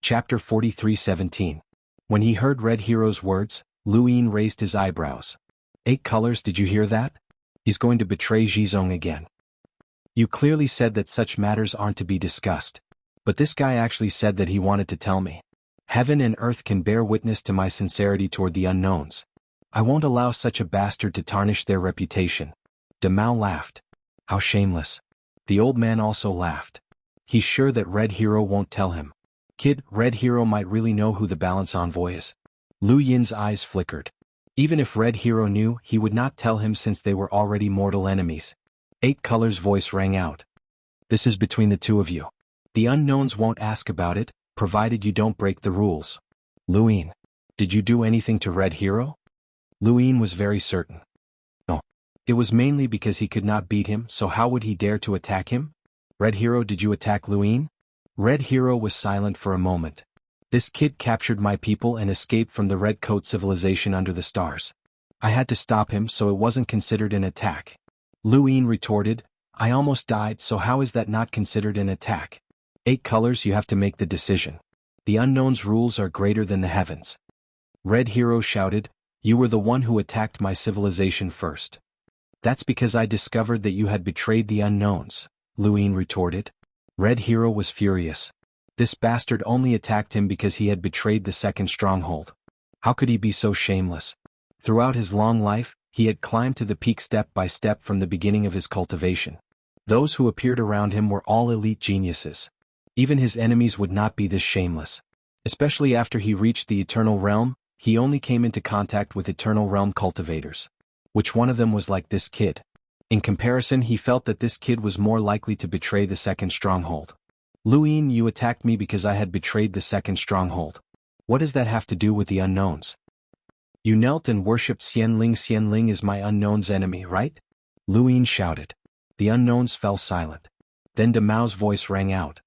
Chapter 43:17. When he heard Red Hero's words, Lu Yin raised his eyebrows. 8 colors, did you hear that? He's going to betray Zhizong again. You clearly said that such matters aren't to be discussed. But this guy actually said that he wanted to tell me. Heaven and earth can bear witness to my sincerity toward the unknowns. I won't allow such a bastard to tarnish their reputation. De Mao laughed. How shameless. The old man also laughed. He's sure that Red Hero won't tell him. Kid, Red Hero might really know who the balance envoy is. Lu Yin's eyes flickered. Even if Red Hero knew, he would not tell him since they were already mortal enemies. 8 colors' voice rang out. This is between the two of you. The unknowns won't ask about it, provided you don't break the rules. Lu Yin, did you do anything to Red Hero? Lu Yin was very certain. No. It was mainly because he could not beat him, so how would he dare to attack him? Red Hero, did you attack Lu Yin? Red Hero was silent for a moment. This kid captured my people and escaped from the Red Coat civilization under the stars. I had to stop him, so it wasn't considered an attack. Lu Yin retorted, I almost died, so how is that not considered an attack? 8 colors, you have to make the decision. The unknown's rules are greater than the heavens. Red Hero shouted, you were the one who attacked my civilization first. That's because I discovered that you had betrayed the unknowns, Lu Yin retorted. Red Hero was furious. This bastard only attacked him because he had betrayed the second stronghold. How could he be so shameless? Throughout his long life, he had climbed to the peak step by step from the beginning of his cultivation. Those who appeared around him were all elite geniuses. Even his enemies would not be this shameless. Especially after he reached the Eternal Realm, he only came into contact with Eternal Realm cultivators. Which one of them was like this kid? In comparison, he felt that this kid was more likely to betray the second stronghold. Lu Yin, you attacked me because I had betrayed the second stronghold. What does that have to do with the unknowns? You knelt and worshipped Xianling. Xianling is my unknown's enemy, right? Lu Yin shouted. The unknowns fell silent. Then De Mao's voice rang out.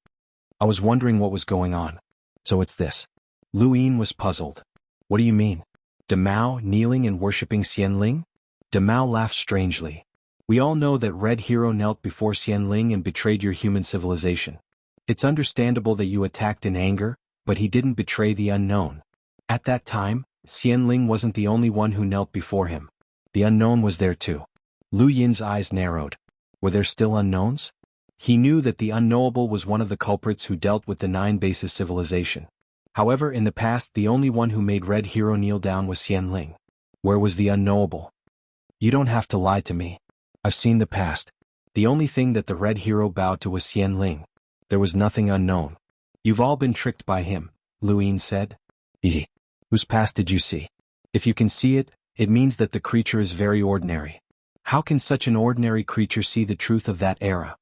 I was wondering what was going on. So it's this. Lu Yin was puzzled. What do you mean? De Mao kneeling and worshipping Xianling? De Mao laughed strangely. We all know that Red Hero knelt before Xianling and betrayed your human civilization. It's understandable that you attacked in anger, but he didn't betray the unknown. At that time, Xianling wasn't the only one who knelt before him. The unknown was there too. Lu Yin's eyes narrowed. Were there still unknowns? He knew that the unknowable was one of the culprits who dealt with the 9 bases civilization. However, in the past, the only one who made Red Hero kneel down was Xianling. Where was the unknowable? You don't have to lie to me. I've seen the past. The only thing that the Red Hero bowed to was Xianling. There was nothing unknown. You've all been tricked by him, Lu Yin said. Whose past did you see? If you can see it, it means that the creature is very ordinary. How can such an ordinary creature see the truth of that era?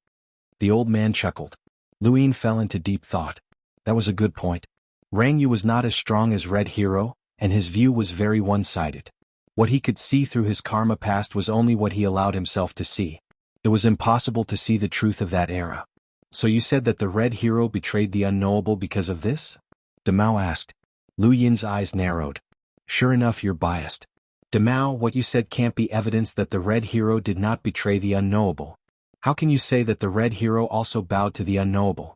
The old man chuckled. Lu Yin fell into deep thought. That was a good point. Rang Yu was not as strong as Red Hero, and his view was very one-sided. What he could see through his karma past was only what he allowed himself to see. It was impossible to see the truth of that era. So you said that the Red Hero betrayed the unknowable because of this? De Mao asked. Lu Yin's eyes narrowed. Sure enough, you're biased. De Mao, what you said can't be evidence that the Red Hero did not betray the unknowable. How can you say that the Red Hero also bowed to the unknowable?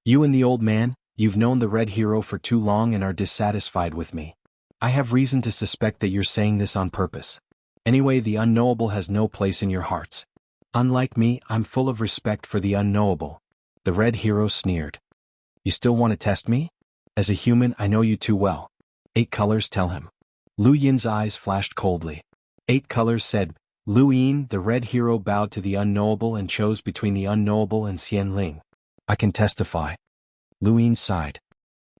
You and the old man, you've known the Red Hero for too long and are dissatisfied with me. I have reason to suspect that you're saying this on purpose. Anyway, the unknowable has no place in your hearts. Unlike me, I'm full of respect for the unknowable. The Red Hero sneered. You still want to test me? As a human, I know you too well. 8 colors tell him. Lu Yin's eyes flashed coldly. 8 colors said, Lu Yin, the Red Hero bowed to the unknowable and chose between the unknowable and Xianling. I can testify. Lu Yin sighed.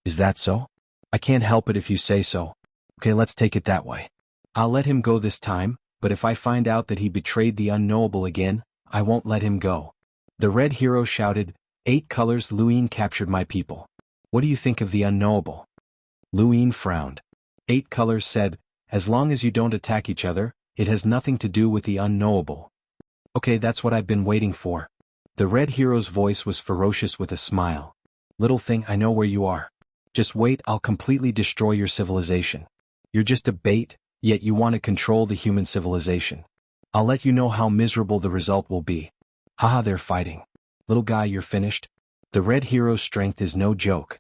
Is that so? I can't help it if you say so. Okay, let's take it that way. I'll let him go this time, but if I find out that he betrayed the unknowable again, I won't let him go. The Red Hero shouted, 8 colors. Lu Yin captured my people. What do you think of the unknowable? Lu Yin frowned. 8 colors said, as long as you don't attack each other, it has nothing to do with the unknowable. Okay, that's what I've been waiting for. The Red Hero's voice was ferocious with a smile. Little thing, I know where you are. Just wait, I'll completely destroy your civilization. You're just a bait, yet you want to control the human civilization. I'll let you know how miserable the result will be. Haha, they're fighting. Little guy, you're finished. The Red Hero's strength is no joke.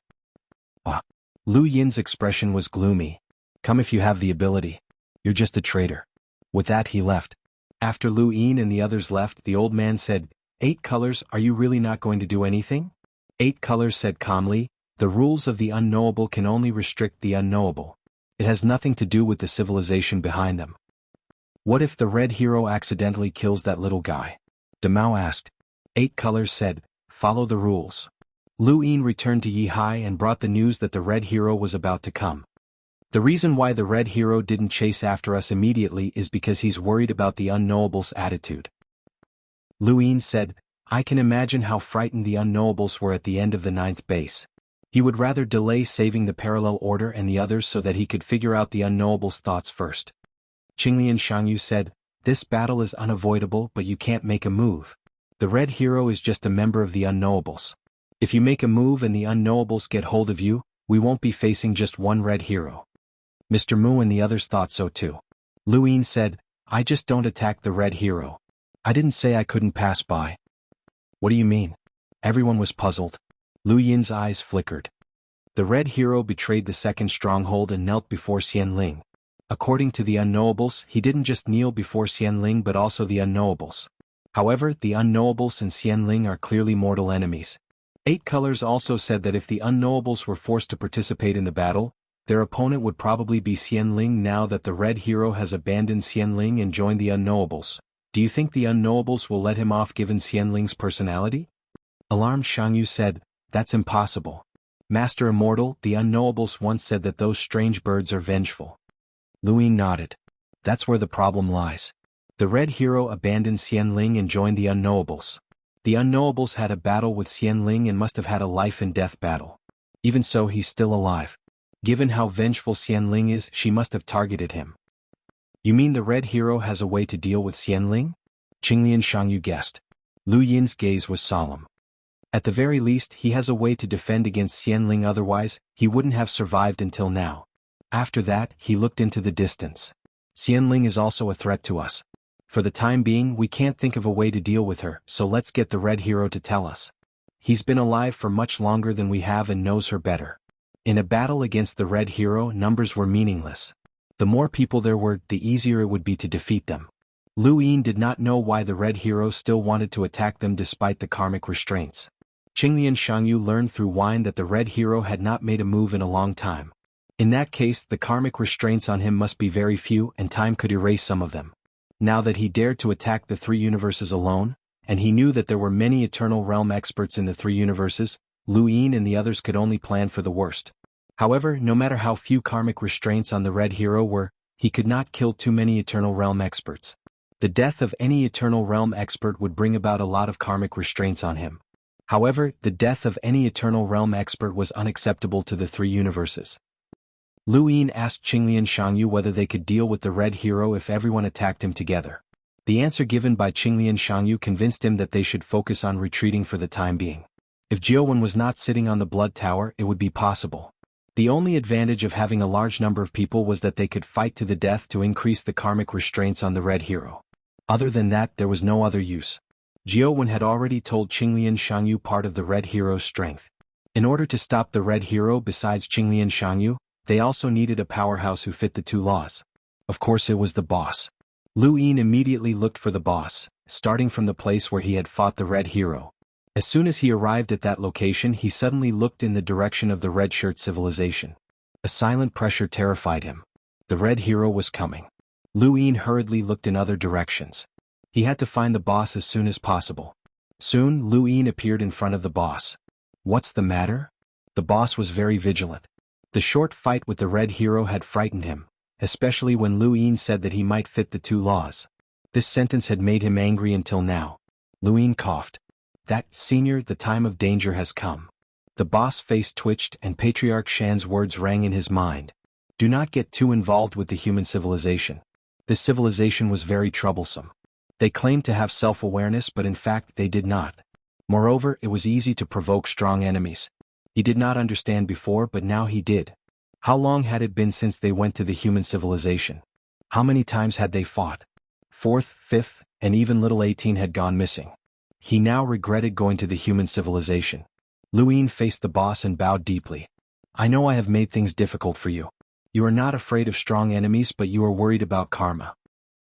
Lu Yin's expression was gloomy. Come if you have the ability. You're just a traitor. With that he left. After Lu Yin and the others left, the old man said, 8 colors, are you really not going to do anything? 8 colors said calmly, the rules of the unknowable can only restrict the unknowable. It has nothing to do with the civilization behind them. What if the red hero accidentally kills that little guy? Demao asked. 8 colors said, follow the rules. Lu Yin returned to Yihai and brought the news that the red hero was about to come. The reason why the red hero didn't chase after us immediately is because he's worried about the unknowable's attitude. Lu Yin said, I can imagine how frightened the unknowables were at the end of the 9th base. He would rather delay saving the parallel order and the others so that he could figure out the unknowable's thoughts first. Qinglian Xiangyu said, this battle is unavoidable but you can't make a move. The red hero is just a member of the unknowables. If you make a move and the unknowables get hold of you, we won't be facing just one red hero. Mr. Mu and the others thought so too. Lu Yin said, I just don't attack the red hero. I didn't say I couldn't pass by. What do you mean? Everyone was puzzled. Lu Yin's eyes flickered. The red hero betrayed the 2nd stronghold and knelt before Xianling. According to the unknowables, he didn't just kneel before Xianling but also the unknowables. However, the unknowables and Xianling are clearly mortal enemies. 8 colors also said that if the unknowables were forced to participate in the battle, their opponent would probably be Xianling. Now that the red hero has abandoned Xianling and joined the unknowables, do you think the unknowables will let him off given Xianling's personality? Alarmed Xiangyu said, that's impossible. Master Immortal, the unknowables once said that those strange birds are vengeful. Lu Yin nodded. That's where the problem lies. The red hero abandoned Xianling and joined the unknowables. The unknowables had a battle with Xianling and must have had a life and death battle. Even so, he's still alive. Given how vengeful Xianling is, she must have targeted him. You mean the red hero has a way to deal with Xianling? Qinglian Xiangyu guessed. Lu Yin's gaze was solemn. At the very least, he has a way to defend against Xianling, otherwise, he wouldn't have survived until now. After that, he looked into the distance. Xianling is also a threat to us. For the time being, we can't think of a way to deal with her, so let's get the red hero to tell us. He's been alive for much longer than we have and knows her better. In a battle against the red hero, numbers were meaningless. The more people there were, the easier it would be to defeat them. Lu Yin did not know why the red hero still wanted to attack them despite the karmic restraints. Qinglian Xiangyu learned through wine that the red hero had not made a move in a long time. In that case, the karmic restraints on him must be very few and time could erase some of them. Now that he dared to attack the 3 universes alone, and he knew that there were many Eternal Realm experts in the 3 universes, Lu Yin and the others could only plan for the worst. However, no matter how few karmic restraints on the red hero were, he could not kill too many Eternal Realm experts. The death of any Eternal Realm expert would bring about a lot of karmic restraints on him. However, the death of any Eternal Realm expert was unacceptable to the 3 universes. Lu Yin asked Qinglian Xiangyu whether they could deal with the red hero if everyone attacked him together. The answer given by Qinglian Xiangyu convinced him that they should focus on retreating for the time being. If Jiuwen was not sitting on the blood tower, it would be possible. The only advantage of having a large number of people was that they could fight to the death to increase the karmic restraints on the red hero. Other than that, there was no other use. Jiuwen had already told Qinglian Xiangyu part of the red hero's strength. In order to stop the red hero besides Qinglian Xiangyu, they also needed a powerhouse who fit the 2 laws. Of course it was the boss. Lu Yin immediately looked for the boss, starting from the place where he had fought the red hero. As soon as he arrived at that location, he suddenly looked in the direction of the red shirt civilization. A silent pressure terrified him. The red hero was coming. Lu Yin hurriedly looked in other directions. He had to find the boss as soon as possible. Soon, Lu Yin appeared in front of the boss. What's the matter? The boss was very vigilant. The short fight with the red hero had frightened him, especially when Lu Yin said that he might fit the 2 laws. This sentence had made him angry until now. Lu Yin coughed. That, Senior, the time of danger has come. The boss' face twitched and Patriarch Shan's words rang in his mind. Do not get too involved with the human civilization. This civilization was very troublesome. They claimed to have self-awareness but in fact they did not. Moreover, it was easy to provoke strong enemies. He did not understand before but now he did. How long had it been since they went to the human civilization? How many times had they fought? 4th, 5th, and even little 18 had gone missing. He now regretted going to the human civilization. Lu Yin faced the boss and bowed deeply. I know I have made things difficult for you. You are not afraid of strong enemies, but you are worried about karma.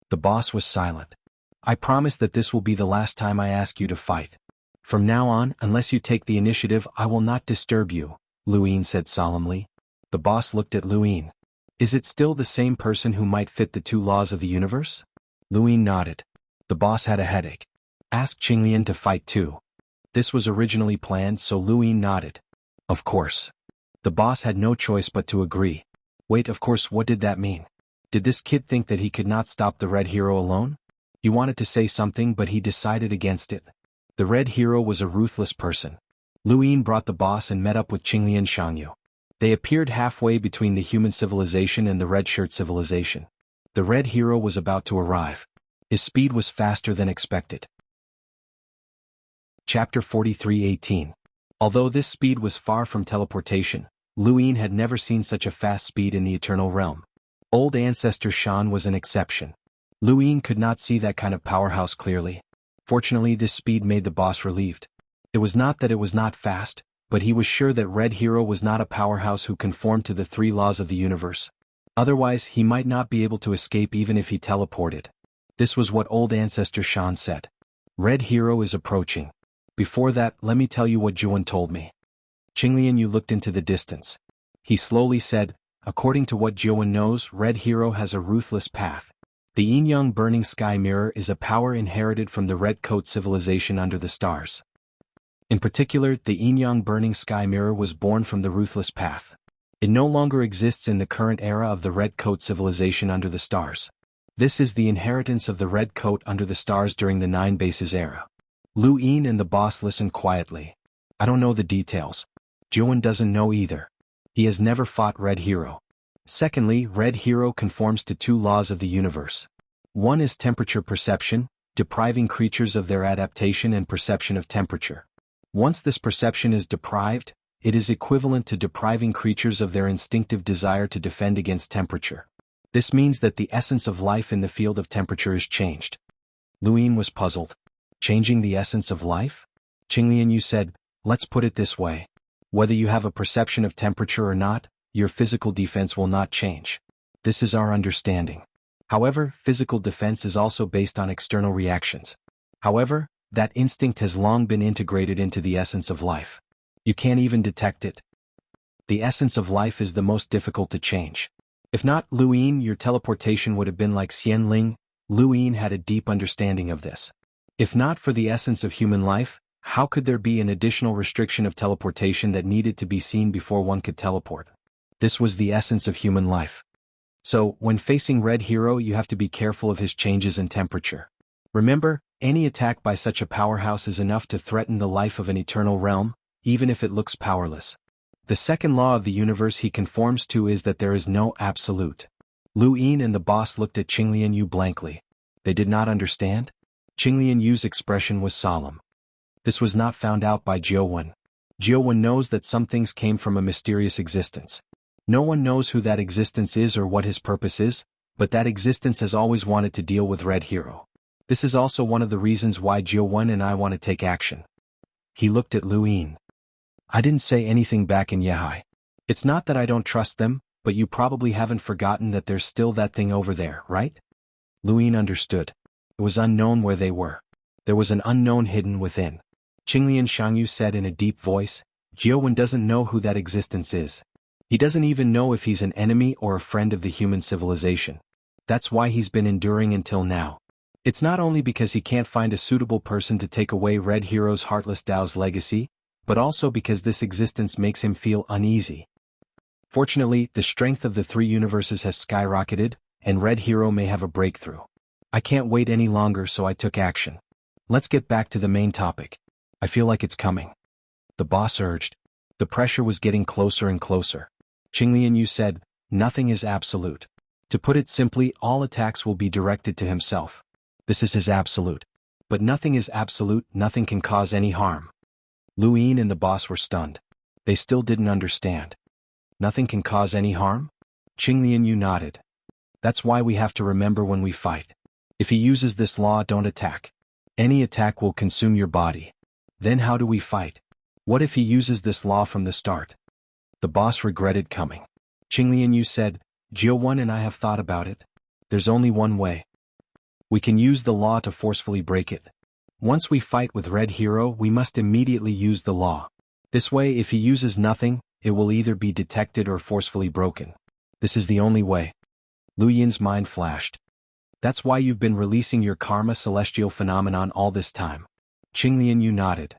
The boss was silent. I promise that this will be the last time I ask you to fight. From now on, unless you take the initiative, I will not disturb you, Luin said solemnly. The boss looked at Luin. Is it still the same person who might fit the two laws of the universe? Luin nodded. The boss had a headache. Ask Qinglian to fight too. This was originally planned, so Luin nodded. Of course. The boss had no choice but to agree. Wait, of course, what did that mean? Did this kid think that he could not stop the red hero alone? He wanted to say something, but he decided against it. The red hero was a ruthless person. Luin brought the boss and met up with Qinglian Xianghu. They appeared halfway between the human civilization and the red shirt civilization. The red hero was about to arrive. His speed was faster than expected. Chapter 43:18. Although this speed was far from teleportation, Luin had never seen such a fast speed in the eternal realm. Old ancestor Shan was an exception. Luin could not see that kind of powerhouse clearly. Fortunately, this speed made the boss relieved. It was not that it was not fast, but he was sure that Red Hero was not a powerhouse who conformed to the three laws of the universe. Otherwise, he might not be able to escape even if he teleported. This was what old ancestor Shan said. Red Hero is approaching. Before that, let me tell you what Xuan told me. Qinglian Yu looked into the distance. He slowly said, according to what Xuan knows, Red Hero has a ruthless path. The yin-yang burning sky mirror is a power inherited from the red coat civilization under the stars. In particular, the yin-yang burning sky mirror was born from the ruthless path. It no longer exists in the current era of the red coat civilization under the stars. This is the inheritance of the red coat under the stars during the Nine Bases era. Luin and the boss listened quietly. I don't know the details. Xuan doesn't know either. He has never fought Red Hero. Secondly, Red Hero conforms to two laws of the universe. One is temperature perception, depriving creatures of their adaptation and perception of temperature. Once this perception is deprived, it is equivalent to depriving creatures of their instinctive desire to defend against temperature. This means that the essence of life in the field of temperature is changed. Luin was puzzled. Changing the essence of life? Qinglian Yu said, let's put it this way. Whether you have a perception of temperature or not, your physical defense will not change. This is our understanding. However, physical defense is also based on external reactions. However, that instinct has long been integrated into the essence of life. You can't even detect it. The essence of life is the most difficult to change. If not Luin, your teleportation would have been like Xianling. Luin had a deep understanding of this. If not for the essence of human life, how could there be an additional restriction of teleportation that needed to be seen before one could teleport? This was the essence of human life. So, when facing Red Hero, you have to be careful of his changes in temperature. Remember, any attack by such a powerhouse is enough to threaten the life of an eternal realm, even if it looks powerless. The second law of the universe he conforms to is that there is no absolute. Luin and the boss looked at Qinglian Yu blankly. They did not understand? Qinglian Yu's expression was solemn. This was not found out by Xuan. Xuan knows that some things came from a mysterious existence. No one knows who that existence is or what his purpose is, but that existence has always wanted to deal with Red Hero. This is also one of the reasons why Xuan and I want to take action. He looked at Luin. I didn't say anything back in Yehai. It's not that I don't trust them, but you probably haven't forgotten that there's still that thing over there, right? Luin understood. It was unknown where they were. There was an unknown hidden within. Qinglian Xiangyu said in a deep voice, Xuan doesn't know who that existence is. He doesn't even know if he's an enemy or a friend of the human civilization. That's why he's been enduring until now. It's not only because he can't find a suitable person to take away Red Hero's Heartless Dao's legacy, but also because this existence makes him feel uneasy. Fortunately, the strength of the three universes has skyrocketed, and Red Hero may have a breakthrough. I can't wait any longer, so I took action. Let's get back to the main topic. I feel like it's coming. The boss urged. The pressure was getting closer and closer. Qinglian Yu said, nothing is absolute. To put it simply, all attacks will be directed to himself. This is his absolute. But nothing is absolute, nothing can cause any harm. Luin and the boss were stunned. They still didn't understand. Nothing can cause any harm? Qinglian Yu nodded. That's why we have to remember when we fight. If he uses this law, don't attack. Any attack will consume your body. Then how do we fight? What if he uses this law from the start? The boss regretted coming. Qinglianyu said, "Jianghu and I have thought about it. There's only one way. We can use the law to forcefully break it. Once we fight with Red Hero, we must immediately use the law. This way, if he uses nothing, it will either be detected or forcefully broken. This is the only way." Lu Yin's mind flashed. "That's why you've been releasing your karma celestial phenomenon all this time." Qinglianyu nodded.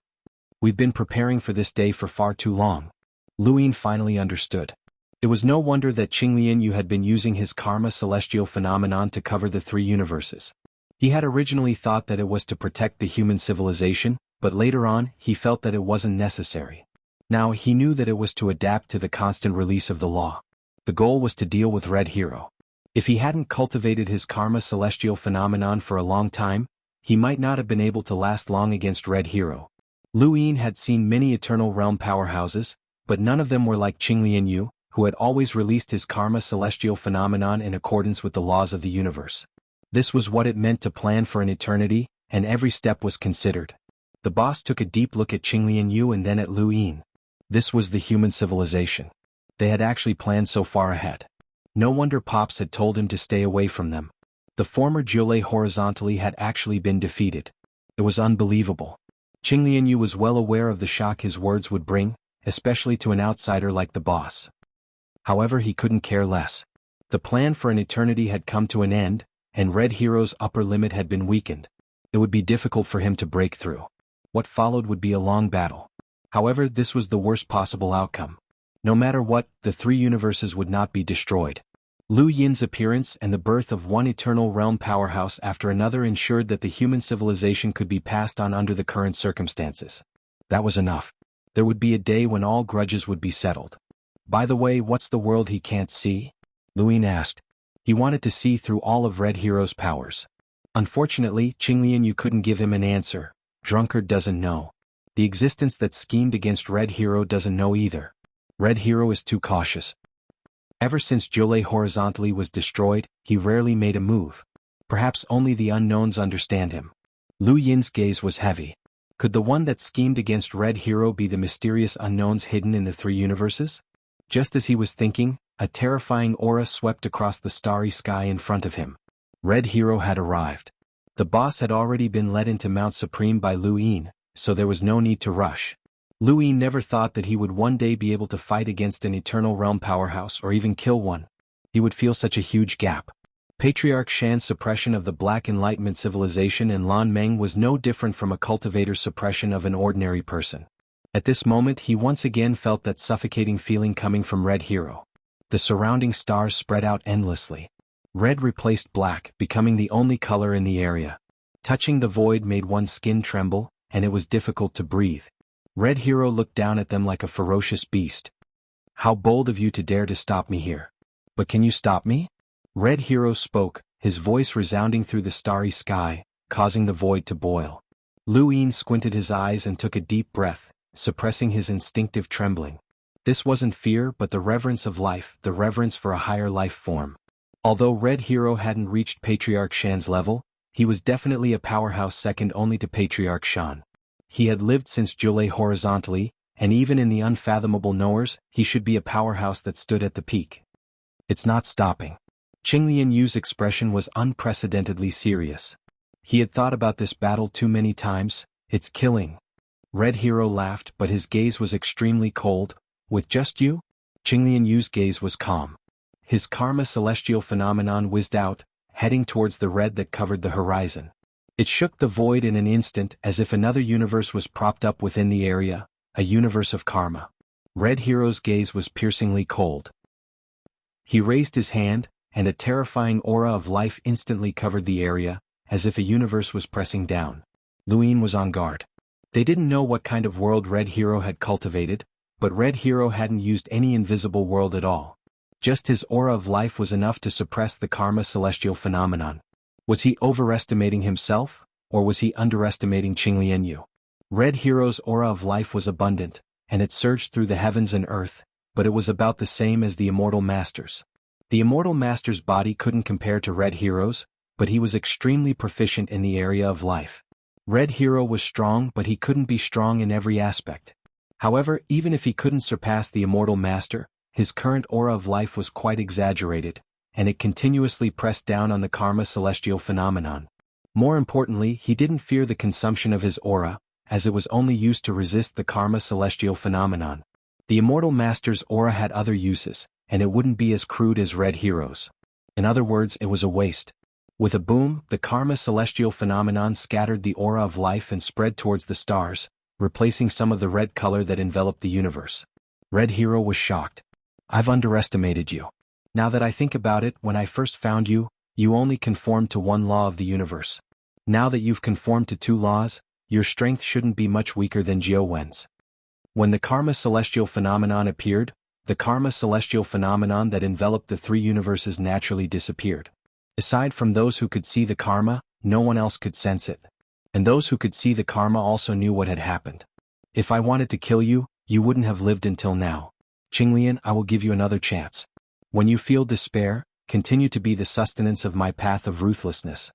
"We've been preparing for this day for far too long." Lu Yin finally understood. It was no wonder that Qinglianyu had been using his karma celestial phenomenon to cover the three universes. He had originally thought that it was to protect the human civilization, but later on, he felt that it wasn't necessary. Now he knew that it was to adapt to the constant release of the law. The goal was to deal with Red Hero. If he hadn't cultivated his karma celestial phenomenon for a long time, he might not have been able to last long against Red Hero. Lu Yin had seen many Eternal Realm powerhouses, but none of them were like Qinglianyu, who had always released his karma celestial phenomenon in accordance with the laws of the universe. This was what it meant to plan for an eternity, and every step was considered. The boss took a deep look at Qinglianyu and then at Lu Yin. This was the human civilization. They had actually planned so far ahead. No wonder Pops had told him to stay away from them. The former Jianghu horizontally had actually been defeated. It was unbelievable. Qinglianyu was well aware of the shock his words would bring, especially to an outsider like the boss. However, he couldn't care less. The plan for an eternity had come to an end, and Red Hero's upper limit had been weakened. It would be difficult for him to break through. What followed would be a long battle. However, this was the worst possible outcome. No matter what, the three universes would not be destroyed. Lu Yin's appearance and the birth of one Eternal Realm powerhouse after another ensured that the human civilization could be passed on under the current circumstances. That was enough. There would be a day when all grudges would be settled. "By the way, what's the world he can't see?" Lu Yin asked. He wanted to see through all of Red Hero's powers. Unfortunately, Qinglianyu couldn't give him an answer. Drunkard doesn't know. The existence that schemed against Red Hero doesn't know either. Red Hero is too cautious. Ever since Jianghu horizontally was destroyed, he rarely made a move. Perhaps only the unknowns understand him. Lu Yin's gaze was heavy. Could the one that schemed against Red Hero be the mysterious unknowns hidden in the three universes? Just as he was thinking, a terrifying aura swept across the starry sky in front of him. Red Hero had arrived. The boss had already been led into Mount Supreme by Lu Yin, so there was no need to rush. Lu Yin never thought that he would one day be able to fight against an Eternal Realm powerhouse or even kill one. He would feel such a huge gap. Patriarch Shan's suppression of the Black Enlightenment civilization in Lan Meng was no different from a cultivator's suppression of an ordinary person. At this moment he once again felt that suffocating feeling coming from Red Hero. The surrounding stars spread out endlessly. Red replaced black, becoming the only color in the area. Touching the void made one's skin tremble, and it was difficult to breathe. Red Hero looked down at them like a ferocious beast. "How bold of you to dare to stop me here. But can you stop me?" Red Hero spoke, his voice resounding through the starry sky, causing the void to boil. Lu Yin squinted his eyes and took a deep breath, suppressing his instinctive trembling. This wasn't fear but the reverence of life, the reverence for a higher life form. Although Red Hero hadn't reached Patriarch Shan's level, he was definitely a powerhouse second only to Patriarch Shan. He had lived since Jianghu horizontally, and even in the unfathomable knowers, he should be a powerhouse that stood at the peak. "It's not stopping." Qinglianyu's expression was unprecedentedly serious. He had thought about this battle too many times. "It's killing." Red Hero laughed, but his gaze was extremely cold. "With just you?" Qinglianyu's gaze was calm. His karma celestial phenomenon whizzed out, heading towards the red that covered the horizon. It shook the void in an instant as if another universe was propped up within the area, a universe of karma. Red Hero's gaze was piercingly cold. He raised his hand, and a terrifying aura of life instantly covered the area, as if a universe was pressing down. Lu Yin was on guard. They didn't know what kind of world Red Hero had cultivated, but Red Hero hadn't used any invisible world at all. Just his aura of life was enough to suppress the karma celestial phenomenon. Was he overestimating himself, or was he underestimating Qinglianyu? Red Hero's aura of life was abundant, and it surged through the heavens and earth, but it was about the same as the Immortal Master's. The Immortal Master's body couldn't compare to Red Hero's, but he was extremely proficient in the area of life. Red Hero was strong, but he couldn't be strong in every aspect. However, even if he couldn't surpass the immortal master, his current aura of life was quite exaggerated, and it continuously pressed down on the karma celestial phenomenon. More importantly, he didn't fear the consumption of his aura, as it was only used to resist the karma celestial phenomenon. The immortal master's aura had other uses, and it wouldn't be as crude as Red Hero's. In other words, it was a waste. With a boom, the karma celestial phenomenon scattered the aura of life and spread towards the stars, replacing some of the red color that enveloped the universe. Red Hero was shocked. I've underestimated you. Now that I think about it, when I first found you, you only conformed to one law of the universe. Now that you've conformed to two laws, your strength shouldn't be much weaker than Jianghu's. When the karma celestial phenomenon appeared, the karma celestial phenomenon that enveloped the three universes naturally disappeared. Aside from those who could see the karma, no one else could sense it. And those who could see the karma also knew what had happened. If I wanted to kill you, you wouldn't have lived until now. Qinglian, I will give you another chance. When you feel despair, continue to be the sustenance of my path of ruthlessness.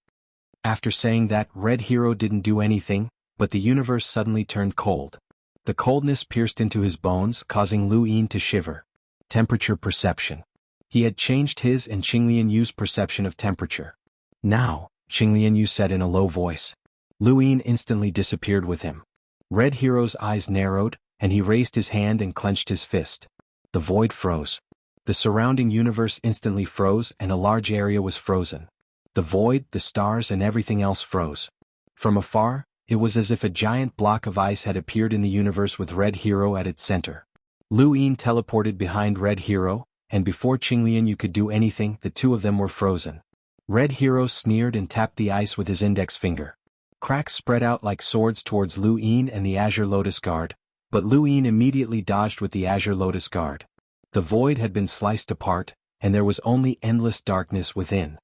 After saying that, Red Hero didn't do anything, but the universe suddenly turned cold. The coldness pierced into his bones, causing Lu Yin to shiver. Temperature perception. He had changed his and Qinglian Yu's perception of temperature. Now, Qinglian Yu said in a low voice. Lu Yin instantly disappeared with him. Red Hero's eyes narrowed, and he raised his hand and clenched his fist. The void froze. The surrounding universe instantly froze and a large area was frozen. The void, the stars and everything else froze. From afar, it was as if a giant block of ice had appeared in the universe with Red Hero at its center. Lu Yin teleported behind Red Hero, and before Qinglian Yu could do anything, the two of them were frozen. Red Hero sneered and tapped the ice with his index finger. Cracks spread out like swords towards Lu Yin and the Azure Lotus Guard, but Lu Yin immediately dodged with the Azure Lotus Guard. The void had been sliced apart, and there was only endless darkness within.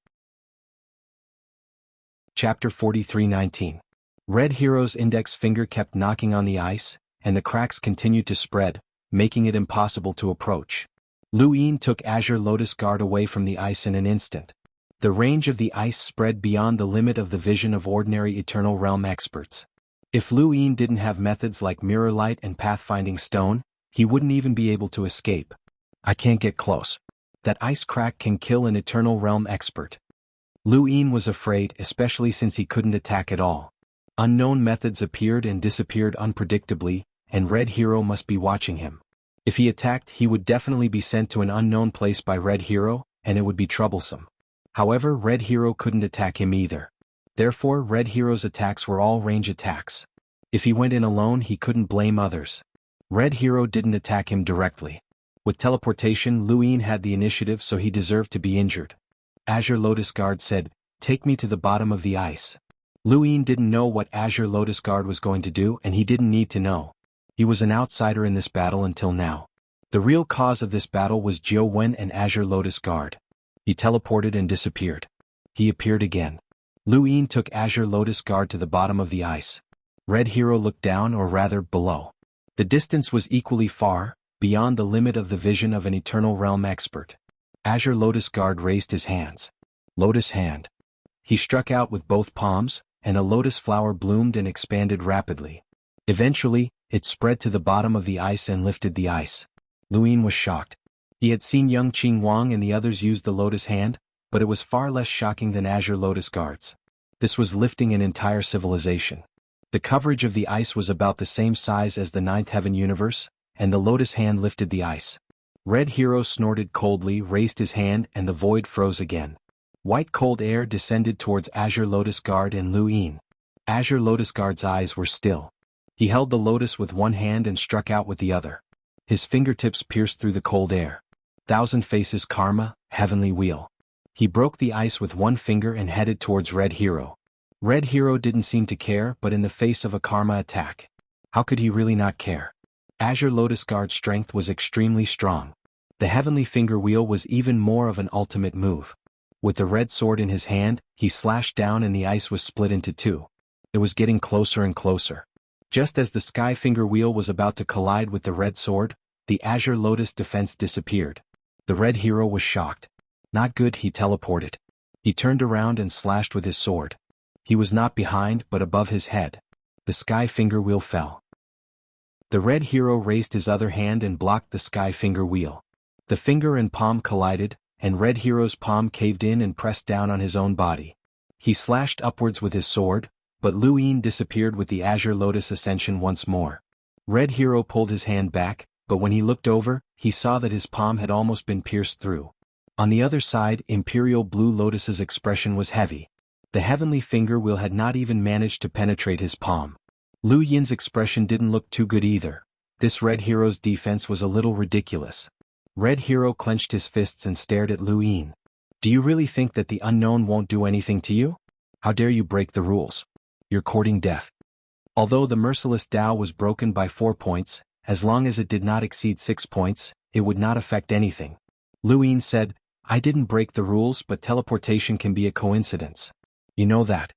Chapter 43:19. Red Hero's index finger kept knocking on the ice, and the cracks continued to spread, making it impossible to approach. Lu Yin took Azure Lotus Guard away from the ice in an instant. The range of the ice spread beyond the limit of the vision of ordinary Eternal Realm experts. If Lu Yin didn't have methods like Mirror Light and Pathfinding Stone, he wouldn't even be able to escape. I can't get close. That ice crack can kill an Eternal Realm expert. Lu Yin was afraid, especially since he couldn't attack at all. Unknown methods appeared and disappeared unpredictably, and Red Hero must be watching him. If he attacked, he would definitely be sent to an unknown place by Red Hero, and it would be troublesome. However, Red Hero couldn't attack him either. Therefore, Red Hero's attacks were all range attacks. If he went in alone, he couldn't blame others. Red Hero didn't attack him directly. With teleportation, Lu Yin had the initiative, so he deserved to be injured. Azure Lotus Guard said, "Take me to the bottom of the ice." Lu Yin didn't know what Azure Lotus Guard was going to do, and he didn't need to know. He was an outsider in this battle until now. The real cause of this battle was xuanhuan and Azure Lotus Guard. He teleported and disappeared. He appeared again. Lu Yin took Azure Lotus Guard to the bottom of the ice. Red Hero looked down, or rather, below. The distance was equally far, beyond the limit of the vision of an Eternal Realm expert. Azure Lotus Guard raised his hands. Lotus Hand. He struck out with both palms, and a lotus flower bloomed and expanded rapidly. Eventually, it spread to the bottom of the ice and lifted the ice. Lu Yin was shocked. He had seen young Xuanhuan and the others use the Lotus Hand, but it was far less shocking than Azure Lotus Guards. This was lifting an entire civilization. The coverage of the ice was about the same size as the Ninth Heaven universe, and the Lotus Hand lifted the ice. Red Hero snorted coldly, raised his hand, and the void froze again. White cold air descended towards Azure Lotus Guard and Lu Yin. Azure Lotus Guard's eyes were still. He held the lotus with one hand and struck out with the other. His fingertips pierced through the cold air. Thousand Faces Karma, Heavenly Wheel. He broke the ice with one finger and headed towards Red Hero. Red Hero didn't seem to care, but in the face of a karma attack, how could he really not care? Azure Lotus Guard's strength was extremely strong. The Heavenly Finger Wheel was even more of an ultimate move. With the red sword in his hand, he slashed down and the ice was split into two. It was getting closer and closer. Just as the Sky Finger Wheel was about to collide with the red sword, the Azure Lotus defense disappeared. The Red Hero was shocked. Not good, he teleported. He turned around and slashed with his sword. He was not behind but above his head. The Sky Finger Wheel fell. The red hero raised his other hand and blocked the sky finger wheel. The finger and palm collided, and Red Hero's palm caved in and pressed down on his own body. He slashed upwards with his sword, but Lu Yin disappeared with the Azure Lotus Ascension once more. Red Hero pulled his hand back, but when he looked over, he saw that his palm had almost been pierced through. On the other side, Imperial Blue Lotus's expression was heavy. The heavenly finger wheel had not even managed to penetrate his palm. Lu Yin's expression didn't look too good either. This Red Hero's defense was a little ridiculous. Red Hero clenched his fists and stared at Lu Yin. Do you really think that the unknown won't do anything to you? How dare you break the rules? You're courting death. Although the merciless Tao was broken by 4 points, as long as it did not exceed 6 points, it would not affect anything. Lu Yin said, I didn't break the rules, but teleportation can be a coincidence. You know that.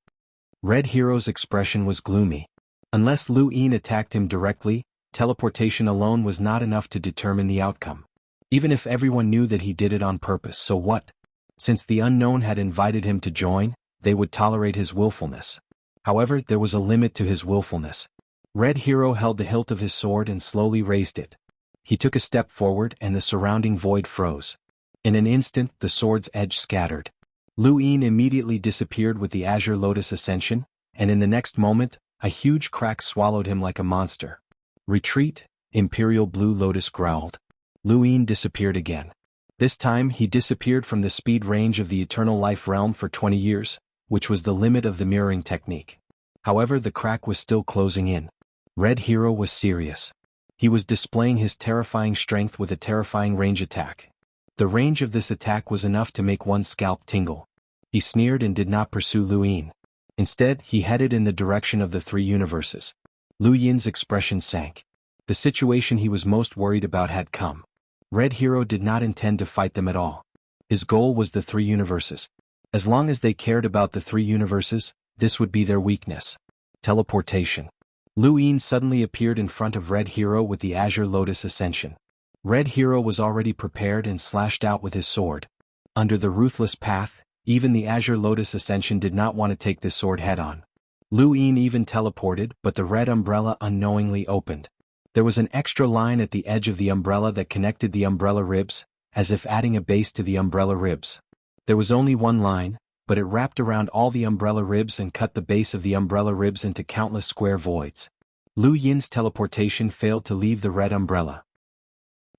Red Hero's expression was gloomy. Unless Lu Yin attacked him directly, teleportation alone was not enough to determine the outcome. Even if everyone knew that he did it on purpose, so what? Since the unknown had invited him to join, they would tolerate his willfulness. However, there was a limit to his willfulness. Red Hero held the hilt of his sword and slowly raised it. He took a step forward and the surrounding void froze. In an instant, the sword's edge scattered. Lu Yin immediately disappeared with the Azure Lotus Ascension, and in the next moment, a huge crack swallowed him like a monster. Retreat, Imperial Blue Lotus growled. Lu Yin disappeared again. This time he disappeared from the speed range of the Eternal Life realm for 20 years, which was the limit of the mirroring technique. However, the crack was still closing in. Red Hero was serious. He was displaying his terrifying strength with a terrifying range attack. The range of this attack was enough to make one's scalp tingle. He sneered and did not pursue Lu Yin. Instead, he headed in the direction of the 3 universes. Lu Yin's expression sank. The situation he was most worried about had come. Red Hero did not intend to fight them at all. His goal was the 3 universes. As long as they cared about the 3 universes, this would be their weakness. Teleportation. Lu Yin suddenly appeared in front of Red Hero with the Azure Lotus Ascension. Red Hero was already prepared and slashed out with his sword. Under the ruthless path, even the Azure Lotus Ascension did not want to take this sword head-on. Lu Yin even teleported, but the red umbrella unknowingly opened. There was an extra line at the edge of the umbrella that connected the umbrella ribs, as if adding a base to the umbrella ribs. There was only one line, but it wrapped around all the umbrella ribs and cut the base of the umbrella ribs into countless square voids. Lu Yin's teleportation failed to leave the red umbrella.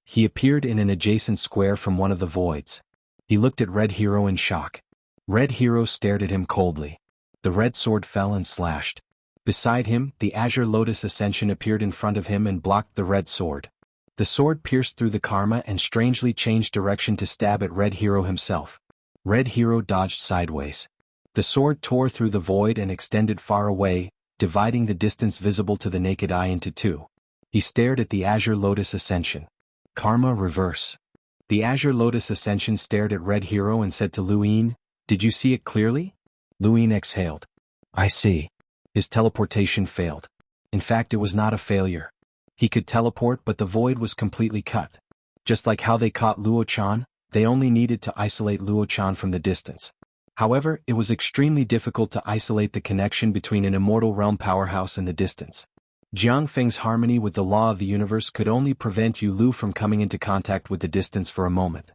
He appeared in an adjacent square from one of the voids. He looked at Red Hero in shock. Red Hero stared at him coldly. The red sword fell and slashed. Beside him, the Azure Lotus Ascension appeared in front of him and blocked the red sword. The sword pierced through the karma and strangely changed direction to stab at Red Hero himself. Red Hero dodged sideways. The sword tore through the void and extended far away, dividing the distance visible to the naked eye into 2. He stared at the Azure Lotus Ascension. Karma reverse. The Azure Lotus Ascension stared at Red Hero and said to Lu Yin, "Did you see it clearly?" Lu Yin exhaled. "I see." His teleportation failed. In fact, it was not a failure. He could teleport, but the void was completely cut. Just like how they caught Luo Chan, they only needed to isolate Luo Chan from the distance. However, it was extremely difficult to isolate the connection between an immortal realm powerhouse and the distance. Jiang Feng's harmony with the law of the universe could only prevent Yu Lu from coming into contact with the distance for a moment.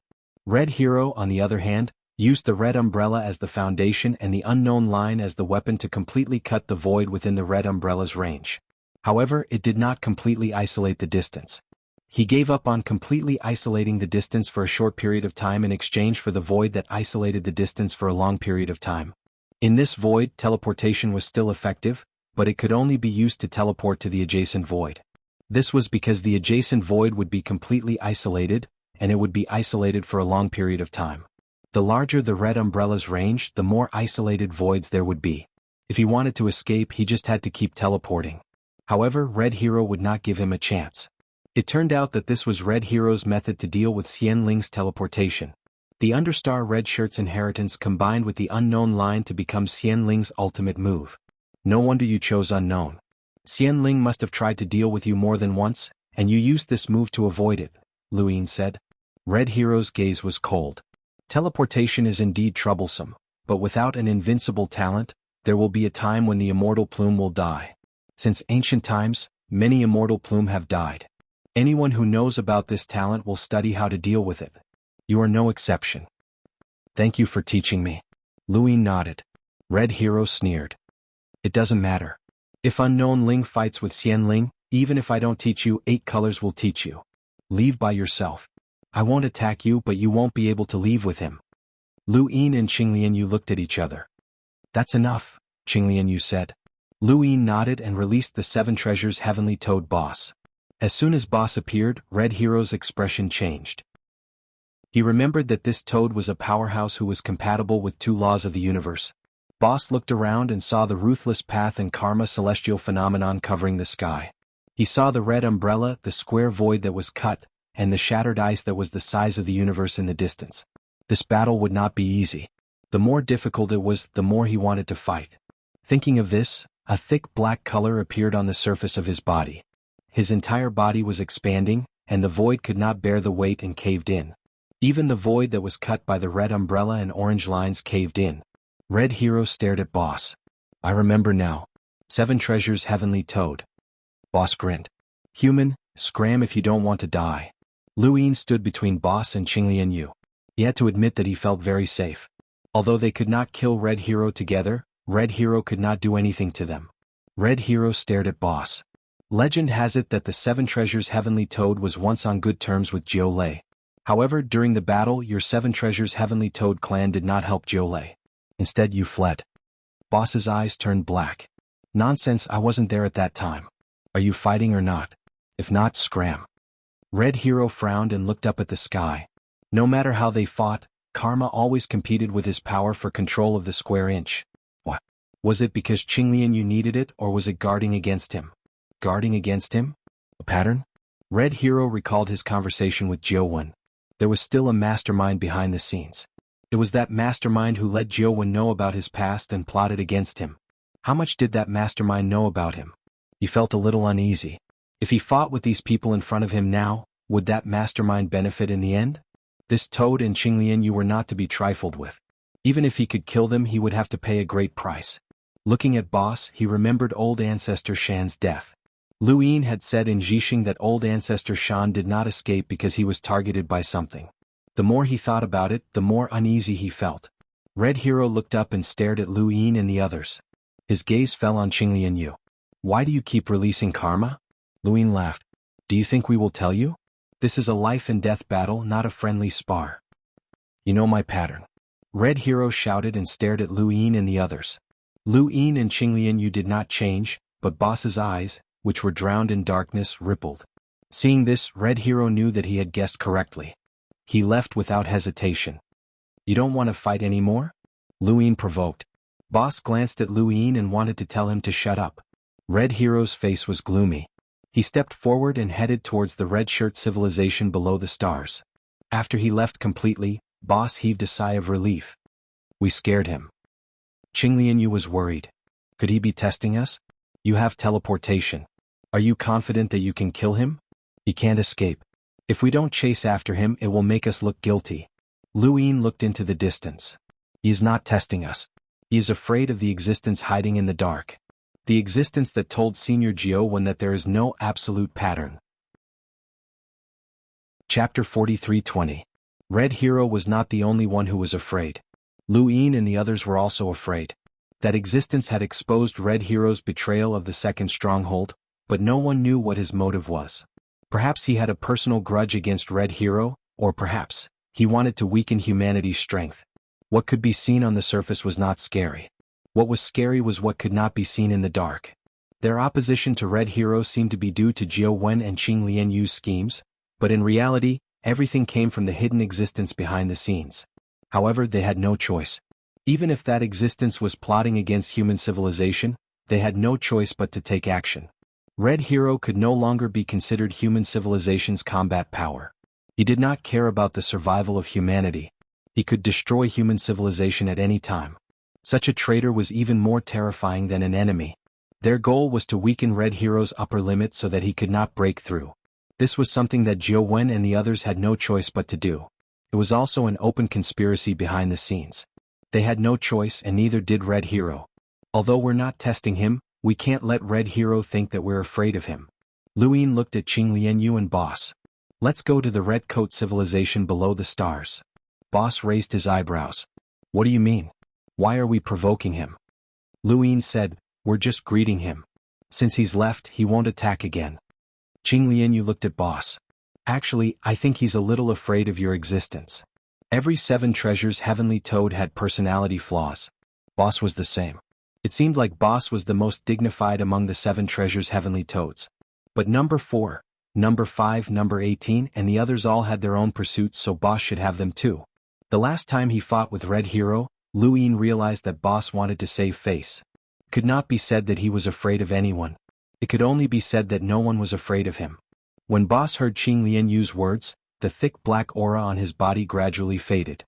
Red Hero, on the other hand, used the red umbrella as the foundation and the unknown line as the weapon to completely cut the void within the red umbrella's range. However, it did not completely isolate the distance. He gave up on completely isolating the distance for a short period of time in exchange for the void that isolated the distance for a long period of time. In this void, teleportation was still effective, but it could only be used to teleport to the adjacent void. This was because the adjacent void would be completely isolated, and it would be isolated for a long period of time. The larger the red umbrella's range, the more isolated voids there would be. If he wanted to escape, he just had to keep teleporting. However, Red Hero would not give him a chance. It turned out that this was Red Hero's method to deal with Xian Ling's teleportation. The Understar Red Shirt's inheritance combined with the unknown line to become Xian Ling's ultimate move. No wonder you chose unknown. Xian Ling must have tried to deal with you more than once, and you used this move to avoid it, Lu Yin said. Red Hero's gaze was cold. Teleportation is indeed troublesome, but without an invincible talent, there will be a time when the immortal plume will die. Since ancient times, many immortal plume have died. Anyone who knows about this talent will study how to deal with it. You are no exception. Thank you for teaching me. Luyin nodded. Red Hero sneered. It doesn't matter. If unknown Ling fights with Xian Ling, even if I don't teach you, 8 colors will teach you. Leave by yourself. I won't attack you, but you won't be able to leave with him. Luyin and Qinglianyu looked at each other. That's enough, Qinglianyu said. Luyin nodded and released the 7 treasures heavenly toad boss. As soon as boss appeared, Red Hero's expression changed. He remembered that this toad was a powerhouse who was compatible with 2 laws of the universe. Boss looked around and saw the ruthless path and karma celestial phenomenon covering the sky. He saw the red umbrella, the square void that was cut, and the shattered ice that was the size of the universe in the distance. This battle would not be easy. The more difficult it was, the more he wanted to fight. Thinking of this, a thick black color appeared on the surface of his body. His entire body was expanding, and the void could not bear the weight and caved in. Even the void that was cut by the red umbrella and orange lines caved in. Red Hero stared at Boss. I remember now. 7 treasures heavenly toad. Boss grinned. Human, scram if you don't want to die. Luyin stood between Boss and Qinglianyu. He had to admit that he felt very safe. Although they could not kill Red Hero together, Red Hero could not do anything to them. Red Hero stared at Boss. Legend has it that the 7 treasures heavenly toad was once on good terms with Jiolei. However, during the battle, your 7 treasures heavenly toad clan did not help Jiolei. Instead, you fled. Boss's eyes turned black. Nonsense, I wasn't there at that time. Are you fighting or not? If not, scram. Red Hero frowned and looked up at the sky. No matter how they fought, Karma always competed with his power for control of the square inch. What? Was it because Qinglianyu needed it, or was it guarding against him? Guarding against him? A pattern? Red Hero recalled his conversation with Xuanhuan. There was still a mastermind behind the scenes. It was that mastermind who let Xuanhuan know about his past and plotted against him. How much did that mastermind know about him? He felt a little uneasy. If he fought with these people in front of him now, would that mastermind benefit in the end? This toad and Qinglianyu were not to be trifled with. Even if he could kill them, he would have to pay a great price. Looking at Boss, he remembered old ancestor Shan's death. Luyin had said in Jixing that old ancestor Shan did not escape because he was targeted by something. The more he thought about it, the more uneasy he felt. Red Hero looked up and stared at Luyin and the others. His gaze fell on Qinglianyu. Why do you keep releasing karma? Luyin laughed. Do you think we will tell you? This is a life and death battle, not a friendly spar. You know my pattern. Red Hero shouted and stared at Luyin and the others. Luyin and Qinglianyu did not change, but Boss's eyes, which were drowned in darkness, rippled. Seeing this, Red Hero knew that he had guessed correctly. He left without hesitation. You don't want to fight anymore? Luyin provoked. Boss glanced at Luyin and wanted to tell him to shut up. Red Hero's face was gloomy. He stepped forward and headed towards the red shirt civilization below the stars. After he left completely, Boss heaved a sigh of relief. We scared him. Qinglianyu was worried. Could he be testing us? You have teleportation. Are you confident that you can kill him? He can't escape. If we don't chase after him, it will make us look guilty. Luyin looked into the distance. He is not testing us. He is afraid of the existence hiding in the dark. The existence that told Senior Jiolei that there is no absolute pattern. Chapter 43:20. Red Hero was not the only one who was afraid. Luyin and the others were also afraid. That existence had exposed Red Hero's betrayal of the second stronghold, but no one knew what his motive was. Perhaps he had a personal grudge against Red Hero, or perhaps he wanted to weaken humanity's strength. What could be seen on the surface was not scary. What was scary was what could not be seen in the dark. Their opposition to Red Hero seemed to be due to Jiolei and Qinglianyu's schemes, but in reality, everything came from the hidden existence behind the scenes. However, they had no choice. Even if that existence was plotting against human civilization, they had no choice but to take action. Red Hero could no longer be considered human civilization's combat power. He did not care about the survival of humanity. He could destroy human civilization at any time. Such a traitor was even more terrifying than an enemy. Their goal was to weaken Red Hero's upper limit so that he could not break through. This was something that Jiolei and the others had no choice but to do. It was also an open conspiracy behind the scenes. They had no choice, and neither did Red Hero. Although we're not testing him, we can't let Red Hero think that we're afraid of him. Luin looked at Qing Lianyu and Boss. Let's go to the red coat civilization below the stars. Boss raised his eyebrows. What do you mean? Why are we provoking him? Luin said, we're just greeting him. Since he's left, he won't attack again. Qing Lianyu looked at Boss. Actually, I think he's a little afraid of your existence. Every 7 treasures heavenly toad had personality flaws. Boss was the same. It seemed like Boss was the most dignified among the 7 treasures heavenly toads. But number 4, number 5, number 18 and the others all had their own pursuits, so Boss should have them too. The last time he fought with Red Hero, Luin realized that Boss wanted to save face. It could not be said that he was afraid of anyone. It could only be said that no one was afraid of him. When Boss heard Qing Lianyu's words, the thick black aura on his body gradually faded.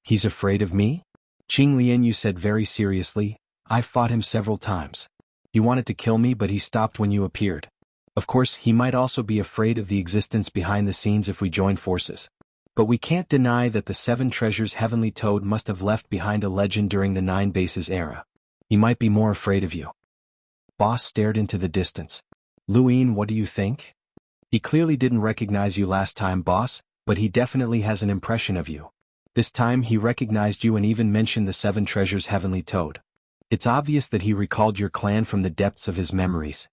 He's afraid of me? Qing Lianyu said very seriously, I fought him several times. He wanted to kill me, but he stopped when you appeared. Of course, he might also be afraid of the existence behind the scenes if we join forces. But we can't deny that the 7 treasures heavenly toad must have left behind a legend during the 9 bases era. He might be more afraid of you. Boss stared into the distance. Luin, what do you think? He clearly didn't recognize you last time, Boss, but he definitely has an impression of you. This time he recognized you and even mentioned the 7 treasures heavenly toad. It's obvious that he recalled your clan from the depths of his memories.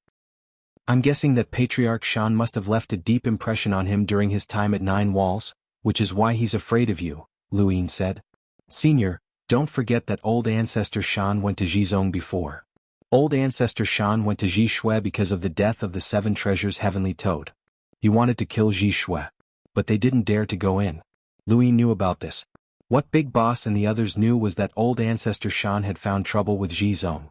I'm guessing that Patriarch Shan must have left a deep impression on him during his time at 9 Walls, which is why he's afraid of you, Luin said. Senior, don't forget that old ancestor Shan went to Jizong before. Old ancestor Shan went to Jishui because of the death of the 7 treasures heavenly toad. He wanted to kill Jishui, but they didn't dare to go in. Luin knew about this. What Big Boss and the others knew was that old ancestor Shan had found trouble with Jizong.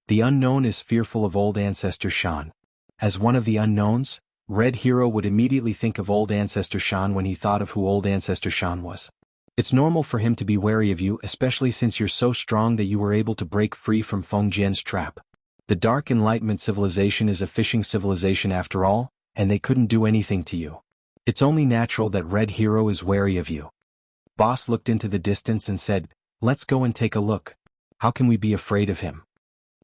The unknown is fearful of old ancestor Shan. As one of the unknowns, Red Hero would immediately think of old ancestor Shan when he thought of who old ancestor Shan was. It's normal for him to be wary of you, especially since you're so strong that you were able to break free from Feng Jian's trap. The Dark Enlightenment civilization is a fishing civilization after all, and they couldn't do anything to you. It's only natural that Red Hero is wary of you. Boss looked into the distance and said, let's go and take a look. How can we be afraid of him?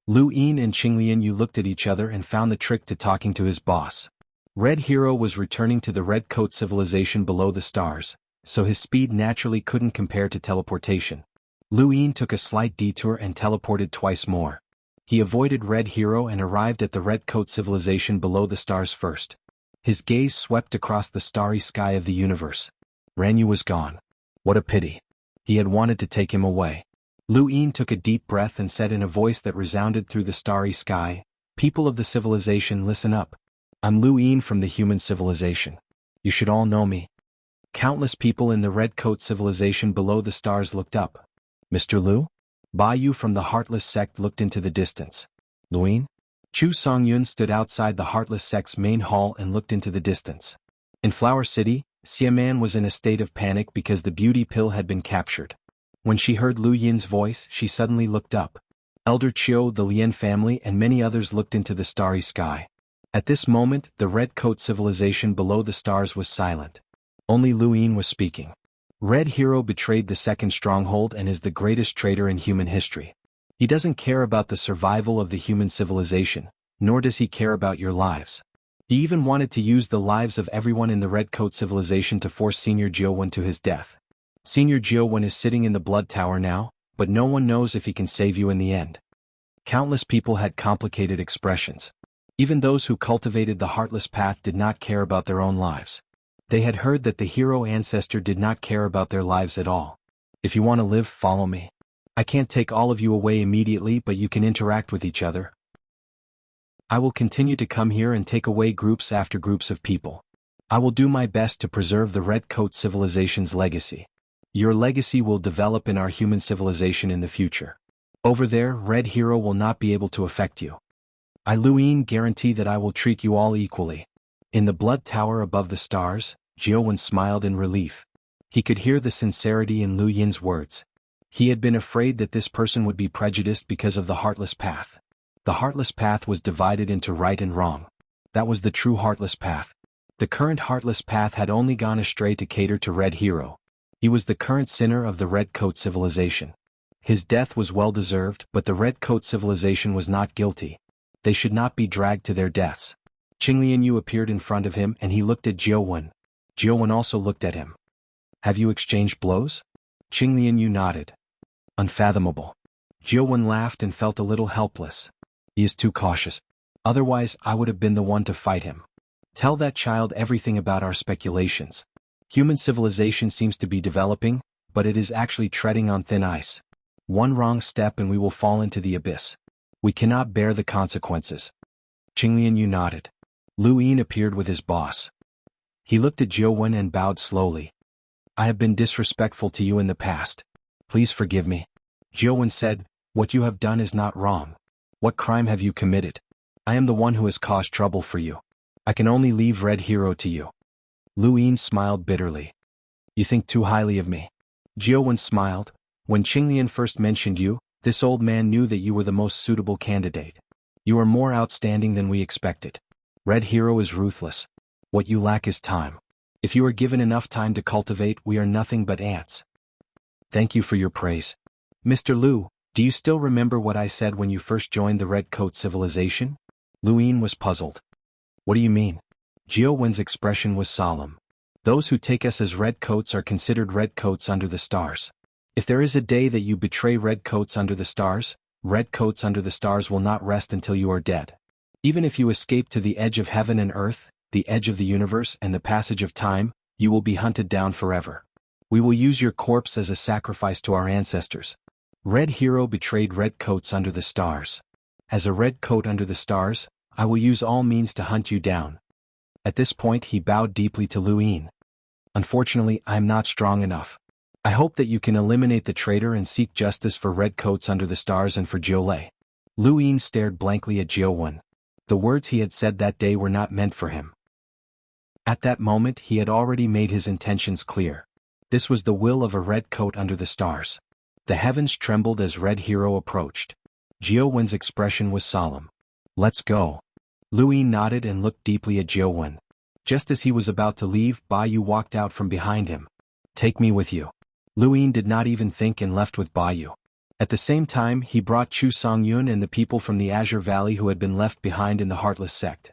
Luin and Qing Lianyu looked at each other and found the trick to talking to his boss. Red Hero was returning to the Red Coat civilization below the stars, so his speed naturally couldn't compare to teleportation. Luin took a slight detour and teleported twice more. He avoided Red Hero and arrived at the Red Coat civilization below the stars first. His gaze swept across the starry sky of the universe. Ranyu was gone. What a pity. He had wanted to take him away. Luin took a deep breath and said in a voice that resounded through the starry sky, people of the civilization, listen up. I'm Luin from the human civilization. You should all know me. Countless people in the Red Coat civilization below the stars looked up. Mr. Lu? Yu from the Heartless sect looked into the distance. Luin? Chu Songyun stood outside the Heartless sect's main hall and looked into the distance. In Flower City, Xiaman was in a state of panic because the beauty pill had been captured. When she heard Lu Yin's voice, she suddenly looked up. Elder Qiu, the Lian family and many others looked into the starry sky. At this moment, the Red Coat civilization below the stars was silent. Only Lu Yin was speaking. Red Hero betrayed the second stronghold and is the greatest traitor in human history. He doesn't care about the survival of the human civilization, nor does he care about your lives. He even wanted to use the lives of everyone in the Red Coat civilization to force Senior Jiuwen to his death. Senior Jiuwen is sitting in the Blood Tower now, but no one knows if he can save you in the end. Countless people had complicated expressions. Even those who cultivated the Heartless Path did not care about their own lives. They had heard that the hero ancestor did not care about their lives at all. If you want to live, follow me. I can't take all of you away immediately, but you can interact with each other. I will continue to come here and take away groups after groups of people. I will do my best to preserve the Red Coat civilization's legacy. Your legacy will develop in our human civilization in the future. Over there, Red Hero will not be able to affect you. I, Lu Yin, guarantee that I will treat you all equally. In the Blood Tower above the stars, Jiuwen smiled in relief. He could hear the sincerity in Lu Yin's words. He had been afraid that this person would be prejudiced because of the Heartless Path. The Heartless Path was divided into right and wrong. That was the true Heartless Path. The current Heartless Path had only gone astray to cater to Red Hero. He was the current sinner of the Red Coat civilization. His death was well deserved, but the Red Coat civilization was not guilty. They should not be dragged to their deaths. Qinglianyu appeared in front of him and he looked at Jiuwen. Jiuwen also looked at him. Have you exchanged blows? Qinglianyu nodded. Unfathomable. Jiuwen laughed and felt a little helpless. He is too cautious. Otherwise, I would have been the one to fight him. Tell that child everything about our speculations. Human civilization seems to be developing, but it is actually treading on thin ice. One wrong step and we will fall into the abyss. We cannot bear the consequences. Qinglianyu nodded. Lu Yin appeared with his boss. He looked at Jiuwen and bowed slowly. I have been disrespectful to you in the past. Please forgive me. Jiuwen said, what you have done is not wrong. What crime have you committed? I am the one who has caused trouble for you. I can only leave Red Hero to you. Lu Yin smiled bitterly. You think too highly of me. Jiuwen smiled. When Qinglian first mentioned you, this old man knew that you were the most suitable candidate. You are more outstanding than we expected. Red Hero is ruthless. What you lack is time. If you are given enough time to cultivate, we are nothing but ants. Thank you for your praise. Mr. Lu, do you still remember what I said when you first joined the Red Coat civilization? Lu Yin was puzzled. What do you mean? Jiuwen's expression was solemn. Those who take us as Red Coats are considered Red Coats under the stars. If there is a day that you betray Red Coats under the stars, Red Coats under the stars will not rest until you are dead. Even if you escape to the edge of heaven and earth, the edge of the universe and the passage of time, you will be hunted down forever. We will use your corpse as a sacrifice to our ancestors. Red Hero betrayed Red Coats under the stars. As a Red Coat under the stars, I will use all means to hunt you down. At this point he bowed deeply to Lu Yin. Unfortunately, I am not strong enough. I hope that you can eliminate the traitor and seek justice for Red Coats under the stars and for Jiulei. Lu Yin stared blankly at Jiuwen. The words he had said that day were not meant for him. At that moment he had already made his intentions clear. This was the will of a Red Coat under the stars. The heavens trembled as Red Hero approached. Jiuwen's expression was solemn. Let's go. Lu Yin nodded and looked deeply at Jiuwen. Just as he was about to leave, Bai Yu walked out from behind him. Take me with you. Lu Yin did not even think and left with Bai Yu. At the same time he brought Chu Songyun and the people from the Azure Valley who had been left behind in the Heartless sect.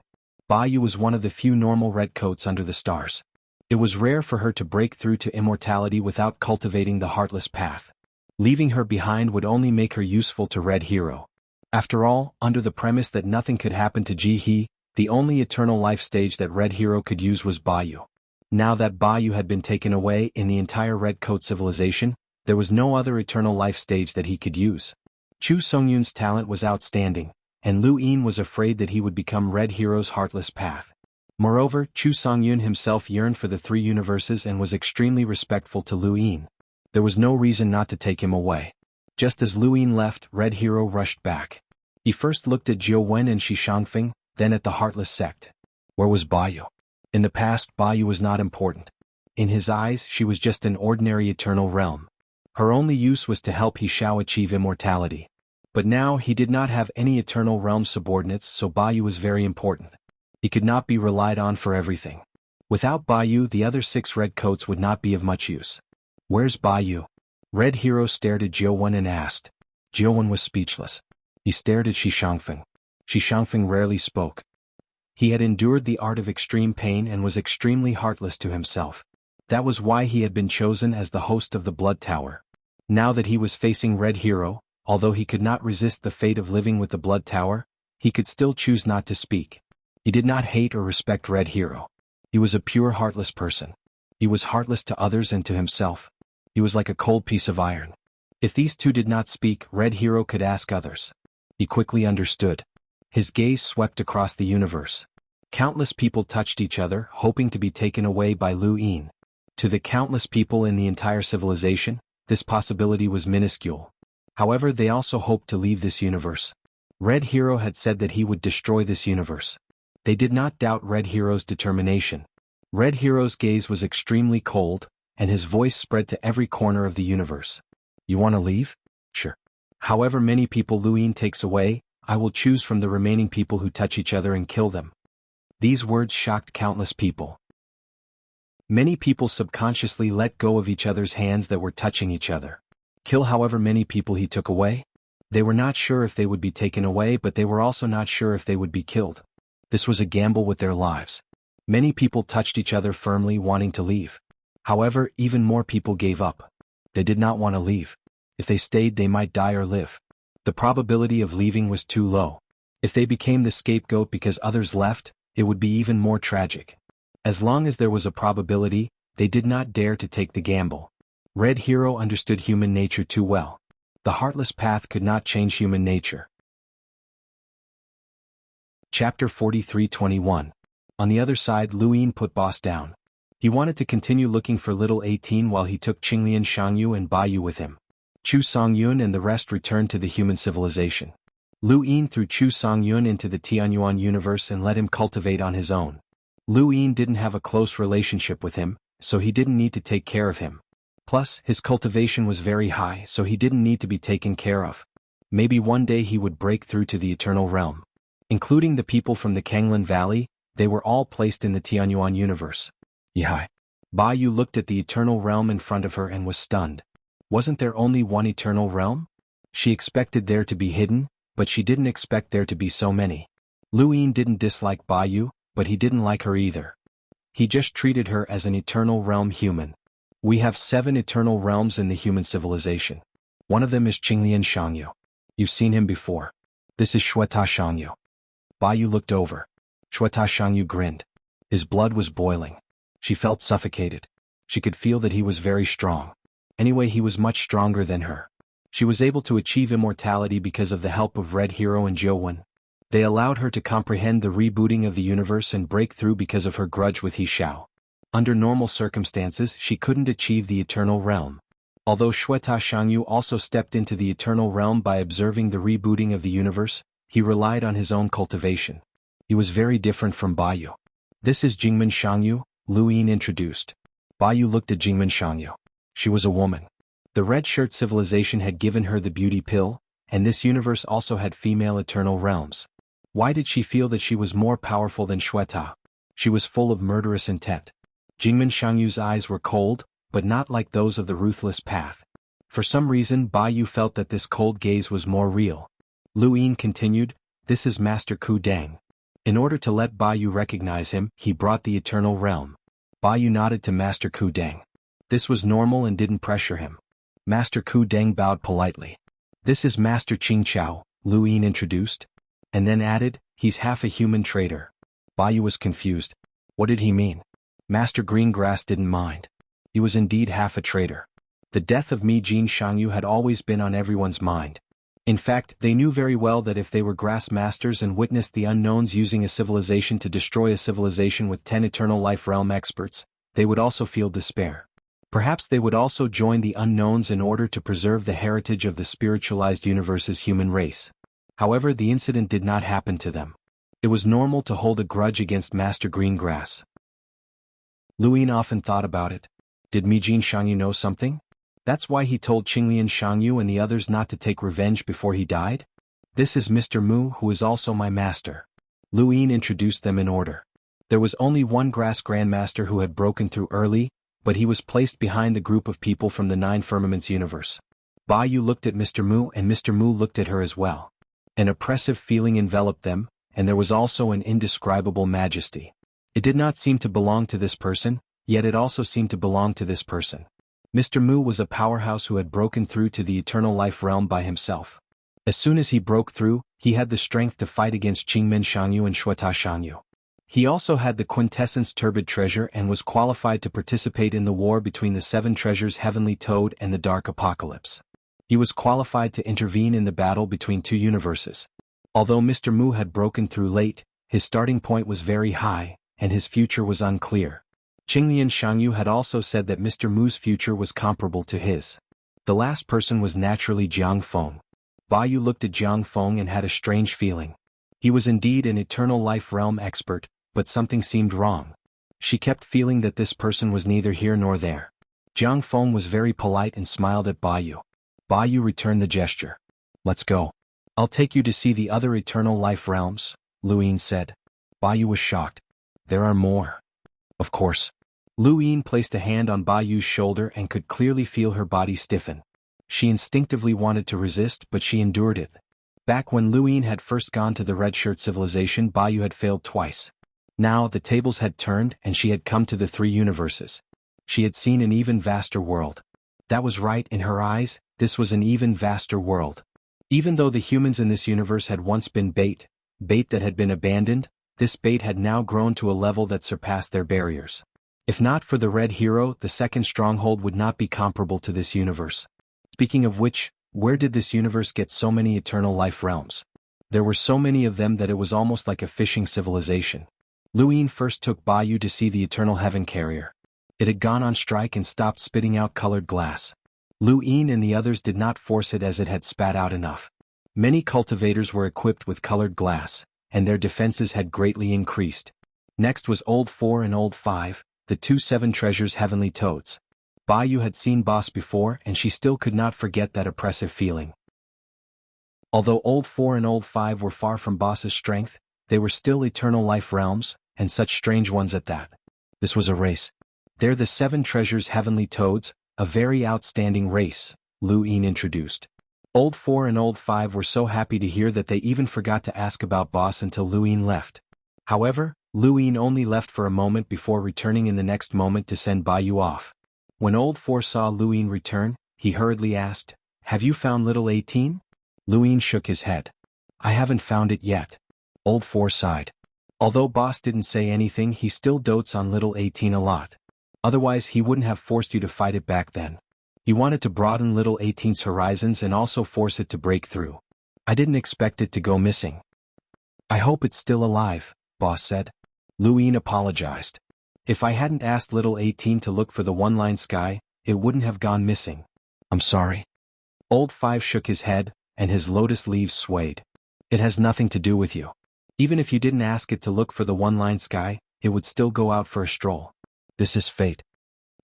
Bai Yu was one of the few normal Red Coats under the stars. It was rare for her to break through to immortality without cultivating the Heartless path. Leaving her behind would only make her useful to Red Hero. After all, under the premise that nothing could happen to Ji He, the only eternal life stage that Red Hero could use was Bai Yu. Now that Bai Yu had been taken away in the entire Red Coat civilization, there was no other eternal life stage that he could use. Chu Songyun's talent was outstanding, and Lu Yin was afraid that he would become Red Hero's Heartless path. Moreover, Chu Songyun himself yearned for the three universes and was extremely respectful to Lu Yin. There was no reason not to take him away. Just as Lu Yin left, Red Hero rushed back. He first looked at Jiuwen and Xianxia, then at the Heartless sect. Where was Bai Yu? In the past, Bai Yu was not important. In his eyes, she was just an ordinary eternal realm. Her only use was to help He Xiao achieve immortality. But now he did not have any eternal realm subordinates, so Bai Yu was very important. He could not be relied on for everything. Without Bai Yu, the other 6 Red Coats would not be of much use. Where's Bai Yu? Red Hero stared at Jiuwen and asked. Jiuwen was speechless. He stared at Xianxia. Xianxia rarely spoke. He had endured the art of extreme pain and was extremely heartless to himself. That was why he had been chosen as the host of the Blood Tower. Now that he was facing Red Hero, although he could not resist the fate of living with the Blood Tower, he could still choose not to speak. He did not hate or respect Red Hero. He was a pure heartless person. He was heartless to others and to himself. He was like a cold piece of iron. If these two did not speak, Red Hero could ask others. He quickly understood. His gaze swept across the universe. Countless people touched each other, hoping to be taken away by Lu Yin. To the countless people in the entire civilization, this possibility was minuscule. However, they also hoped to leave this universe. Red Hero had said that he would destroy this universe. They did not doubt Red Hero's determination. Red Hero's gaze was extremely cold, and his voice spread to every corner of the universe. You want to leave? Sure. However many people Lu Yin takes away, I will choose from the remaining people who touch each other and kill them. These words shocked countless people. Many people subconsciously let go of each other's hands that were touching each other. Kill however many people he took away? They were not sure if they would be taken away, but they were also not sure if they would be killed. This was a gamble with their lives. Many people touched each other firmly, wanting to leave. However, even more people gave up. They did not want to leave. If they stayed, they might die or live. The probability of leaving was too low. If they became the scapegoat because others left, it would be even more tragic. As long as there was a probability, they did not dare to take the gamble. Red Hero understood human nature too well. The heartless path could not change human nature. Chapter 43:21. On the other side, Luin put boss down. He wanted to continue looking for little 18 while he took Qinglian Xiangyu and Baiyu with him. Chu Songyun and the rest returned to the human civilization. Luin threw Chu Songyun into the Tianyuan universe and let him cultivate on his own. Luin didn't have a close relationship with him, so he didn't need to take care of him. Plus, his cultivation was very high, so he didn't need to be taken care of. Maybe one day he would break through to the Eternal Realm. Including the people from the Kanglan Valley, they were all placed in the Tianyuan universe. Yihai. Baiyu looked at the Eternal Realm in front of her and was stunned. Wasn't there only one Eternal Realm? She expected there to be hidden, but she didn't expect there to be so many. Luin didn't dislike Baiyu, but he didn't like her either. He just treated her as an Eternal Realm human. We have 7 Eternal Realms in the human civilization. One of them is Qinglian Xiangyu. You've seen him before. This is Shueta Xiangyu. Baiyu looked over. Shueta Xiangyu grinned. His blood was boiling. She felt suffocated. She could feel that he was very strong. Anyway, he was much stronger than her. She was able to achieve immortality because of the help of Red Hero and Xuanhuan. They allowed her to comprehend the rebooting of the universe and break through because of her grudge with He Xiao. Under normal circumstances, she couldn't achieve the Eternal Realm. Although Shueta Xiangyu also stepped into the Eternal Realm by observing the rebooting of the universe, he relied on his own cultivation. He was very different from Baiyu. This is Jingmen Xiangyu, Luin introduced. Baiyu looked at Jingmen Xiangyu. She was a woman. The Red Shirt civilization had given her the beauty pill, and this universe also had female Eternal Realms. Why did she feel that she was more powerful than Shueta? She was full of murderous intent. Jingmen Xiangyu's eyes were cold, but not like those of the ruthless path. For some reason, Baiyu felt that this cold gaze was more real. Luin continued, "This is Master Ku Dang." In order to let Baiyu recognize him, he brought the Eternal Realm. Baiyu nodded to Master Ku Dang. This was normal and didn't pressure him. Master Ku Dang bowed politely. "This is Master Qing Chao," Luin introduced. And then added, "He's half a human trader." Baiyu was confused. What did he mean? Master Greengrass didn't mind. He was indeed half a traitor. The death of Mijin Xiangyu had always been on everyone's mind. In fact, they knew very well that if they were grass masters and witnessed the unknowns using a civilization to destroy a civilization with 10 Eternal Life Realm experts, they would also feel despair. Perhaps they would also join the unknowns in order to preserve the heritage of the spiritualized universe's human race. However, the incident did not happen to them. It was normal to hold a grudge against Master Greengrass. Luin often thought about it. Did Mijin Xiangyu know something? That's why he told Qinglian Xiangyu and the others not to take revenge before he died? This is Mr. Mu, who is also my master. Luin introduced them in order. There was only one grass grandmaster who had broken through early, but he was placed behind the group of people from the 9 Firmaments universe. Baiyu looked at Mr. Mu and Mr. Mu looked at her as well. An oppressive feeling enveloped them, and there was also an indescribable majesty. It did not seem to belong to this person, yet it also seemed to belong to this person. Mr. Mu was a powerhouse who had broken through to the Eternal Life Realm by himself. As soon as he broke through, he had the strength to fight against Qingmen Xiangyu and Shueta Xiangyu. He also had the quintessence turbid treasure and was qualified to participate in the war between the 7 treasures Heavenly Toad and the Dark Apocalypse. He was qualified to intervene in the battle between 2 universes. Although Mr. Mu had broken through late, his starting point was very high, and his future was unclear. Qinglian Xiangyu had also said that Mr. Mu's future was comparable to his. The last person was naturally Jiang Feng. Baiyu looked at Jiang Feng and had a strange feeling. He was indeed an Eternal Life Realm expert, but something seemed wrong. She kept feeling that this person was neither here nor there. Jiang Feng was very polite and smiled at Baiyu. Baiyu returned the gesture. "Let's go. I'll take you to see the other Eternal Life Realms," Luin said. Baiyu was shocked. "There are more." "Of course." Luin placed a hand on Baiyu's shoulder and could clearly feel her body stiffen. She instinctively wanted to resist, but she endured it. Back when Luin had first gone to the Red Shirt civilization, Bayou had failed twice. Now the tables had turned and she had come to the three universes. She had seen an even vaster world. That was right, in her eyes, this was an even vaster world. Even though the humans in this universe had once been bait that had been abandoned, this bait had now grown to a level that surpassed their barriers. If not for the Red Hero, the second stronghold would not be comparable to this universe. Speaking of which, where did this universe get so many eternal life realms? There were so many of them that it was almost like a fishing civilization. Luin first took Bayou to see the eternal heaven carrier. It had gone on strike and stopped spitting out colored glass. Luin and the others did not force it as it had spat out enough. Many cultivators were equipped with colored glass, and their defenses had greatly increased. Next was Old 4 and Old 5, the two 7 treasures heavenly toads. Bayou had seen Boss before and she still could not forget that oppressive feeling. Although Old 4 and Old 5 were far from Boss's strength, they were still eternal life realms, and such strange ones at that. This was a race. They're the 7 treasures heavenly toads, a very outstanding race, Luin introduced. Old 4 and Old 5 were so happy to hear that they even forgot to ask about Boss until Luin left. However, Luin only left for a moment before returning in the next moment to send Bayou off. When Old 4 saw Luin return, he hurriedly asked, "Have you found little 18? Luin shook his head. "I haven't found it yet." Old 4 sighed. Although Boss didn't say anything, he still dotes on little 18 a lot. Otherwise he wouldn't have forced you to fight it back then. He wanted to broaden little 18's horizons and also force it to break through. "I didn't expect it to go missing." "I hope it's still alive," Boss said. Luin apologized. "If I hadn't asked little 18 to look for the one-line sky, it wouldn't have gone missing. I'm sorry." Old 5 shook his head, and his lotus leaves swayed. "It has nothing to do with you. Even if you didn't ask it to look for the one-line sky, it would still go out for a stroll. This is fate."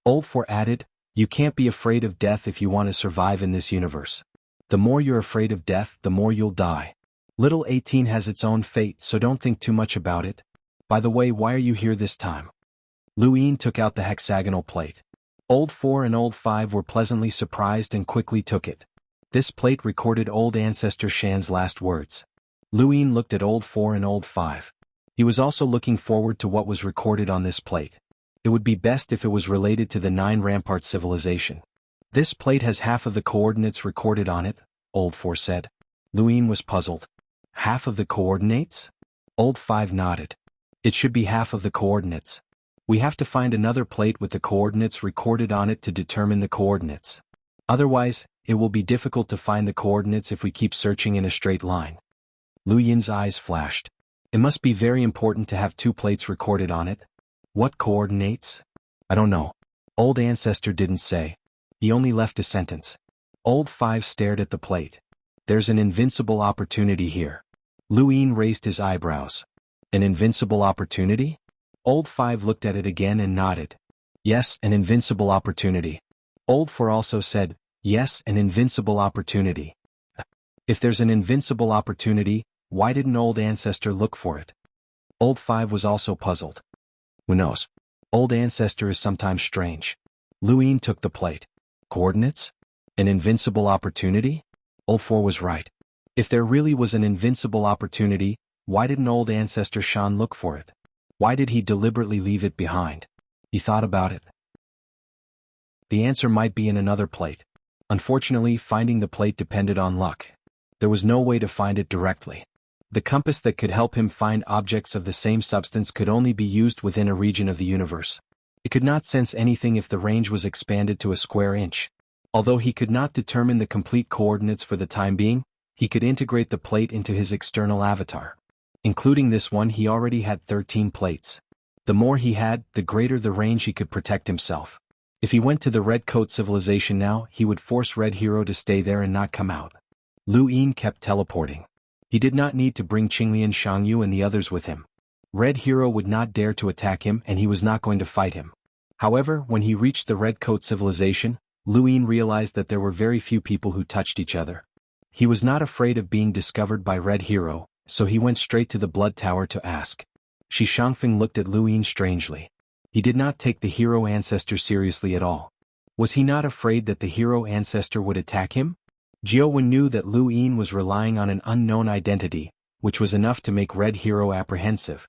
Old 4 added, "You can't be afraid of death if you want to survive in this universe. The more you're afraid of death, the more you'll die. Little 18 has its own fate, so don't think too much about it. By the way, why are you here this time?" Luin took out the hexagonal plate. Old 4 and Old 5 were pleasantly surprised and quickly took it. This plate recorded old ancestor Shan's last words. Luin looked at Old 4 and Old 5. He was also looking forward to what was recorded on this plate. It would be best if it was related to the 9 Rampart civilization. "This plate has half of the coordinates recorded on it," Old 4 said. Luin was puzzled. "Half of the coordinates?" Old 5 nodded. "It should be half of the coordinates. We have to find another plate with the coordinates recorded on it to determine the coordinates. Otherwise, it will be difficult to find the coordinates if we keep searching in a straight line." Luin's eyes flashed. "It must be very important to have 2 plates recorded on it. What coordinates?" "I don't know. Old ancestor didn't say. He only left a sentence." Old 5 stared at the plate. "There's an invincible opportunity here." Luin raised his eyebrows. "An invincible opportunity?" Old 5 looked at it again and nodded. "Yes, an invincible opportunity." Old 4 also said, "Yes, an invincible opportunity." "If there's an invincible opportunity, why didn't old ancestor look for it?" Old 5 was also puzzled. "Who knows? Old ancestor is sometimes strange." Luin took the plate. "Coordinates? An invincible opportunity?" Old 4 was right. If there really was an invincible opportunity, why didn't old ancestor Shan look for it? Why did he deliberately leave it behind? He thought about it. The answer might be in another plate. Unfortunately, finding the plate depended on luck. There was no way to find it directly. The compass that could help him find objects of the same substance could only be used within a region of the universe. It could not sense anything if the range was expanded to a square inch. Although he could not determine the complete coordinates for the time being, he could integrate the plate into his external avatar. Including this one, he already had 13 plates. The more he had, the greater the range he could protect himself. If he went to the Red Coat civilization now, he would force Red Hero to stay there and not come out. Luin kept teleporting. He did not need to bring Qinglian Xiangyu and the others with him. Red Hero would not dare to attack him and he was not going to fight him. However, when he reached the Red Coat civilization, Luin realized that there were very few people who touched each other. He was not afraid of being discovered by Red Hero, so he went straight to the Blood Tower to ask. Shi Shangfeng looked at Luin strangely. He did not take the hero ancestor seriously at all. Was he not afraid that the hero ancestor would attack him? Jianghu knew that Lu Yin was relying on an unknown identity, which was enough to make Red Hero apprehensive.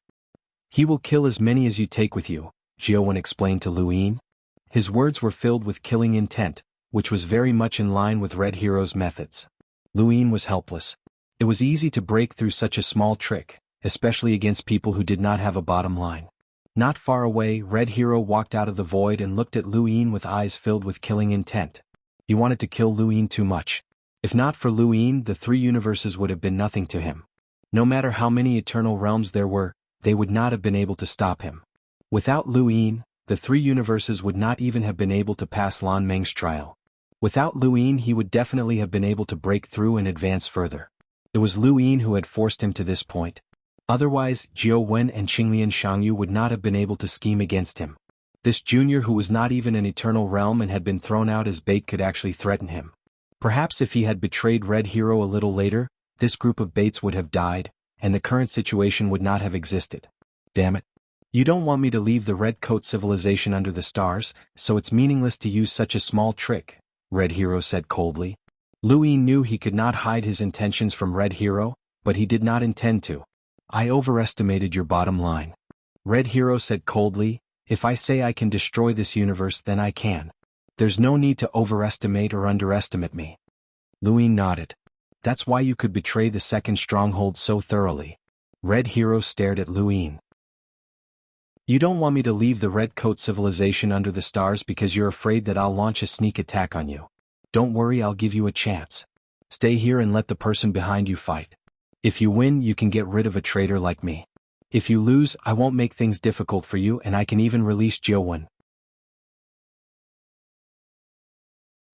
"He will kill as many as you take with you," Jianghu explained to Lu Yin. His words were filled with killing intent, which was very much in line with Red Hero's methods. Lu Yin was helpless. It was easy to break through such a small trick, especially against people who did not have a bottom line. Not far away, Red Hero walked out of the void and looked at Lu Yin with eyes filled with killing intent. He wanted to kill Lu Yin too much. If not for Lu Yin, the three universes would have been nothing to him. No matter how many eternal realms there were, they would not have been able to stop him. Without Lu Yin, the three universes would not even have been able to pass Lan Meng's trial. Without Lu Yin, he would definitely have been able to break through and advance further. It was Lu Yin who had forced him to this point. Otherwise, Xuanhuan and Qinglian Xiangyu would not have been able to scheme against him. This junior who was not even an eternal realm and had been thrown out as bait could actually threaten him. Perhaps if he had betrayed Red Hero a little later, this group of baits would have died, and the current situation would not have existed. Damn it. You don't want me to leave the Red Coat civilization under the stars, so it's meaningless to use such a small trick, Red Hero said coldly. Lu Yin knew he could not hide his intentions from Red Hero, but he did not intend to. "I overestimated your bottom line," Red Hero said coldly. "If I say I can destroy this universe, then I can. There's no need to overestimate or underestimate me." Lu Yin nodded. "That's why you could betray the second stronghold so thoroughly." Red Hero stared at Lu Yin. "You don't want me to leave the Red Coat civilization under the stars because you're afraid that I'll launch a sneak attack on you. Don't worry, I'll give you a chance. Stay here and let the person behind you fight. If you win, you can get rid of a traitor like me. If you lose, I won't make things difficult for you and I can even release Xuanhuan."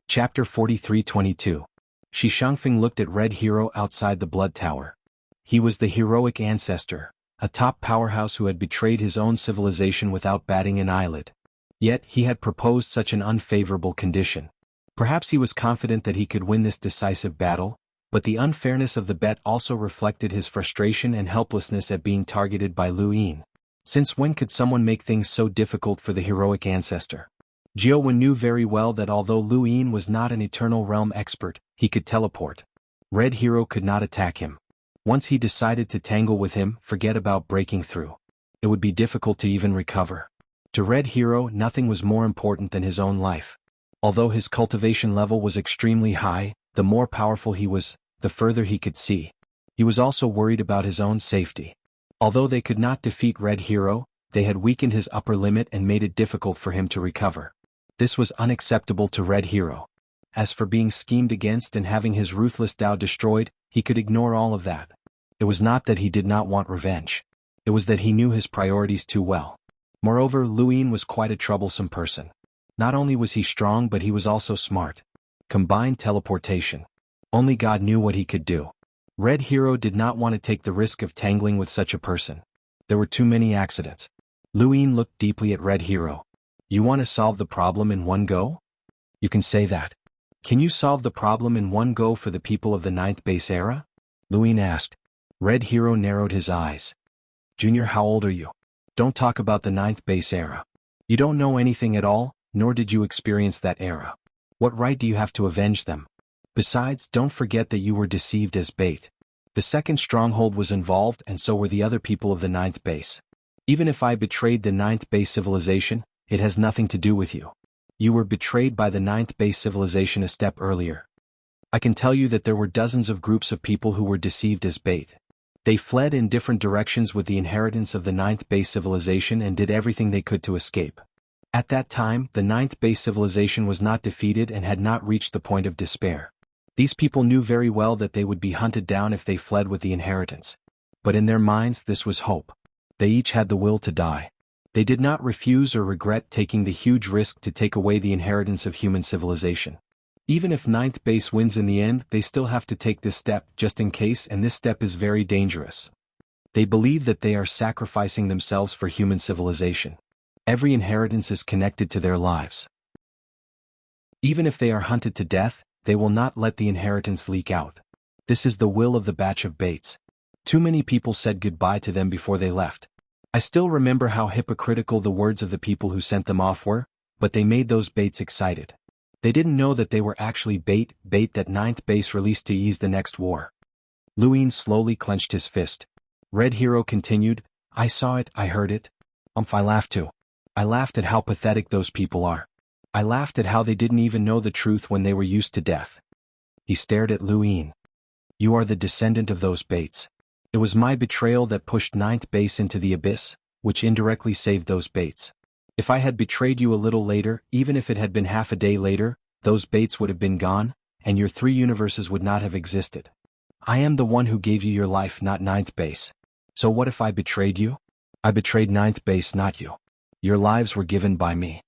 Chapter 43-22. Shi Shangfeng looked at Red Hero outside the Blood Tower. He was the heroic ancestor, a top powerhouse who had betrayed his own civilization without batting an eyelid. Yet, he had proposed such an unfavorable condition. Perhaps he was confident that he could win this decisive battle, but the unfairness of the bet also reflected his frustration and helplessness at being targeted by Lu Yin. Since when could someone make things so difficult for the heroic ancestor? Xuanhuan knew very well that although Lu Yin was not an Eternal Realm expert, he could teleport. Red Hero could not attack him. Once he decided to tangle with him, forget about breaking through. It would be difficult to even recover. To Red Hero, nothing was more important than his own life. Although his cultivation level was extremely high, the more powerful he was, the further he could see. He was also worried about his own safety. Although they could not defeat Red Hero, they had weakened his upper limit and made it difficult for him to recover. This was unacceptable to Red Hero. As for being schemed against and having his ruthless Tao destroyed, he could ignore all of that. It was not that he did not want revenge. It was that he knew his priorities too well. Moreover, Lu Yin was quite a troublesome person. Not only was he strong, but he was also smart. Combined teleportation. Only God knew what he could do. Red Hero did not want to take the risk of tangling with such a person. There were too many accidents. Lu Yin looked deeply at Red Hero. "You want to solve the problem in one go? You can say that. Can you solve the problem in one go for the people of the 9th base era?" Lu Yin asked. Red Hero narrowed his eyes. "Junior, how old are you? Don't talk about the 9th base era. You don't know anything at all, nor did you experience that era. What right do you have to avenge them? Besides, don't forget that you were deceived as bait. The second stronghold was involved and so were the other people of the 9th base. Even if I betrayed the 9th base civilization, it has nothing to do with you. You were betrayed by the 9th base civilization a step earlier. I can tell you that there were dozens of groups of people who were deceived as bait. They fled in different directions with the inheritance of the 9th base civilization and did everything they could to escape. At that time, the 9th base civilization was not defeated and had not reached the point of despair. These people knew very well that they would be hunted down if they fled with the inheritance. But in their minds this was hope. They each had the will to die. They did not refuse or regret taking the huge risk to take away the inheritance of human civilization. Even if 9th base wins in the end, they still have to take this step just in case, and this step is very dangerous. They believe that they are sacrificing themselves for human civilization. Every inheritance is connected to their lives. Even if they are hunted to death, they will not let the inheritance leak out. This is the will of the batch of baits. Too many people said goodbye to them before they left. I still remember how hypocritical the words of the people who sent them off were, but they made those baits excited. They didn't know that they were actually bait that ninth base released to ease the next war. Luin slowly clenched his fist. Red Hero continued, I saw it, I heard it. I laughed too. I laughed at how pathetic those people are. I laughed at how they didn't even know the truth when they were used to death. He stared at Luin. You are the descendant of those baits. It was my betrayal that pushed ninth base into the abyss, which indirectly saved those baits. If I had betrayed you a little later, even if it had been half a day later, those baits would have been gone, and your 3 universes would not have existed. I am the one who gave you your life, not ninth base. So what if I betrayed you? I betrayed ninth base, not you. Your lives were given by me.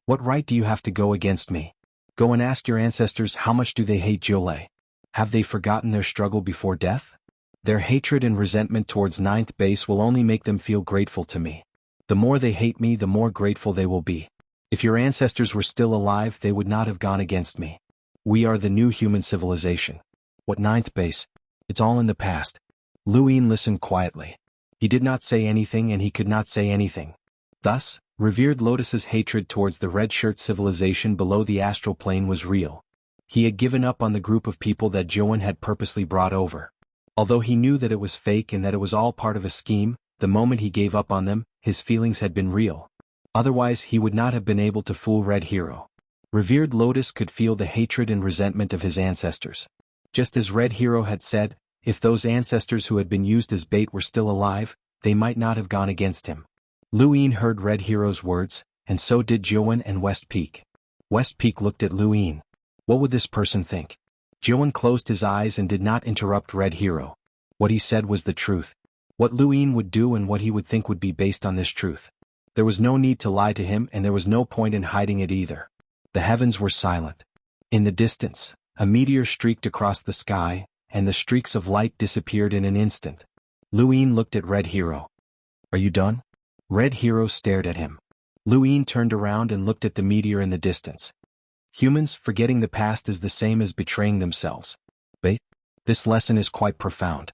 What right do you have to go against me? Go and ask your ancestors how much do they hate Jiole. Have they forgotten their struggle before death? Their hatred and resentment towards ninth base will only make them feel grateful to me. The more they hate me, the more grateful they will be. If your ancestors were still alive, they would not have gone against me. We are the new human civilization. What ninth base? It's all in the past. Luin listened quietly. He did not say anything and he could not say anything. Thus, revered Lotus's hatred towards the red shirt civilization below the astral plane was real. He had given up on the group of people that Xuanhuan had purposely brought over. Although he knew that it was fake and that it was all part of a scheme, the moment he gave up on them, his feelings had been real. Otherwise he would not have been able to fool Red Hero. Revered Lotus could feel the hatred and resentment of his ancestors. Just as Red Hero had said, if those ancestors who had been used as bait were still alive, they might not have gone against him. Luin heard Red Hero's words, and so did Xuanhuan and West Peak. West Peak looked at Luin. What would this person think? Xuanhuan closed his eyes and did not interrupt Red Hero. What he said was the truth. What Luin would do and what he would think would be based on this truth. There was no need to lie to him and there was no point in hiding it either. The heavens were silent. In the distance, a meteor streaked across the sky, and the streaks of light disappeared in an instant. Luin looked at Red Hero. Are you done? Red Hero stared at him. Luin turned around and looked at the meteor in the distance. Humans forgetting the past is the same as betraying themselves. But this lesson is quite profound.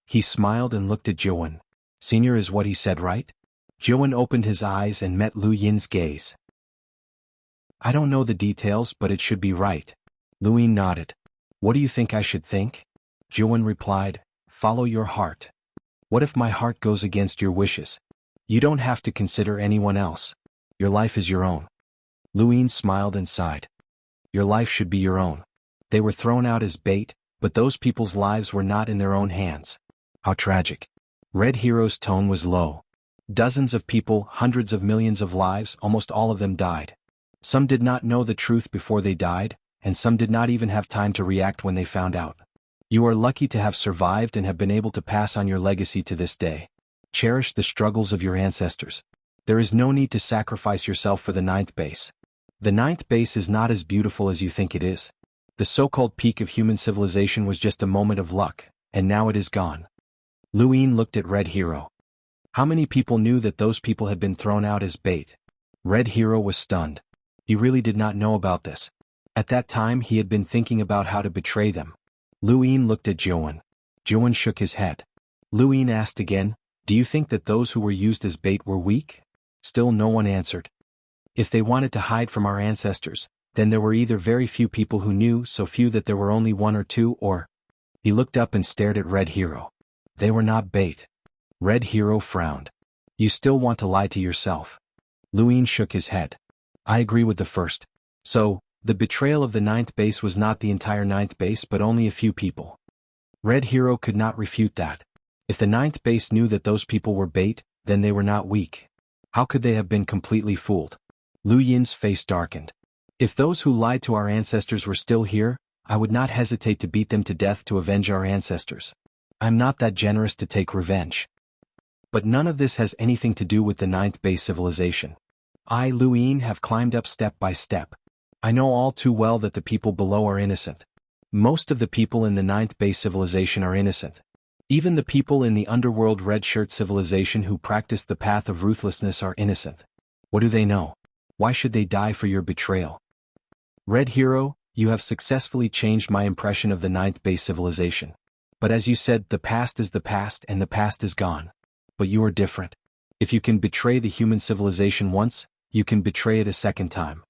He smiled and looked at Xuanhuan. Senior is what he said, right? Xuanhuan opened his eyes and met Luin's gaze. I don't know the details, but it should be right. Luin nodded. What do you think I should think? Xuanhuan replied, follow your heart. What if my heart goes against your wishes? You don't have to consider anyone else. Your life is your own. Luin smiled and sighed. Your life should be your own. They were thrown out as bait, but those people's lives were not in their own hands. How tragic. Red Hero's tone was low. Dozens of people, hundreds of millions of lives, almost all of them died. Some did not know the truth before they died, and some did not even have time to react when they found out. You are lucky to have survived and have been able to pass on your legacy to this day. Cherish the struggles of your ancestors. There is no need to sacrifice yourself for the ninth base. The ninth base is not as beautiful as you think it is. The so-called peak of human civilization was just a moment of luck, and now it is gone. Luin looked at Red Hero. How many people knew that those people had been thrown out as bait? Red Hero was stunned. He really did not know about this. At that time he had been thinking about how to betray them. Luin looked at Xuanhuan. Xuanhuan shook his head. Luin asked again, do you think that those who were used as bait were weak? Still no one answered. If they wanted to hide from our ancestors, then there were either very few people who knew, so few that there were only 1 or 2, or... He looked up and stared at Red Hero. They were not bait. Red Hero frowned. You still want to lie to yourself. Luin shook his head. I agree with the first. So, the betrayal of the ninth base was not the entire ninth base but only a few people. Red Hero could not refute that. If the ninth base knew that those people were bait, then they were not weak. How could they have been completely fooled? Lu Yin's face darkened. If those who lied to our ancestors were still here, I would not hesitate to beat them to death to avenge our ancestors. I'm not that generous to take revenge. But none of this has anything to do with the ninth base civilization. I, Luin, have climbed up step by step. I know all too well that the people below are innocent. Most of the people in the ninth base civilization are innocent. Even the people in the underworld red shirt civilization who practice the path of ruthlessness are innocent. What do they know? Why should they die for your betrayal? Red Hero, you have successfully changed my impression of the ninth base civilization. But as you said, the past is the past and the past is gone. But you are different. If you can betray the human civilization once, you can betray it a second time.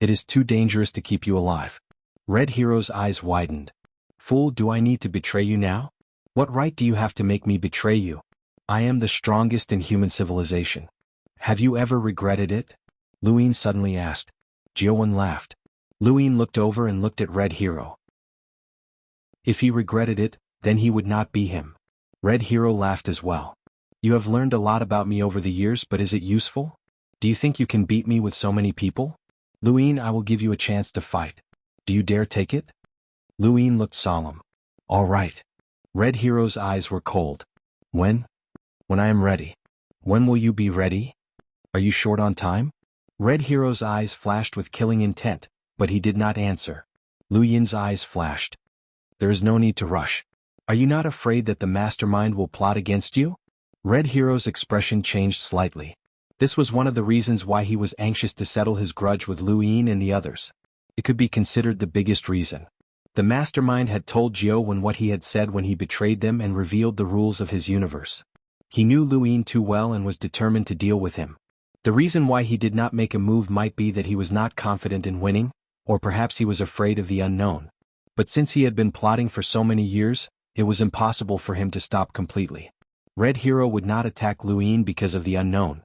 It is too dangerous to keep you alive. Red Hero's eyes widened. Fool, do I need to betray you now? What right do you have to make me betray you? I am the strongest in human civilization. Have you ever regretted it? Luin suddenly asked. Xuanhuan laughed. Luin looked over and looked at Red Hero. If he regretted it, then he would not be him. Red Hero laughed as well. You have learned a lot about me over the years, but is it useful? Do you think you can beat me with so many people? Luin, I will give you a chance to fight. Do you dare take it? Luin looked solemn. All right. Red Hero's eyes were cold. When? When I am ready. When will you be ready? Are you short on time? Red Hero's eyes flashed with killing intent, but he did not answer. Luin's eyes flashed. There is no need to rush. Are you not afraid that the mastermind will plot against you? Red Hero's expression changed slightly. This was one of the reasons why he was anxious to settle his grudge with Luin and the others. It could be considered the biggest reason. The mastermind had told Xuanhuan what he had said when he betrayed them and revealed the rules of his universe. He knew Luin too well and was determined to deal with him. The reason why he did not make a move might be that he was not confident in winning, or perhaps he was afraid of the unknown. But since he had been plotting for so many years, it was impossible for him to stop completely. Red Hero would not attack Luin because of the unknown.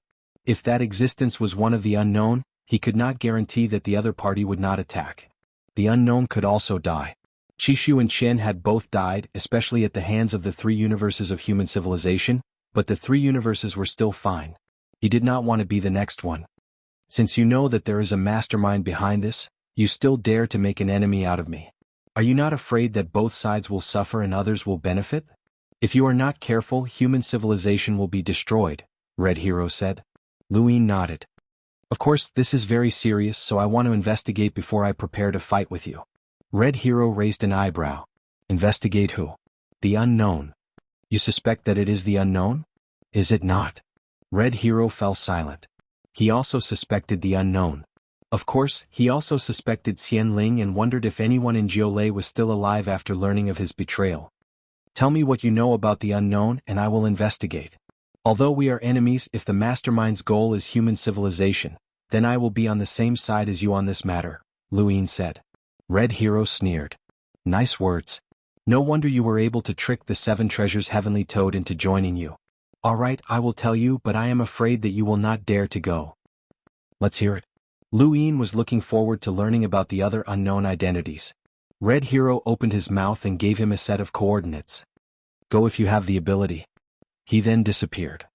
If that existence was one of the unknown, he could not guarantee that the other party would not attack. The unknown could also die. Qishu and Qin had both died, especially at the hands of the three universes of human civilization, but the three universes were still fine. He did not want to be the next one. Since you know that there is a mastermind behind this, you still dare to make an enemy out of me. Are you not afraid that both sides will suffer and others will benefit? If you are not careful, human civilization will be destroyed, Red Hero said. Luin nodded. Of course, this is very serious, so I want to investigate before I prepare to fight with you. Red Hero raised an eyebrow. Investigate who? The unknown. You suspect that it is the unknown? Is it not? Red Hero fell silent. He also suspected the unknown. Of course, he also suspected Xianling and wondered if anyone in Jiolei was still alive after learning of his betrayal. Tell me what you know about the unknown and I will investigate. Although we are enemies, if the mastermind's goal is human civilization, then I will be on the same side as you on this matter, Luin said. Red Hero sneered. Nice words. No wonder you were able to trick the 7 treasures Heavenly Toad into joining you. All right, I will tell you, but I am afraid that you will not dare to go. Let's hear it. Luin was looking forward to learning about the other unknown identities. Red Hero opened his mouth and gave him a set of coordinates. Go if you have the ability. He then disappeared.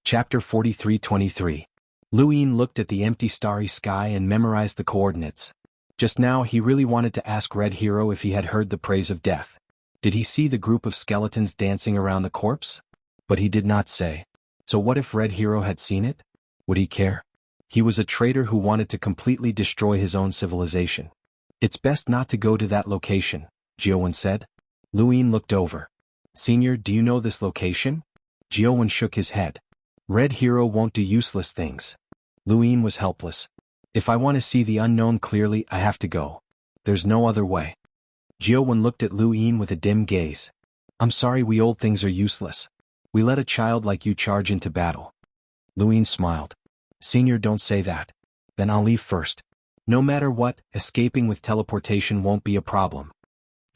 Chapter 43-23. Luin looked at the empty starry sky and memorized the coordinates. Just now he really wanted to ask Red Hero if he had heard the praise of death. Did he see the group of skeletons dancing around the corpse? But he did not say. So what if Red Hero had seen it? Would he care? He was a traitor who wanted to completely destroy his own civilization. It's best not to go to that location, Xuanhuan said. Luin looked over. Senior, do you know this location? Xuanhuan shook his head. Red Hero won't do useless things. Luin was helpless. If I want to see the unknown clearly, I have to go. There's no other way. Xuanhuan looked at Luin with a dim gaze. I'm sorry, we old things are useless. We let a child like you charge into battle. Luin smiled. Senior, don't say that. Then I'll leave first. No matter what, escaping with teleportation won't be a problem.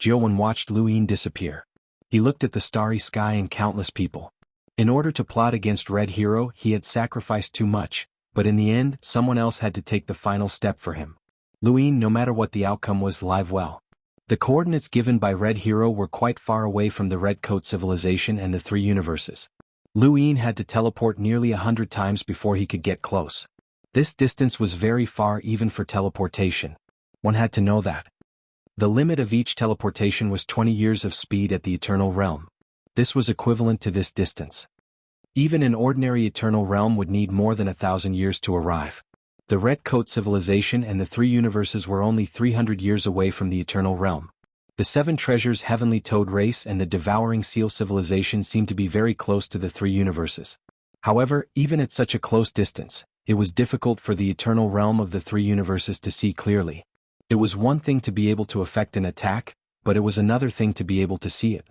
Xuanhuan watched Luin disappear. He looked at the starry sky and countless people. In order to plot against Red Hero, he had sacrificed too much, but in the end, someone else had to take the final step for him. Luin, no matter what the outcome was, live well. The coordinates given by Red Hero were quite far away from the Red Coat civilization and the 3 universes. Luin had to teleport nearly 100 times before he could get close. This distance was very far even for teleportation. One had to know that. The limit of each teleportation was 20 years of speed at the Eternal Realm. This was equivalent to this distance. Even an ordinary Eternal Realm would need more than 1,000 years to arrive. The Red Coat civilization and the 3 universes were only 300 years away from the Eternal Realm. The 7 treasures Heavenly Toad race and the Devouring Seal civilization seemed to be very close to the 3 universes. However, even at such a close distance, it was difficult for the Eternal Realm of the 3 universes to see clearly. It was one thing to be able to effect an attack, but it was another thing to be able to see it.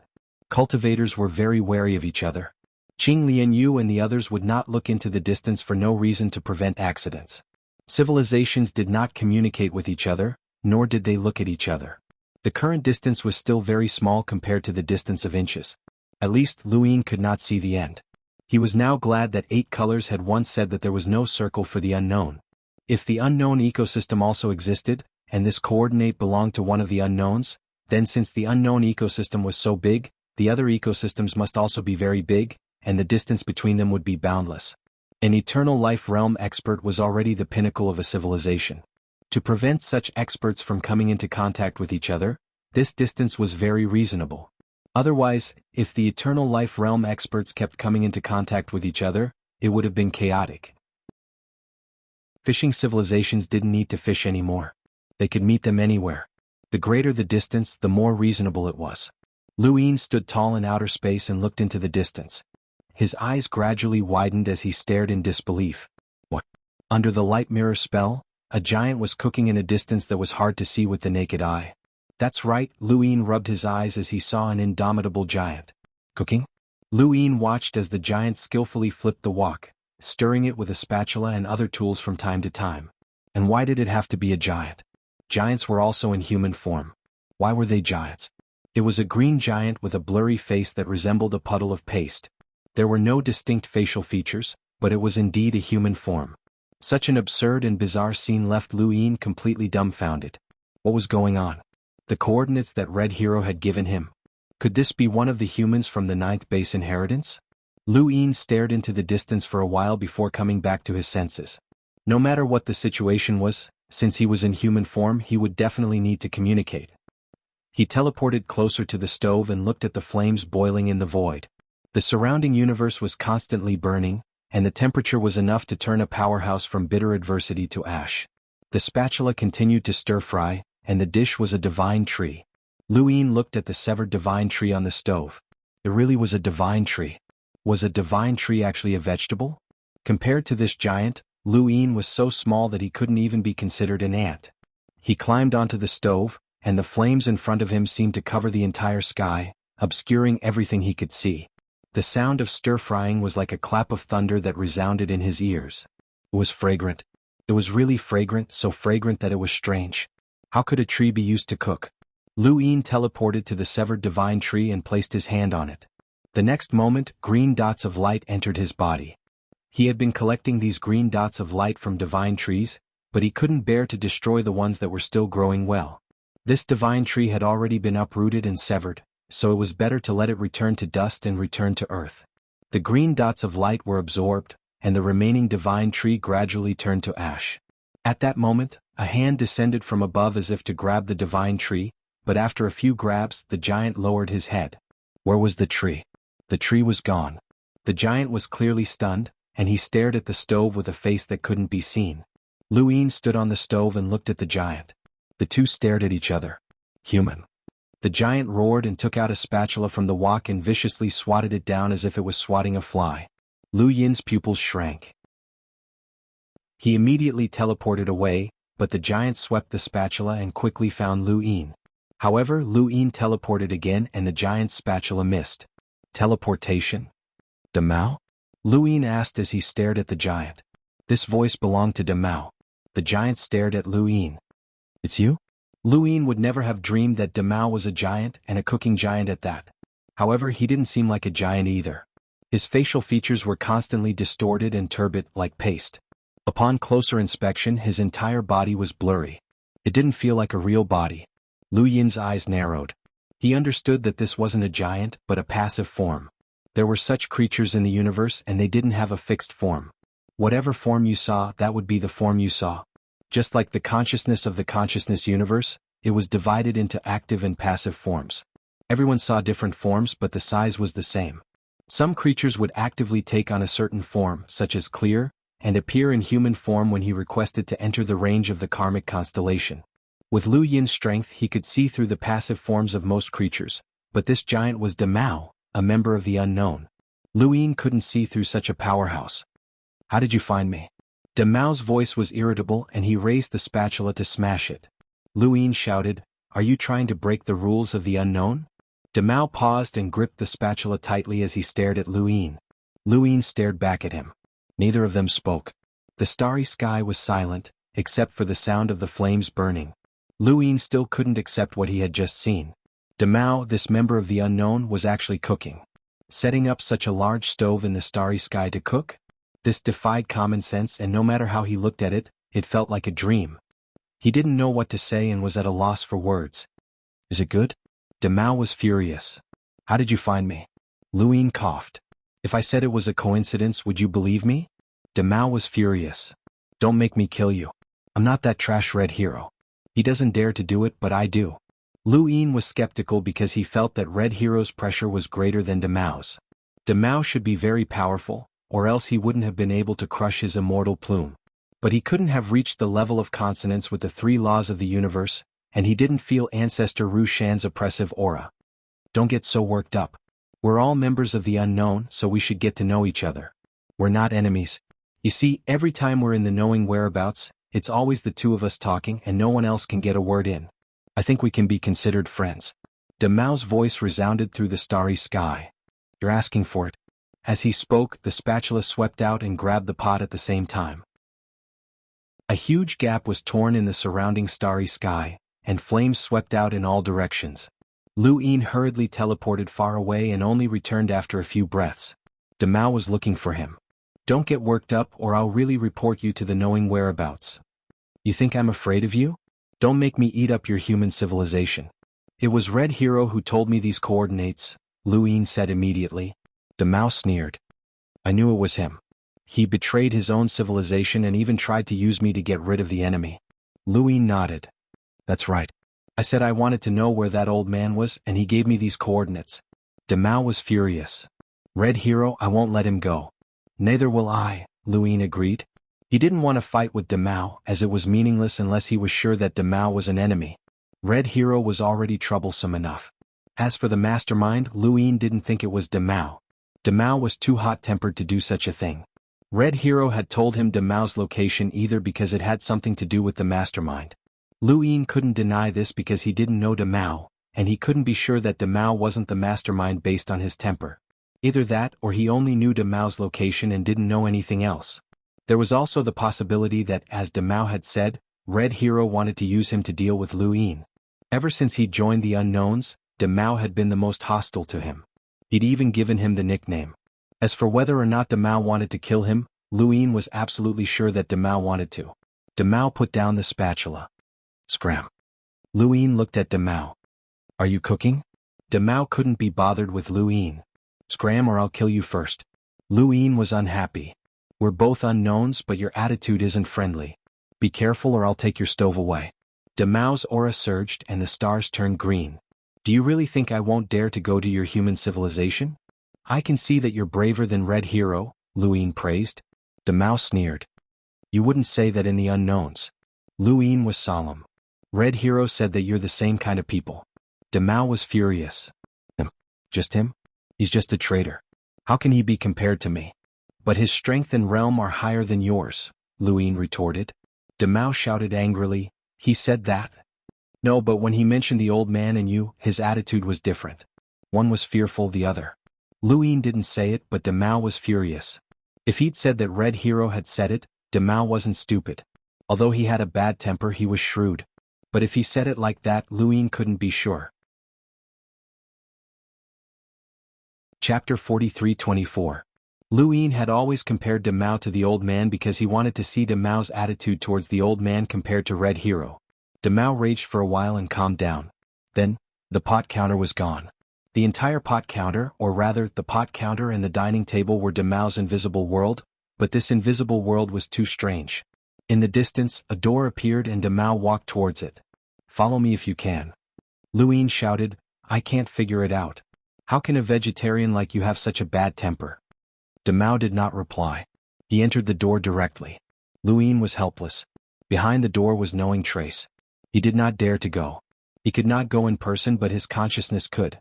Cultivators were very wary of each other. Qing Lianyu and the others would not look into the distance for no reason to prevent accidents. Civilizations did not communicate with each other, nor did they look at each other. The current distance was still very small compared to the distance of inches. At least Luin could not see the end. He was now glad that 8 colors had once said that there was no circle for the unknown. If the unknown ecosystem also existed, and this coordinate belonged to one of the unknowns, then since the unknown ecosystem was so big, the other ecosystems must also be very big, and the distance between them would be boundless. An eternal life realm expert was already the pinnacle of a civilization. To prevent such experts from coming into contact with each other, this distance was very reasonable. Otherwise, if the eternal life realm experts kept coming into contact with each other, it would have been chaotic. Fishing civilizations didn't need to fish anymore. They could meet them anywhere. The greater the distance, the more reasonable it was. Luin stood tall in outer space and looked into the distance. His eyes gradually widened as he stared in disbelief. What? Under the light mirror spell, a giant was cooking in a distance that was hard to see with the naked eye. That's right, Luin rubbed his eyes as he saw an indomitable giant. Cooking? Luin watched as the giant skillfully flipped the wok, stirring it with a spatula and other tools from time to time. And why did it have to be a giant? Giants were also in human form. Why were they giants? It was a green giant with a blurry face that resembled a puddle of paste. There were no distinct facial features, but it was indeed a human form. Such an absurd and bizarre scene left Luin completely dumbfounded. What was going on? The coordinates that Red Hero had given him. Could this be one of the humans from the 9th base inheritance? Luin stared into the distance for a while before coming back to his senses. No matter what the situation was, since he was in human form, he would definitely need to communicate. He teleported closer to the stove and looked at the flames boiling in the void. The surrounding universe was constantly burning, and the temperature was enough to turn a powerhouse from bitter adversity to ash. The spatula continued to stir-fry, and the dish was a divine tree. Luin looked at the severed divine tree on the stove. It really was a divine tree. Was a divine tree actually a vegetable? Compared to this giant, Luin was so small that he couldn't even be considered an ant. He climbed onto the stove, and the flames in front of him seemed to cover the entire sky, obscuring everything he could see. The sound of stir-frying was like a clap of thunder that resounded in his ears. It was fragrant. It was really fragrant, so fragrant that it was strange. How could a tree be used to cook? Luin teleported to the severed divine tree and placed his hand on it. The next moment, green dots of light entered his body. He had been collecting these green dots of light from divine trees, but he couldn't bear to destroy the ones that were still growing well. This divine tree had already been uprooted and severed, so it was better to let it return to dust and return to earth. The green dots of light were absorbed, and the remaining divine tree gradually turned to ash. At that moment, a hand descended from above as if to grab the divine tree, but after a few grabs, the giant lowered his head. Where was the tree? The tree was gone. The giant was clearly stunned, and he stared at the stove with a face that couldn't be seen. Luin stood on the stove and looked at the giant. The two stared at each other. Human. The giant roared and took out a spatula from the wok and viciously swatted it down as if it was swatting a fly. Luin's pupils shrank. He immediately teleported away, but the giant swept the spatula and quickly found Luin. However, Luin teleported again and the giant's spatula missed. Teleportation? Demao? Luin asked as he stared at the giant. This voice belonged to Demao. The giant stared at Luin. It's you? Luin would never have dreamed that Demao was a giant and a cooking giant at that. However, he didn't seem like a giant either. His facial features were constantly distorted and turbid like paste. Upon closer inspection, his entire body was blurry. It didn't feel like a real body. Luin's eyes narrowed. He understood that this wasn't a giant, but a passive form. There were such creatures in the universe and they didn't have a fixed form. Whatever form you saw, that would be the form you saw. Just like the consciousness of the consciousness universe, it was divided into active and passive forms. Everyone saw different forms, but the size was the same. Some creatures would actively take on a certain form, such as Clear, and appear in human form when he requested to enter the range of the karmic constellation. With Lu Yin's strength, he could see through the passive forms of most creatures, but this giant was Demao, a member of the unknown. Lu Yin couldn't see through such a powerhouse. How did you find me? Demao's voice was irritable and he raised the spatula to smash it. Lu Yin shouted, "Are you trying to break the rules of the unknown?" Demao paused and gripped the spatula tightly as he stared at Lu Yin. Luin stared back at him. Neither of them spoke. The starry sky was silent, except for the sound of the flames burning. Luin still couldn't accept what he had just seen. Demao, this member of the unknown, was actually cooking. Setting up such a large stove in the starry sky to cook? This defied common sense, and no matter how he looked at it, it felt like a dream. He didn't know what to say and was at a loss for words. Is it good? Demao was furious. How did you find me? Luin coughed. If I said it was a coincidence, would you believe me? Demao was furious. Don't make me kill you. I'm not that trash red hero. He doesn't dare to do it, but I do. Luin was skeptical because he felt that Red Hero's pressure was greater than Demao's. Demao should be very powerful, or else he wouldn't have been able to crush his immortal plume. But he couldn't have reached the level of consonance with the 3 laws of the universe, and he didn't feel Ancestor Ru Shan's oppressive aura. Don't get so worked up. We're all members of the unknown, so we should get to know each other. We're not enemies. You see, every time we're in the knowing whereabouts, it's always the 2 of us talking and no one else can get a word in. I think we can be considered friends. Demao's voice resounded through the starry sky. You're asking for it. As he spoke, the spatula swept out and grabbed the pot at the same time. A huge gap was torn in the surrounding starry sky, and flames swept out in all directions. Luin hurriedly teleported far away and only returned after a few breaths. Demao was looking for him. Don't get worked up or I'll really report you to the knowing whereabouts. You think I'm afraid of you? Don't make me eat up your human civilization. It was Red Hero who told me these coordinates, Luin said immediately. Demao sneered. I knew it was him. He betrayed his own civilization and even tried to use me to get rid of the enemy. Luin nodded. That's right. I said I wanted to know where that old man was and he gave me these coordinates. Demao was furious. Red Hero, I won't let him go. Neither will I, Luin agreed. He didn't want to fight with Demao as it was meaningless unless he was sure that Demao was an enemy. Red Hero was already troublesome enough. As for the mastermind, Luin didn't think it was Demao. Demao was too hot-tempered to do such a thing. Red Hero had told him Demao's location either because it had something to do with the mastermind. Luin couldn't deny this because he didn't know Demao, and he couldn't be sure that Demao wasn't the mastermind based on his temper. Either that or he only knew Demao's location and didn't know anything else. There was also the possibility that, as Demao had said, Red Hero wanted to use him to deal with Luin. Ever since he joined the Unknowns, Demao had been the most hostile to him. He'd even given him the nickname. As for whether or not Demao wanted to kill him, Luin was absolutely sure that Demao wanted to. Demao put down the spatula. Scram. Luin looked at Demao. Are you cooking? Demao couldn't be bothered with Luin. Scram or I'll kill you first. Luin was unhappy. We're both unknowns, but your attitude isn't friendly. Be careful or I'll take your stove away. Demao's aura surged and the stars turned green. Do you really think I won't dare to go to your human civilization? I can see that you're braver than Red Hero, Luin praised. Demao sneered. You wouldn't say that in the Unknowns. Luin was solemn. Red Hero said that you're the same kind of people. Demao was furious. Just him? He's just a traitor. How can he be compared to me? But his strength and realm are higher than yours, Luin retorted. Demao shouted angrily, he said that? No, but when he mentioned the old man and you, his attitude was different. One was fearful, the other. Luin didn't say it, but Demao was furious. If he'd said that Red Hero had said it, Demao wasn't stupid. Although he had a bad temper, he was shrewd. But if he said it like that, Luin couldn't be sure. Chapter 43-24. Luin had always compared Demao to the old man because he wanted to see Demao's attitude towards the old man compared to Red Hero. Demao raged for a while and calmed down. Then, the pot counter was gone. The entire pot counter, or rather, the pot counter and the dining table were Demao's invisible world, but this invisible world was too strange. In the distance, a door appeared and Demao walked towards it. Follow me if you can. Luin shouted, I can't figure it out. How can a vegetarian like you have such a bad temper? Demao did not reply. He entered the door directly. Luin was helpless. Behind the door was Knowing Trace. He did not dare to go. He could not go in person, but his consciousness could.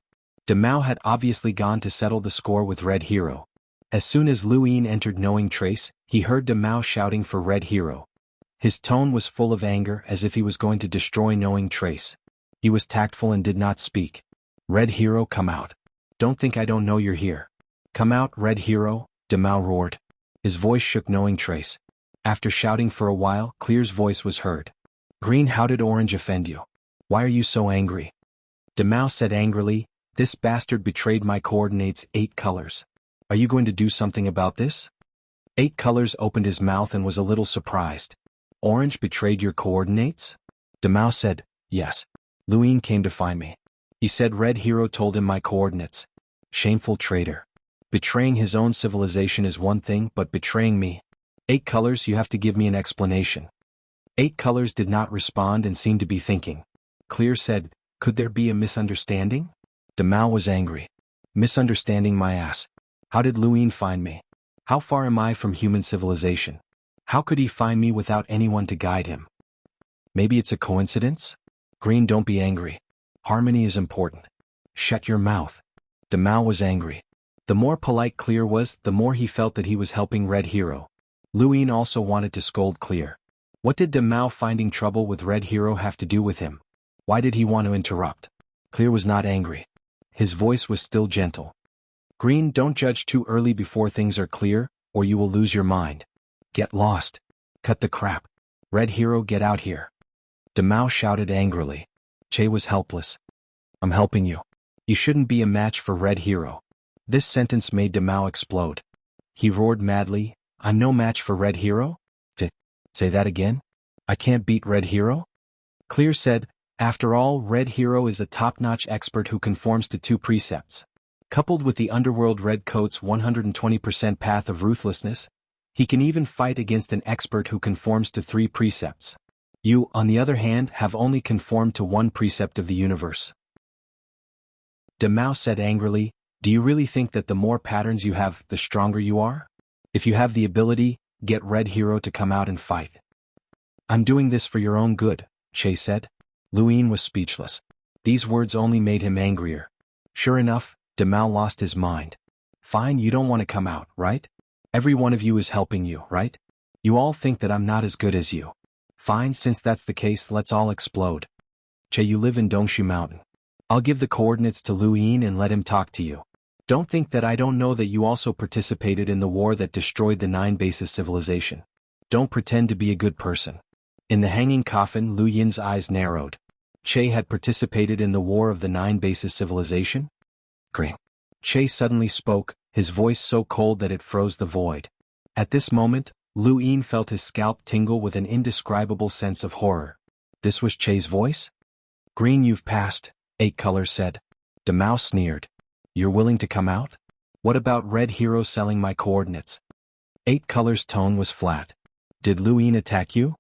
Demao had obviously gone to settle the score with Red Hero. As soon as Luin entered Knowing Trace, he heard Demao shouting for Red Hero. His tone was full of anger, as if he was going to destroy Knowing Trace. He was tactful and did not speak. Red Hero, come out. Don't think I don't know you're here. Come out, Red Hero, Demao roared. His voice shook knowing trace. After shouting for a while, Clear's voice was heard. Green, how did Orange offend you? Why are you so angry? Demao said angrily, this bastard betrayed my coordinates 8 colors. Are you going to do something about this? 8 colors opened his mouth and was a little surprised. Orange betrayed your coordinates? Demao said, yes. Luin came to find me. He said Red Hero told him my coordinates. Shameful traitor. Betraying his own civilization is one thing, but betraying me. 8 colors, you have to give me an explanation. 8 colors did not respond and seemed to be thinking. Clear said, could there be a misunderstanding? Demao was angry. Misunderstanding my ass. How did Luin find me? How far am I from human civilization? How could he find me without anyone to guide him? Maybe it's a coincidence? Green, don't be angry. Harmony is important. Shut your mouth. Demao was angry. The more polite Clear was, the more he felt that he was helping Red Hero. Luin also wanted to scold Clear. What did Demao finding trouble with Red Hero have to do with him? Why did he want to interrupt? Clear was not angry. His voice was still gentle. Green, don't judge too early before things are clear, or you will lose your mind. Get lost. Cut the crap. Red Hero, get out here. Demao shouted angrily. Che was helpless. I'm helping you. You shouldn't be a match for Red Hero. This sentence made Demao explode. He roared madly, I'm no match for Red Hero? Say that again? I can't beat Red Hero? Clear said, after all, Red Hero is a top-notch expert who conforms to 2 precepts. Coupled with the underworld Red Coat's 120% path of ruthlessness, he can even fight against an expert who conforms to 3 precepts. You, on the other hand, have only conformed to 1 precept of the universe. Demao said angrily, do you really think that the more patterns you have, the stronger you are? If you have the ability, get Red Hero to come out and fight. I'm doing this for your own good, Che said. Luin was speechless. These words only made him angrier. Sure enough, Demao lost his mind. Fine, you don't want to come out, right? Every one of you is helping you, right? You all think that I'm not as good as you. Fine, since that's the case, let's all explode. Che, you live in Dongshu Mountain. I'll give the coordinates to Luin and let him talk to you. Don't think that I don't know that you also participated in the war that destroyed the 9 bases civilization. Don't pretend to be a good person. In the hanging coffin, Lu Yin's eyes narrowed. Che had participated in the war of the 9 bases civilization? Green. Che suddenly spoke, his voice so cold that it froze the void. At this moment, Lu Yin felt his scalp tingle with an indescribable sense of horror. This was Che's voice? Green, you've passed, 8 colors said. Demao sneered. You're willing to come out? What about Red Hero selling my coordinates? 8 colors' tone was flat. Did Lu Yin attack you?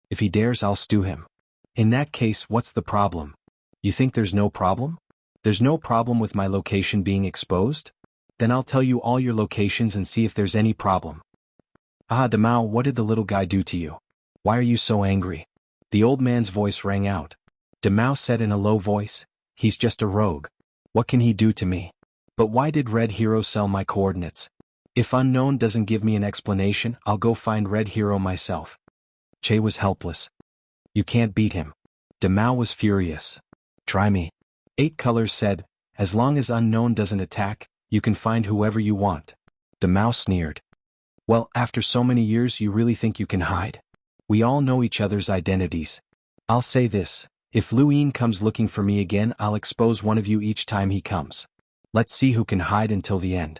If he dares, I'll stew him. In that case, what's the problem? You think there's no problem? There's no problem with my location being exposed? Then I'll tell you all your locations and see if there's any problem. Ah, Demao, what did the little guy do to you? Why are you so angry? The old man's voice rang out. Demao said in a low voice, he's just a rogue. What can he do to me? But why did Red Hero sell my coordinates? If Unknown doesn't give me an explanation, I'll go find Red Hero myself. Che was helpless. You can't beat him. Demao was furious. Try me. 8 colors said, as long as Unknown doesn't attack, you can find whoever you want. Demao sneered. Well, after so many years you really think you can hide? We all know each other's identities. I'll say this, if Lu Yin comes looking for me again, I'll expose one of you each time he comes. Let's see who can hide until the end.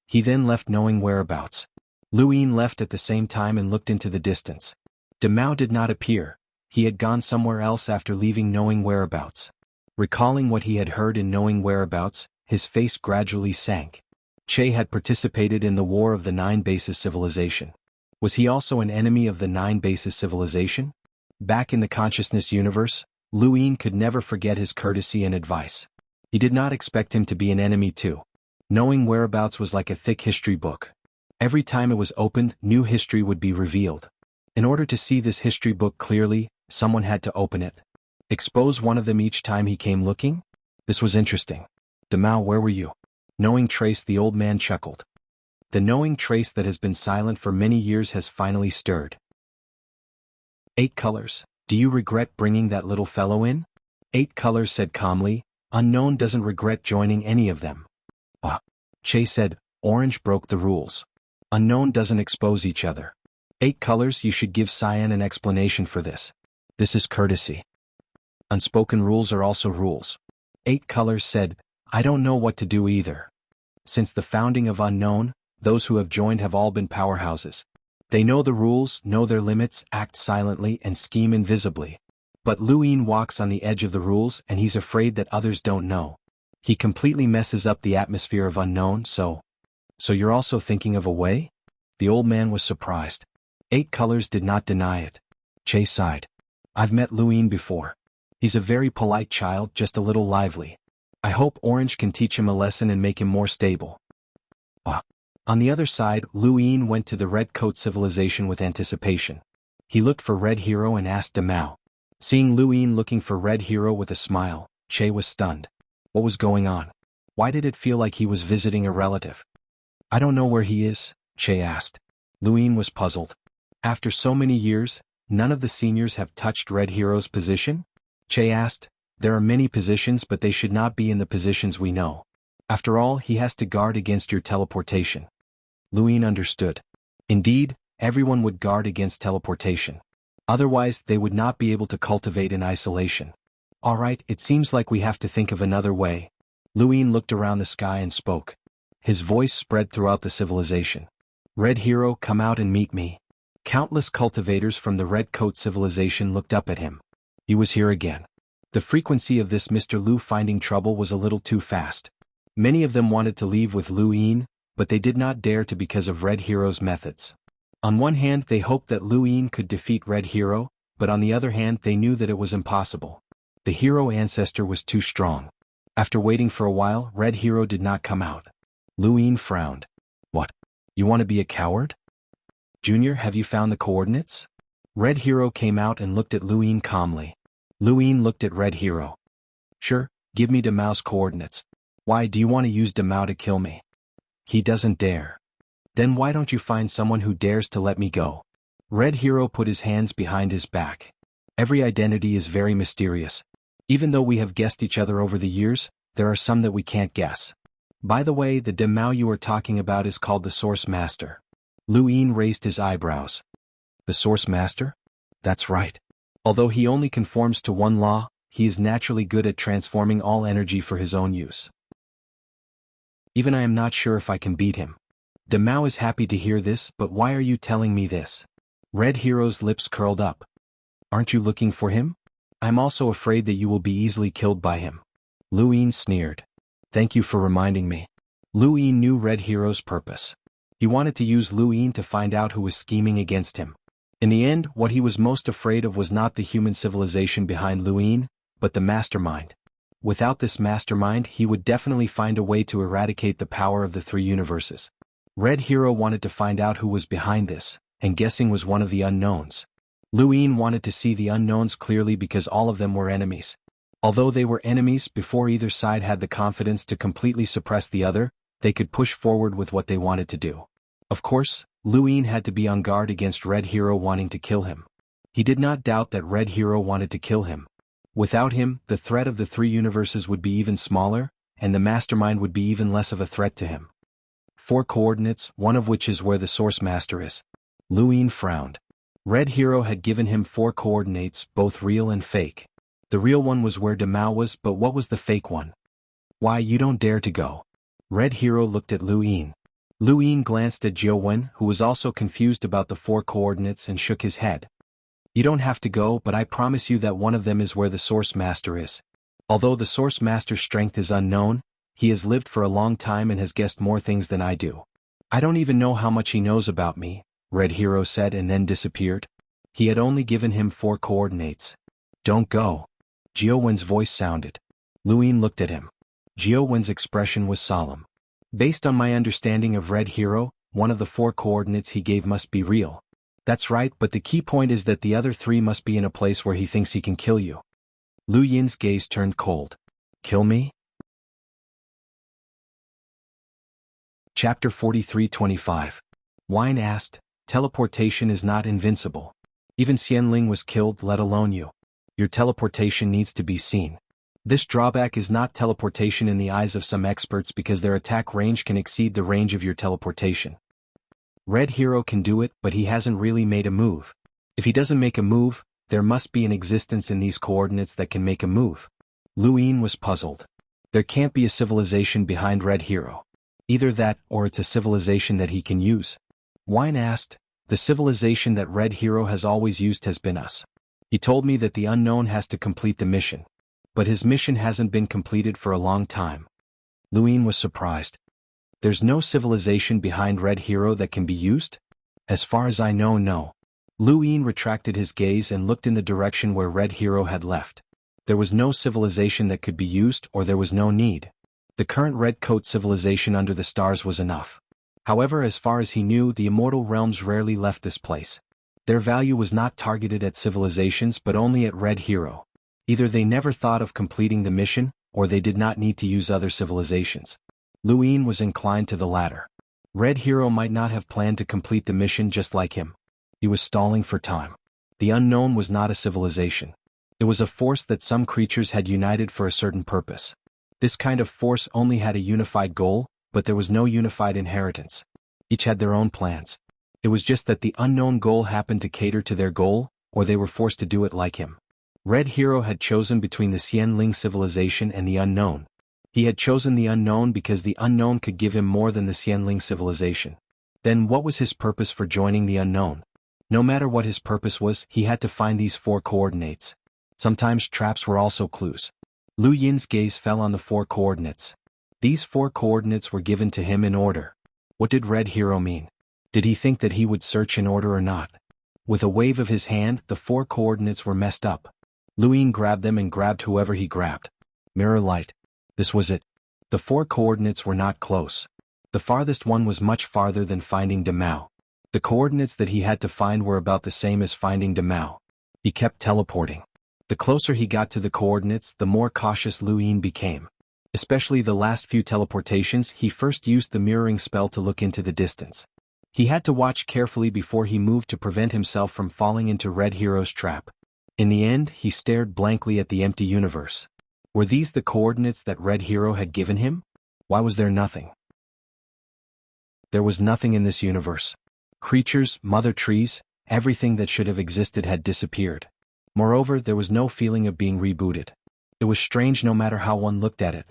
He then left knowing whereabouts. Lu Yin left at the same time and looked into the distance. Demao did not appear. He had gone somewhere else after leaving knowing whereabouts. Recalling what he had heard in knowing whereabouts, his face gradually sank. Che had participated in the war of the 9 bases civilization. Was he also an enemy of the 9 bases civilization? Back in the consciousness universe, Lu Yin could never forget his courtesy and advice. He did not expect him to be an enemy too. Knowing whereabouts was like a thick history book. Every time it was opened, new history would be revealed. In order to see this history book clearly, someone had to open it. Expose one of them each time he came looking? This was interesting. Demao, where were you? Knowing trace, the old man chuckled. The knowing trace that has been silent for many years has finally stirred. 8 colors, do you regret bringing that little fellow in? 8 colors said calmly, Unknown doesn't regret joining any of them. Ah. Che said, Orange broke the rules. Unknown doesn't expose each other. 8 colors, you should give Cyan an explanation for this. This is courtesy. Unspoken rules are also rules. 8 colors said, I don't know what to do either. Since the founding of Unknown, those who have joined have all been powerhouses. They know the rules, know their limits, act silently, and scheme invisibly. But Luin walks on the edge of the rules and he's afraid that others don't know. He completely messes up the atmosphere of Unknown, so you're also thinking of a way? The old man was surprised. 8 colors did not deny it. Che sighed. I've met Luin before. He's a very polite child, just a little lively. I hope Orange can teach him a lesson and make him more stable. On the other side, Luin went to the Red Coat civilization with anticipation. He looked for Red Hero and asked Demao. Seeing Luin looking for Red Hero with a smile, Che was stunned. What was going on? Why did it feel like he was visiting a relative? I don't know where he is, Che asked. Luin was puzzled. After so many years, none of the seniors have touched Red Hero's position? Che asked. There are many positions, but they should not be in the positions we know. After all, he has to guard against your teleportation. Luin understood. Indeed, everyone would guard against teleportation. Otherwise, they would not be able to cultivate in isolation. All right, it seems like we have to think of another way. Luin looked around the sky and spoke. His voice spread throughout the civilization. Red Hero, come out and meet me. Countless cultivators from the Red Coat civilization looked up at him. He was here again. The frequency of this Mr. Lu finding trouble was a little too fast. Many of them wanted to leave with Luin, but they did not dare to because of Red Hero's methods. On one hand, they hoped that Luin could defeat Red Hero, but on the other hand, they knew that it was impossible. The hero ancestor was too strong. After waiting for a while, Red Hero did not come out. Luin frowned. What? You want to be a coward? Junior, have you found the coordinates? Red Hero came out and looked at Luin calmly. Luin looked at Red Hero. Sure, give me Demao's coordinates. Why do you want to use Demao to kill me? He doesn't dare. Then why don't you find someone who dares to let me go? Red Hero put his hands behind his back. Every identity is very mysterious. Even though we have guessed each other over the years, there are some that we can't guess. By the way, the Demao you are talking about is called the swordmaster. Luin raised his eyebrows. The swordmaster? That's right. Although he only conforms to one law, he is naturally good at transforming all energy for his own use. Even I am not sure if I can beat him. Demao is happy to hear this, but why are you telling me this? Red Hero's lips curled up. Aren't you looking for him? I'm also afraid that you will be easily killed by him. Luin sneered. Thank you for reminding me. Luin knew Red Hero's purpose. He wanted to use Luin to find out who was scheming against him. In the end, what he was most afraid of was not the human civilization behind Luin, but the mastermind. Without this mastermind, he would definitely find a way to eradicate the power of the 3 universes. Red Hero wanted to find out who was behind this, and guessing was one of the unknowns. Luin wanted to see the unknowns clearly because all of them were enemies. Although they were enemies, before either side had the confidence to completely suppress the other, they could push forward with what they wanted to do. Of course, Luin had to be on guard against Red Hero wanting to kill him. He did not doubt that Red Hero wanted to kill him. Without him, the threat of the 3 universes would be even smaller, and the mastermind would be even less of a threat to him. 4 coordinates, one of which is where the swordmaster is. Luin frowned. Red Hero had given him 4 coordinates, both real and fake. The real one was where Demao was, but what was the fake one? Why, you don't dare to go. Red Hero looked at Luin. Luin glanced at Xuanhuan, who was also confused about the 4 coordinates, and shook his head. You don't have to go, but I promise you that one of them is where the swordmaster is. Although the swordmaster's strength is unknown, he has lived for a long time and has guessed more things than I do. I don't even know how much he knows about me, Red Hero said and then disappeared. He had only given him 4 coordinates. Don't go. Xuanhuan's voice sounded. Luin looked at him. Xuanhuan's expression was solemn. Based on my understanding of Red Hero, one of the 4 coordinates he gave must be real. That's right, but the key point is that the other 3 must be in a place where he thinks he can kill you. Lu Yin's gaze turned cold. Kill me? Chapter 43:25. Wine asked, teleportation is not invincible. Even Xianling was killed, let alone you. Your teleportation needs to be seen. This drawback is not teleportation in the eyes of some experts because their attack range can exceed the range of your teleportation. Red Hero can do it, but he hasn't really made a move. If he doesn't make a move, there must be an existence in these coordinates that can make a move. Lu Yin was puzzled. There can't be a civilization behind Red Hero. Either that, or it's a civilization that he can use. Wine asked, the civilization that Red Hero has always used has been us. He told me that the unknown has to complete the mission. But his mission hasn't been completed for a long time. Lu Yin was surprised. There's no civilization behind Red Hero that can be used? As far as I know, no. Lu Yin retracted his gaze and looked in the direction where Red Hero had left. There was no civilization that could be used, or there was no need. The current Red Coat civilization under the stars was enough. However, as far as he knew, the immortal realms rarely left this place. Their value was not targeted at civilizations but only at Red Hero. Either they never thought of completing the mission, or they did not need to use other civilizations. Lu Yin was inclined to the latter. Red Hero might not have planned to complete the mission just like him. He was stalling for time. The unknown was not a civilization. It was a force that some creatures had united for a certain purpose. This kind of force only had a unified goal, but there was no unified inheritance. Each had their own plans. It was just that the unknown goal happened to cater to their goal, or they were forced to do it like him. Red Hero had chosen between the Xianling civilization and the unknown. He had chosen the unknown because the unknown could give him more than the Xianling civilization. Then what was his purpose for joining the unknown? No matter what his purpose was, he had to find these 4 coordinates. Sometimes traps were also clues. Lu Yin's gaze fell on the 4 coordinates. These 4 coordinates were given to him in order. What did Red Hero mean? Did he think that he would search in order or not? With a wave of his hand, the 4 coordinates were messed up. Lu Yin grabbed them and grabbed whoever he grabbed. Mirror light. This was it. The 4 coordinates were not close. The farthest one was much farther than finding Demao. The coordinates that he had to find were about the same as finding Demao. He kept teleporting. The closer he got to the coordinates, the more cautious Lu Yin became. Especially the last few teleportations, he first used the mirroring spell to look into the distance. He had to watch carefully before he moved to prevent himself from falling into Red Hero's trap. In the end, he stared blankly at the empty universe. Were these the coordinates that Red Hero had given him? Why was there nothing? There was nothing in this universe. Creatures, mother trees, everything that should have existed had disappeared. Moreover, there was no feeling of being rebooted. It was strange no matter how one looked at it.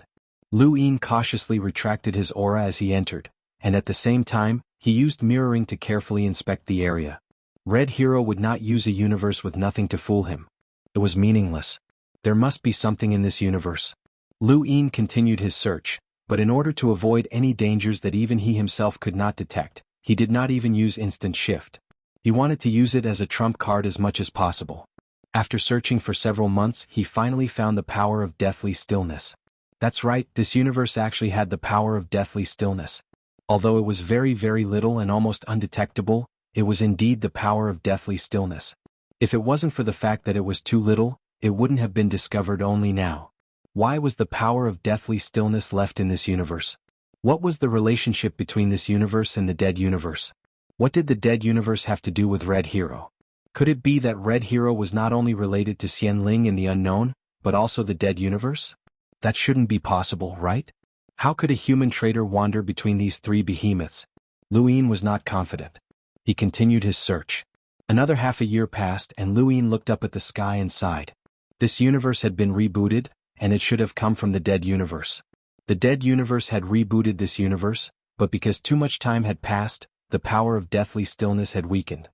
Lu Yin cautiously retracted his aura as he entered, and at the same time, he used mirroring to carefully inspect the area. Red Hero would not use a universe with nothing to fool him. It was meaningless. There must be something in this universe. Lu Yin continued his search, but in order to avoid any dangers that even he himself could not detect, he did not even use instant shift. He wanted to use it as a trump card as much as possible. After searching for several months, he finally found the power of deathly stillness. That's right, this universe actually had the power of deathly stillness. Although it was very, very little and almost undetectable, it was indeed the power of deathly stillness. If it wasn't for the fact that it was too little, it wouldn't have been discovered only now. Why was the power of deathly stillness left in this universe? What was the relationship between this universe and the dead universe? What did the dead universe have to do with Red Hero? Could it be that Red Hero was not only related to Xianling in the unknown, but also the dead universe? That shouldn't be possible, right? How could a human traitor wander between these 3 behemoths? Lu Yin was not confident. He continued his search. Another half a year passed and Lu Yin looked up at the sky and sighed. This universe had been rebooted, and it should have come from the dead universe. The dead universe had rebooted this universe, but because too much time had passed, the power of deathly stillness had weakened.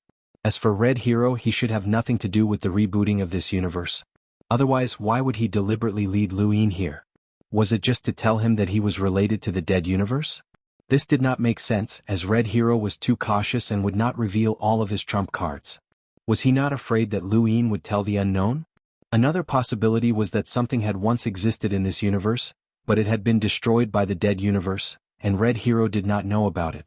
As for Red Hero, he should have nothing to do with the rebooting of this universe. Otherwise, why would he deliberately lead Lu Yin here? Was it just to tell him that he was related to the dead universe? This did not make sense, as Red Hero was too cautious and would not reveal all of his trump cards. Was he not afraid that Lu Yin would tell the unknown? Another possibility was that something had once existed in this universe, but it had been destroyed by the dead universe, and Red Hero did not know about it.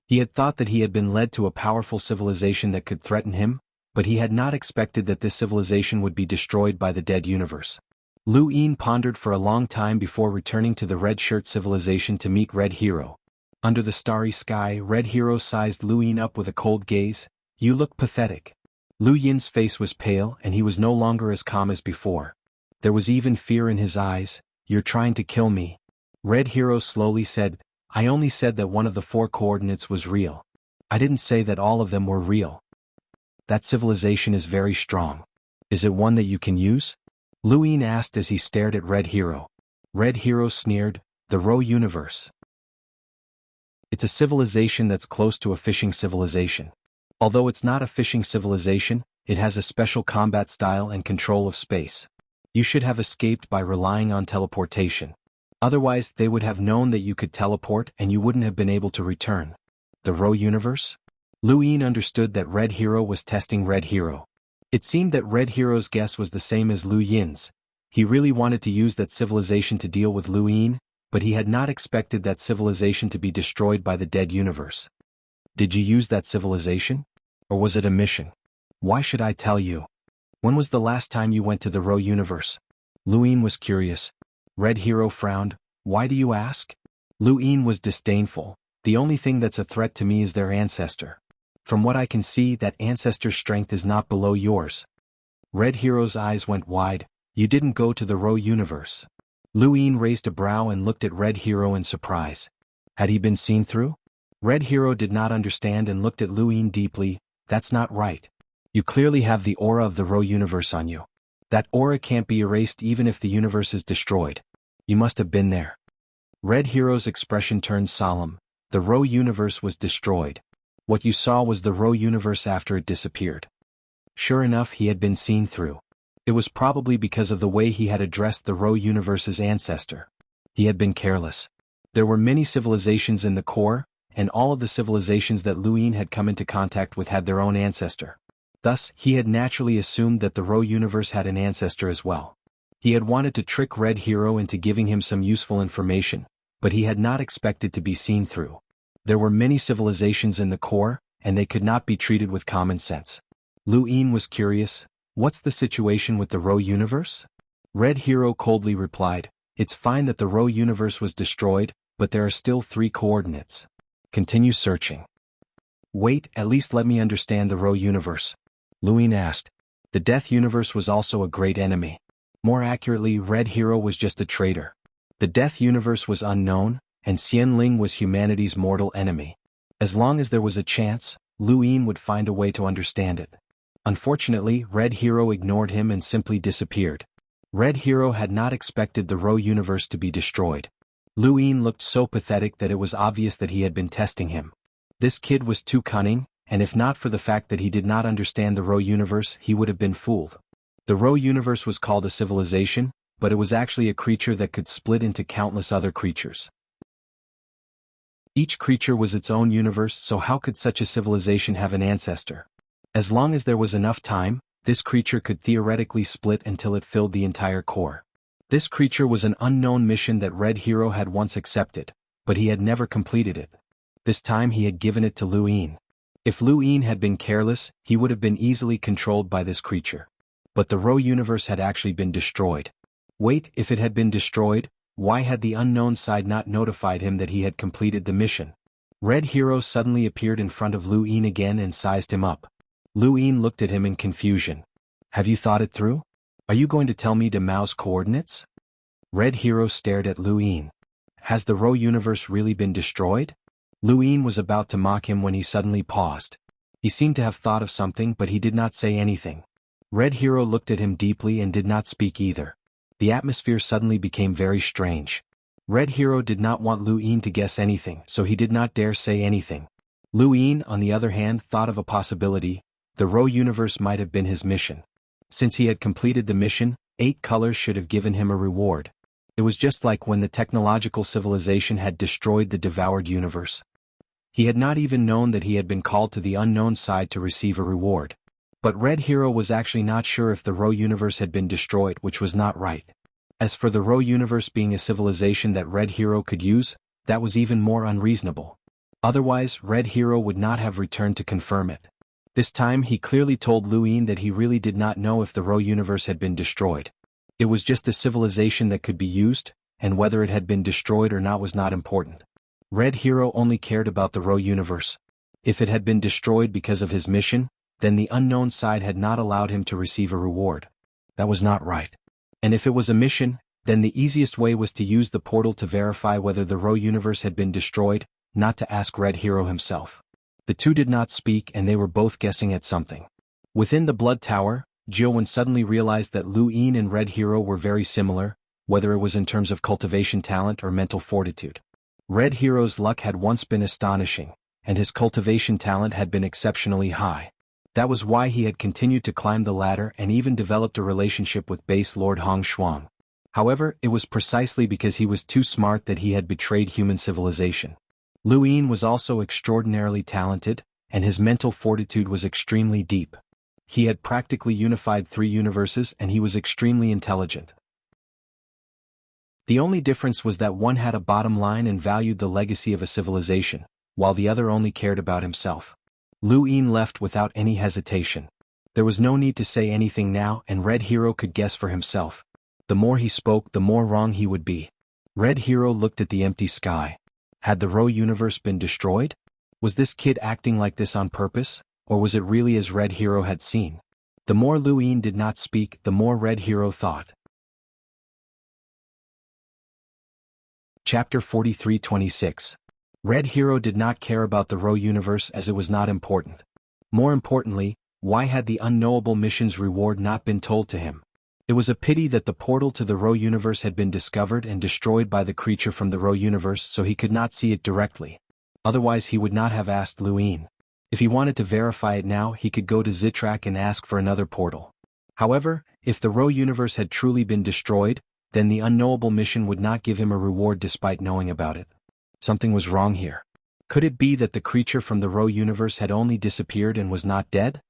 He had thought that he had been led to a powerful civilization that could threaten him, but he had not expected that this civilization would be destroyed by the dead universe. Lu Yin pondered for a long time before returning to the Red Shirt civilization to meet Red Hero. Under the starry sky, Red Hero sized Lu Yin up with a cold gaze. "You look pathetic." Lu Yin's face was pale and he was no longer as calm as before. There was even fear in his eyes. "You're trying to kill me." Red Hero slowly said, "I only said that one of the 4 coordinates was real. I didn't say that all of them were real. That civilization is very strong. Is it one that you can use? Luin asked as he stared at Red Hero. Red Hero sneered, the Ro universe. It's a civilization that's close to a fishing civilization. Although it's not a fishing civilization, it has a special combat style and control of space. You should have escaped by relying on teleportation. Otherwise, they would have known that you could teleport and you wouldn't have been able to return. The Ro universe? Luin understood that Red Hero was testing Red Hero. It seemed that Red Hero's guess was the same as Lu Yin's. He really wanted to use that civilization to deal with Luin, but he had not expected that civilization to be destroyed by the dead universe. Did you use that civilization? Or was it a mission? Why should I tell you? When was the last time you went to the Ro universe? Luin was curious. Red Hero frowned. Why do you ask? Luin was disdainful. The only thing that's a threat to me is their ancestor. From what I can see, that ancestor's strength is not below yours. Red Hero's eyes went wide. You didn't go to the Ro universe. Luin raised a brow and looked at Red Hero in surprise. Had he been seen through? Red Hero did not understand and looked at Luin deeply. That's not right. You clearly have the aura of the Ro universe on you. That aura can't be erased even if the universe is destroyed. You must have been there. Red Hero's expression turned solemn. The Ro universe was destroyed. What you saw was the Ro universe after it disappeared. Sure enough, he had been seen through. It was probably because of the way he had addressed the Ro universe's ancestor. He had been careless. There were many civilizations in the core, and all of the civilizations that Luin had come into contact with had their own ancestor. Thus, he had naturally assumed that the Ro universe had an ancestor as well. He had wanted to trick Red Hero into giving him some useful information, but he had not expected to be seen through. There were many civilizations in the core, and they could not be treated with common sense. Luin was curious. What's the situation with the Ro universe? Red Hero coldly replied, it's fine that the Ro universe was destroyed, but there are still 3 coordinates. Continue searching. Wait, at least let me understand the Ro universe. Luin asked. The Death universe was also a great enemy. More accurately, Red Hero was just a traitor. The Death universe was unknown, and Xianling was humanity's mortal enemy. As long as there was a chance, Luin would find a way to understand it. Unfortunately, Red Hero ignored him and simply disappeared. Red Hero had not expected the Ro universe to be destroyed. Luin looked so pathetic that it was obvious that he had been testing him. This kid was too cunning, and if not for the fact that he did not understand the Ro universe, he would have been fooled. The Ro universe was called a civilization, but it was actually a creature that could split into countless other creatures. Each creature was its own universe, so how could such a civilization have an ancestor? As long as there was enough time, this creature could theoretically split until it filled the entire core. This creature was an unknown mission that Red Hero had once accepted, but he had never completed it. This time he had given it to Luin. If Luin had been careless, he would have been easily controlled by this creature. But the Ro universe had actually been destroyed. Wait, if it had been destroyed, why had the unknown side not notified him that he had completed the mission? Red Hero suddenly appeared in front of Luin again and sized him up. Luin looked at him in confusion. Have you thought it through? Are you going to tell me Mao's coordinates? Red Hero stared at Luin. Has the Ro universe really been destroyed? Luin was about to mock him when he suddenly paused. He seemed to have thought of something, but he did not say anything. Red Hero looked at him deeply and did not speak either. The atmosphere suddenly became very strange. Red Hero did not want Luin to guess anything, so he did not dare say anything. Luin, on the other hand, thought of a possibility. The Ro universe might have been his mission. Since he had completed the mission, 8 colors should have given him a reward. It was just like when the technological civilization had destroyed the devoured universe. He had not even known that he had been called to the unknown side to receive a reward. But Red Hero was actually not sure if the Ro universe had been destroyed, which was not right. As for the Ro universe being a civilization that Red Hero could use, that was even more unreasonable. Otherwise, Red Hero would not have returned to confirm it. This time he clearly told Luin that he really did not know if the Ro universe had been destroyed. It was just a civilization that could be used, and whether it had been destroyed or not was not important. Red Hero only cared about the Ro universe. If it had been destroyed because of his mission, then the unknown side had not allowed him to receive a reward. That was not right. And if it was a mission, then the easiest way was to use the portal to verify whether the Ro universe had been destroyed, not to ask Red Hero himself. The two did not speak and they were both guessing at something. Within the Blood Tower, Jianghu suddenly realized that Lu Yin and Red Hero were very similar, whether it was in terms of cultivation talent or mental fortitude. Red Hero's luck had once been astonishing, and his cultivation talent had been exceptionally high. That was why he had continued to climb the ladder and even developed a relationship with base Lord Xuanhuan. However, it was precisely because he was too smart that he had betrayed human civilization. Lu Yin was also extraordinarily talented, and his mental fortitude was extremely deep. He had practically unified 3 universes and he was extremely intelligent. The only difference was that one had a bottom line and valued the legacy of a civilization, while the other only cared about himself. Lu Yin left without any hesitation. There was no need to say anything now and Red Hero could guess for himself. The more he spoke, the more wrong he would be. Red Hero looked at the empty sky. Had the Ro universe been destroyed? Was this kid acting like this on purpose, or was it really as Red Hero had seen? The more Lu Yin did not speak, the more Red Hero thought. Chapter 43-26. Red Hero did not care about the Ro universe as it was not important. More importantly, why had the unknowable mission's reward not been told to him? It was a pity that the portal to the Ro universe had been discovered and destroyed by the creature from the Ro universe so he could not see it directly. Otherwise he would not have asked Lu Yin. If he wanted to verify it now, he could go to Zitrak and ask for another portal. However, if the Ro universe had truly been destroyed, then the unknowable mission would not give him a reward despite knowing about it. Something was wrong here. Could it be that the creature from the Ro universe had only disappeared and was not dead?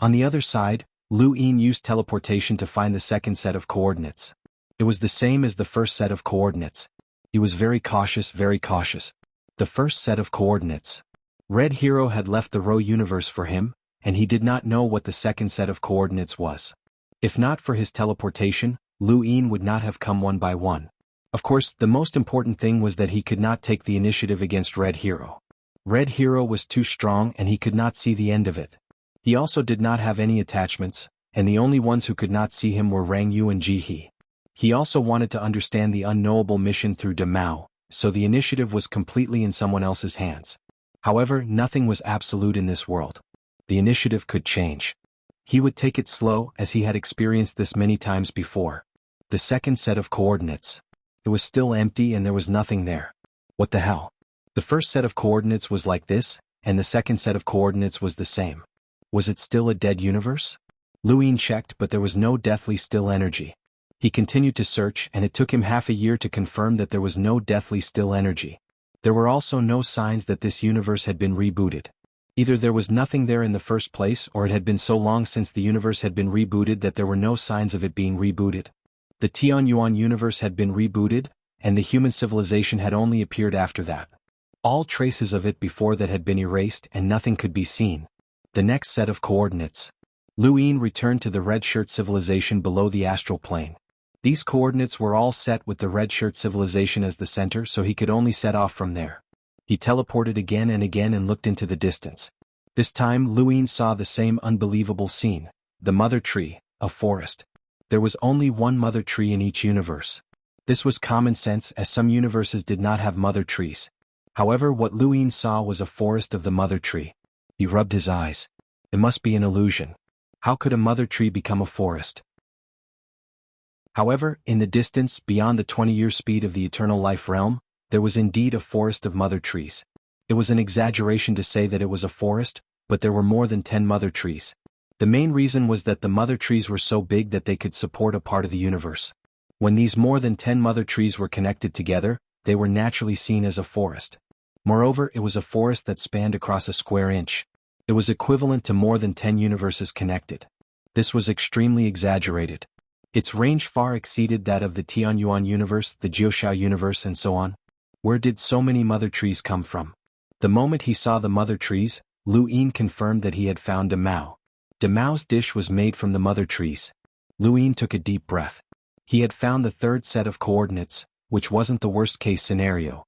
On the other side, Lu Yin used teleportation to find the second set of coordinates. It was the same as the first set of coordinates. He was very cautious, very cautious. The first set of coordinates. Red Hero had left the Ro universe for him, and he did not know what the second set of coordinates was. If not for his teleportation, Lu Yin would not have come one by one. Of course, the most important thing was that he could not take the initiative against Red Hero. Red Hero was too strong and he could not see the end of it. He also did not have any attachments, and the only ones who could not see him were Rang Yu and Ji He. He also wanted to understand the unknowable mission through De Mao, so the initiative was completely in someone else's hands. However, nothing was absolute in this world. The initiative could change. He would take it slow as he had experienced this many times before. The second set of coordinates. It was still empty and there was nothing there. What the hell? The first set of coordinates was like this, and the second set of coordinates was the same. Was it still a dead universe? Lu Yin checked, but there was no deathly still energy. He continued to search and it took him half a year to confirm that there was no deathly still energy. There were also no signs that this universe had been rebooted. Either there was nothing there in the first place or it had been so long since the universe had been rebooted that there were no signs of it being rebooted. The Xuanhuan universe had been rebooted, and the human civilization had only appeared after that. All traces of it before that had been erased and nothing could be seen. The next set of coordinates. Lu Yin returned to the Red Shirt civilization below the astral plane. These coordinates were all set with the Red Shirt civilization as the center, so he could only set off from there. He teleported again and looked into the distance. This time Lu Yin saw the same unbelievable scene. The mother tree, a forest. There was only one mother tree in each universe. This was common sense as some universes did not have mother trees. However, what Lu Yin saw was a forest of the mother tree. He rubbed his eyes. It must be an illusion. How could a mother tree become a forest? However, in the distance, beyond the 20-year speed of the eternal life realm, there was indeed a forest of mother trees. It was an exaggeration to say that it was a forest, but there were more than 10 mother trees. The main reason was that the mother trees were so big that they could support a part of the universe. When these more than 10 mother trees were connected together, they were naturally seen as a forest. Moreover, it was a forest that spanned across a square inch. It was equivalent to more than 10 universes connected. This was extremely exaggerated. Its range far exceeded that of the Tianyuan universe, the Jiuxiao universe and so on. Where did so many mother trees come from? The moment he saw the mother trees, Lu Yin confirmed that he had found De Mao. De Mao's dish was made from the mother trees. Lu Yin took a deep breath. He had found the third set of coordinates, which wasn't the worst-case scenario.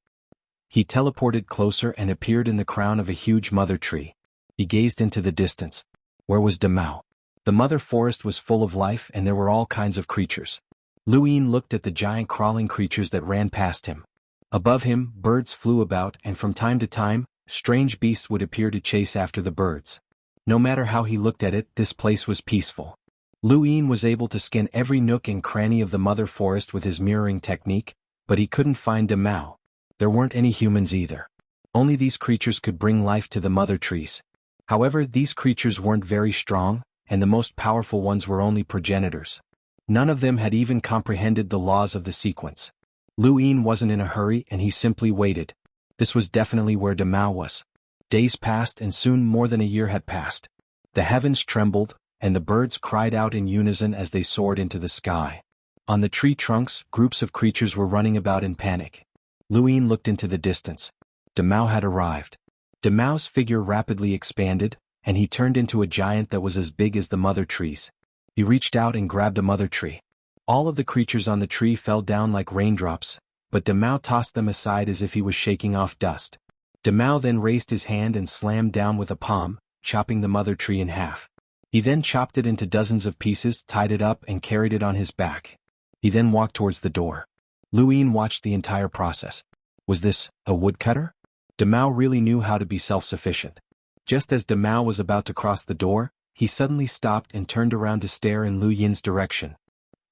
He teleported closer and appeared in the crown of a huge mother tree. He gazed into the distance. Where was De Mao? The mother forest was full of life and there were all kinds of creatures. Lu Yin looked at the giant crawling creatures that ran past him. Above him, birds flew about and from time to time, strange beasts would appear to chase after the birds. No matter how he looked at it, this place was peaceful. Lu Yin was able to scan every nook and cranny of the mother forest with his mirroring technique, but he couldn't find Demao. There weren't any humans either. Only these creatures could bring life to the mother trees. However, these creatures weren't very strong, and the most powerful ones were only progenitors. None of them had even comprehended the laws of the sequence. Lu Yin wasn't in a hurry and he simply waited. This was definitely where Demao was. Days passed and soon more than a year had passed. The heavens trembled, and the birds cried out in unison as they soared into the sky. On the tree trunks, groups of creatures were running about in panic. Lu Yin looked into the distance. Demao had arrived. Demao's figure rapidly expanded, and he turned into a giant that was as big as the mother trees. He reached out and grabbed a mother tree. All of the creatures on the tree fell down like raindrops, but Demao tossed them aside as if he was shaking off dust. Demao then raised his hand and slammed down with a palm, chopping the mother tree in half. He then chopped it into dozens of pieces, tied it up and carried it on his back. He then walked towards the door. Lu Yin watched the entire process. Was this a woodcutter? Demao really knew how to be self-sufficient. Just as Demao was about to cross the door, he suddenly stopped and turned around to stare in Lu Yin's direction.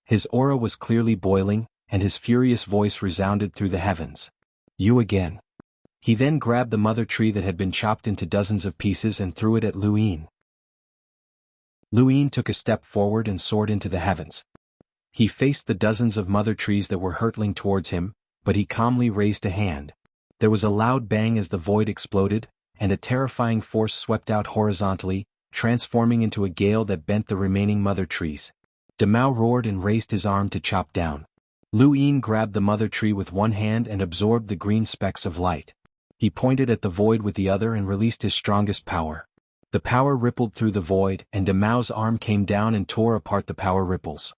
His aura was clearly boiling, and his furious voice resounded through the heavens. You again. He then grabbed the mother tree that had been chopped into dozens of pieces and threw it at Lu Yin. Lu Yin took a step forward and soared into the heavens. He faced the dozens of mother trees that were hurtling towards him, but he calmly raised a hand. There was a loud bang as the void exploded, and a terrifying force swept out horizontally, transforming into a gale that bent the remaining mother trees. Demao roared and raised his arm to chop down. Lu Yin grabbed the mother tree with one hand and absorbed the green specks of light. He pointed at the void with the other and released his strongest power. The power rippled through the void, and Demao's arm came down and tore apart the power ripples.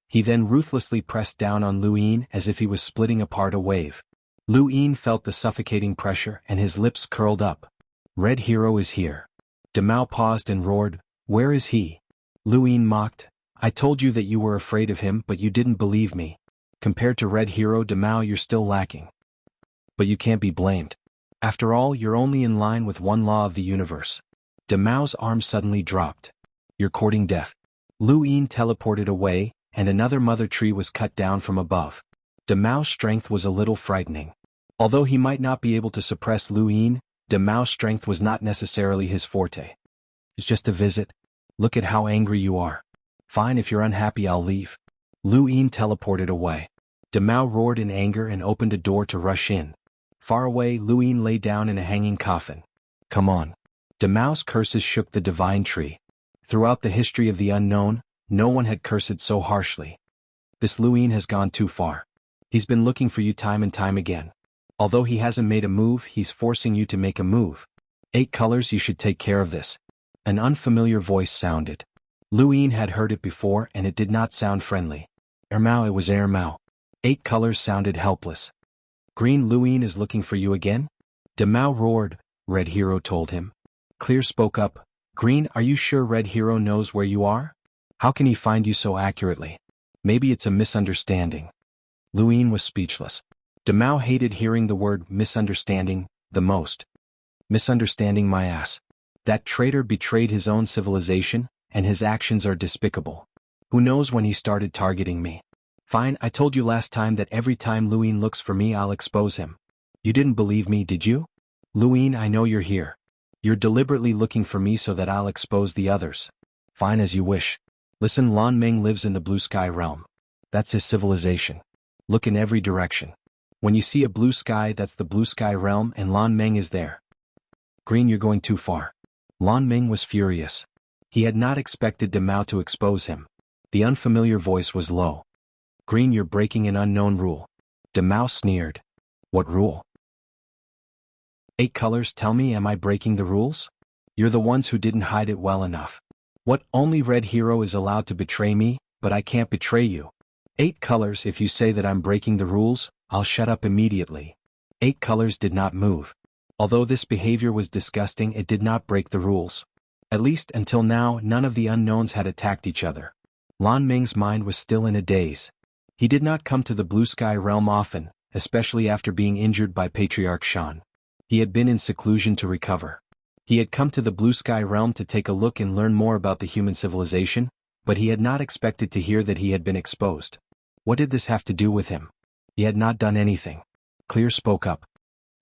He then ruthlessly pressed down on Lu Yin as if he was splitting apart a wave. Lu Yin felt the suffocating pressure and his lips curled up. Red Hero is here. Demao paused and roared, "Where is he?" Lu Yin mocked, "I told you that you were afraid of him but you didn't believe me. Compared to Red Hero Demao you're still lacking. But you can't be blamed. After all, you're only in line with one law of the universe." Demao's arm suddenly dropped. "You're courting death." Lu Yin teleported away, and another mother tree was cut down from above. Demao's strength was a little frightening. Although he might not be able to suppress Lu Yin, Demao's strength was not necessarily his forte. "It's just a visit. Look at how angry you are. Fine, if you're unhappy I'll leave." Lu Yin teleported away. Demao roared in anger and opened a door to rush in. Far away, Lu Yin lay down in a hanging coffin. "Come on." Demao's curses shook the divine tree. Throughout the history of the unknown, no one had cursed so harshly. This Lu Yin has gone too far. He's been looking for you time and time again. Although he hasn't made a move, he's forcing you to make a move. 8 colors, you should take care of this. An unfamiliar voice sounded. Lu Yin had heard it before and it did not sound friendly. Ermao, it was Ermao. 8 colors sounded helpless. "Green, Lu Yin is looking for you again?" Demao roared. Red Hero told him. Clear spoke up. "Green, are you sure Red Hero knows where you are? How can he find you so accurately? Maybe it's a misunderstanding." Lu Yin was speechless. Demao hated hearing the word misunderstanding the most. Misunderstanding my ass. That traitor betrayed his own civilization, and his actions are despicable. Who knows when he started targeting me? Fine, I told you last time that every time Lu Yin looks for me I'll expose him. You didn't believe me, did you? Lu Yin, I know you're here. You're deliberately looking for me so that I'll expose the others. Fine, as you wish. Listen, Lan Meng lives in the blue sky realm. That's his civilization. Look in every direction. When you see a blue sky, that's the blue sky realm and Lan Meng is there. Green, you're going too far. Lan Meng was furious. He had not expected Demao to expose him. The unfamiliar voice was low. Green, you're breaking an unknown rule. Demao sneered. What rule? 8 colors, tell me, am I breaking the rules? You're the ones who didn't hide it well enough. What, only Red Hero is allowed to betray me, but I can't betray you. 8 colors, if you say that I'm breaking the rules, I'll shut up immediately. 8 colors did not move. Although this behavior was disgusting, it did not break the rules. At least until now, none of the unknowns had attacked each other. Lan Meng's mind was still in a daze. He did not come to the blue sky realm often, especially after being injured by Patriarch Shan. He had been in seclusion to recover. He had come to the blue sky realm to take a look and learn more about the human civilization, but he had not expected to hear that he had been exposed. What did this have to do with him? He had not done anything. Clear spoke up.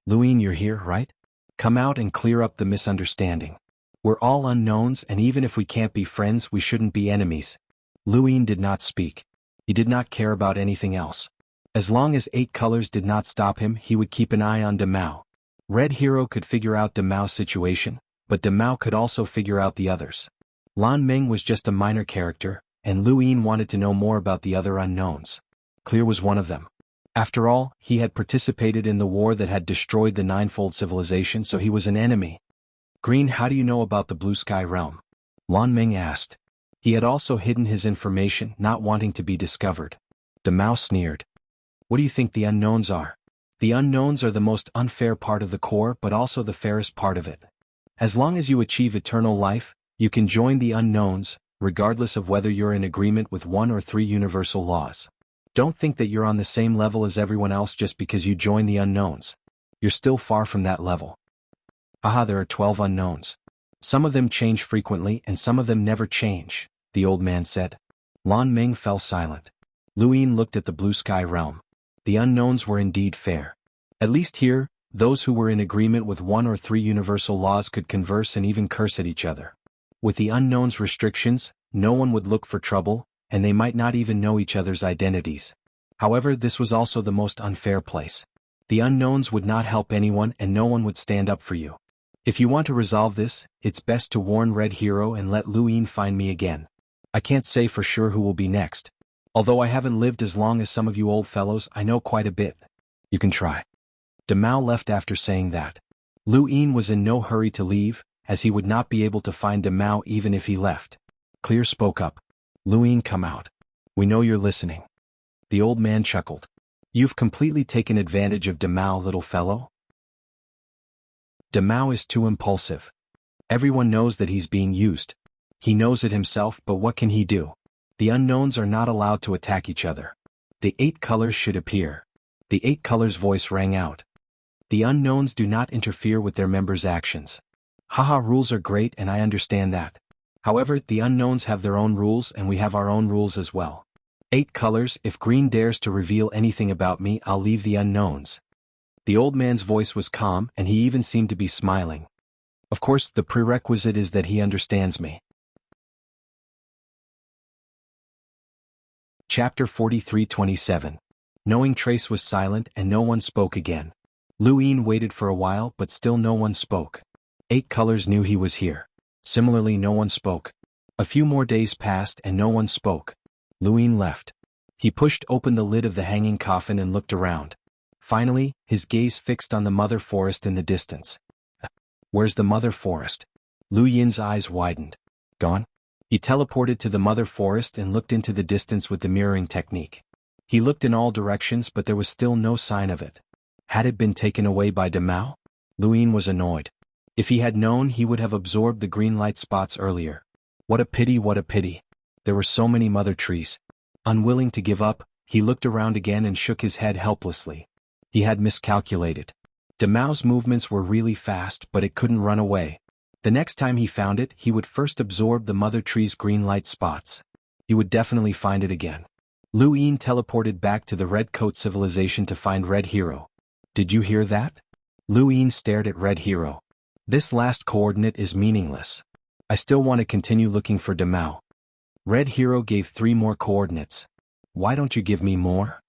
Luin, you're here, right? Come out and clear up the misunderstanding. We're all unknowns, and even if we can't be friends, we shouldn't be enemies. Luin did not speak. He did not care about anything else. As long as 8 colors did not stop him, he would keep an eye on Demao. Red Hero could figure out Demao's situation, but Demao could also figure out the others. Lan Meng was just a minor character, and Luin wanted to know more about the other unknowns. Clear was one of them. After all, he had participated in the war that had destroyed the Ninefold civilization, so he was an enemy. Green, how do you know about the Blue Sky Realm? Lan Meng asked. He had also hidden his information, not wanting to be discovered. Demao sneered. What do you think the unknowns are? The unknowns are the most unfair part of the core, but also the fairest part of it. As long as you achieve eternal life, you can join the unknowns, regardless of whether you're in agreement with 1 or 3 universal laws. Don't think that you're on the same level as everyone else just because you join the unknowns. You're still far from that level. Aha, there are 12 unknowns. Some of them change frequently and some of them never change, the old man said. Lan Meng fell silent. Luin looked at the Blue Sky Realm. The unknowns were indeed fair. At least here, those who were in agreement with 1 or 3 universal laws could converse and even curse at each other. With the unknowns restrictions, no one would look for trouble, and they might not even know each other's identities. However, this was also the most unfair place. The unknowns would not help anyone and no one would stand up for you. If you want to resolve this, it's best to warn Red Hero and let Luin find me again. I can't say for sure who will be next. Although I haven't lived as long as some of you old fellows, I know quite a bit. You can try. Demao left after saying that. Luin was in no hurry to leave, as he would not be able to find Demao even if he left. Clear spoke up. Luin, come out. We know you're listening. The old man chuckled. You've completely taken advantage of Demao, little fellow. Demao is too impulsive. Everyone knows that he's being used. He knows it himself, but what can he do? The unknowns are not allowed to attack each other. The 8 colors should appear. The 8 colors' voice rang out. The unknowns do not interfere with their members' actions. Haha, rules are great and I understand that. However, the unknowns have their own rules and we have our own rules as well. 8 colors, if Green dares to reveal anything about me, I'll leave the unknowns. The old man's voice was calm and he even seemed to be smiling. Of course, the prerequisite is that he understands me. Chapter 43:27. Knowing Trace was silent and no one spoke again. Luin waited for a while but still no one spoke. 8 colors knew he was here. Similarly, no one spoke. A few more days passed and no one spoke. Luin left. He pushed open the lid of the hanging coffin and looked around. Finally, his gaze fixed on the mother forest in the distance. Where's the mother forest? Lu Yin's eyes widened. Gone? He teleported to the mother forest and looked into the distance with the mirroring technique. He looked in all directions but there was still no sign of it. Had it been taken away by Demao? Luin was annoyed. If he had known, he would have absorbed the green light spots earlier. What a pity, what a pity. There were so many mother trees. Unwilling to give up, he looked around again and shook his head helplessly. He had miscalculated. Demao's movements were really fast but it couldn't run away. The next time he found it, he would first absorb the mother tree's green light spots. He would definitely find it again. Luin teleported back to the Red Coat civilization to find Red Hero. Did you hear that? Luin stared at Red Hero. This last coordinate is meaningless. I still want to continue looking for Demao. Red Hero gave 3 more coordinates. Why don't you give me more?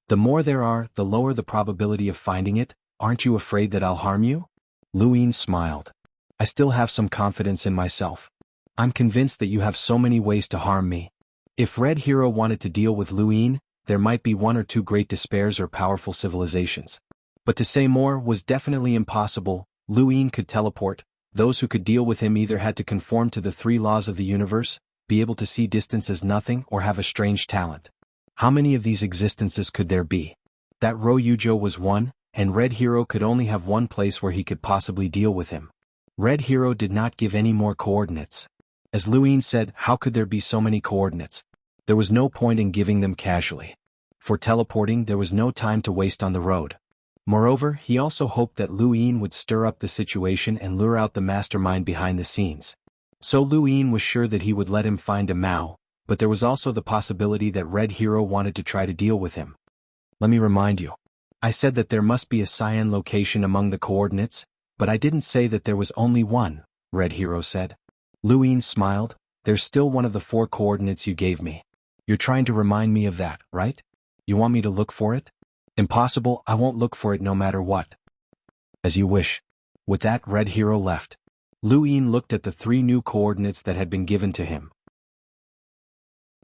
The more there are, the lower the probability of finding it. Aren't you afraid that I'll harm you? Luin smiled. I still have some confidence in myself. I'm convinced that you have so many ways to harm me. If Red Hero wanted to deal with Luin, there might be 1 or 2 great despairs or powerful civilizations. But to say more was definitely impossible. Luin could teleport. Those who could deal with him either had to conform to the 3 laws of the universe, be able to see distance as nothing, or have a strange talent. How many of these existences could there be? That Ryujo was one, and Red Hero could only have one place where he could possibly deal with him. Red Hero did not give any more coordinates. As Luin said, how could there be so many coordinates? There was no point in giving them casually. For teleporting, there was no time to waste on the road. Moreover, he also hoped that Lu Yin would stir up the situation and lure out the mastermind behind the scenes. So Lu Yin was sure that he would let him find a Mao, but there was also the possibility that Red Hero wanted to try to deal with him. Let me remind you. I said that there must be a Xian location among the coordinates, but I didn't say that there was only one, Red Hero said. Lu Yin smiled. There's still one of the 4 coordinates you gave me. You're trying to remind me of that, right? You want me to look for it? Impossible, I won't look for it no matter what. As you wish. With that, Red Hero left. Lu Yin looked at the 3 new coordinates that had been given to him.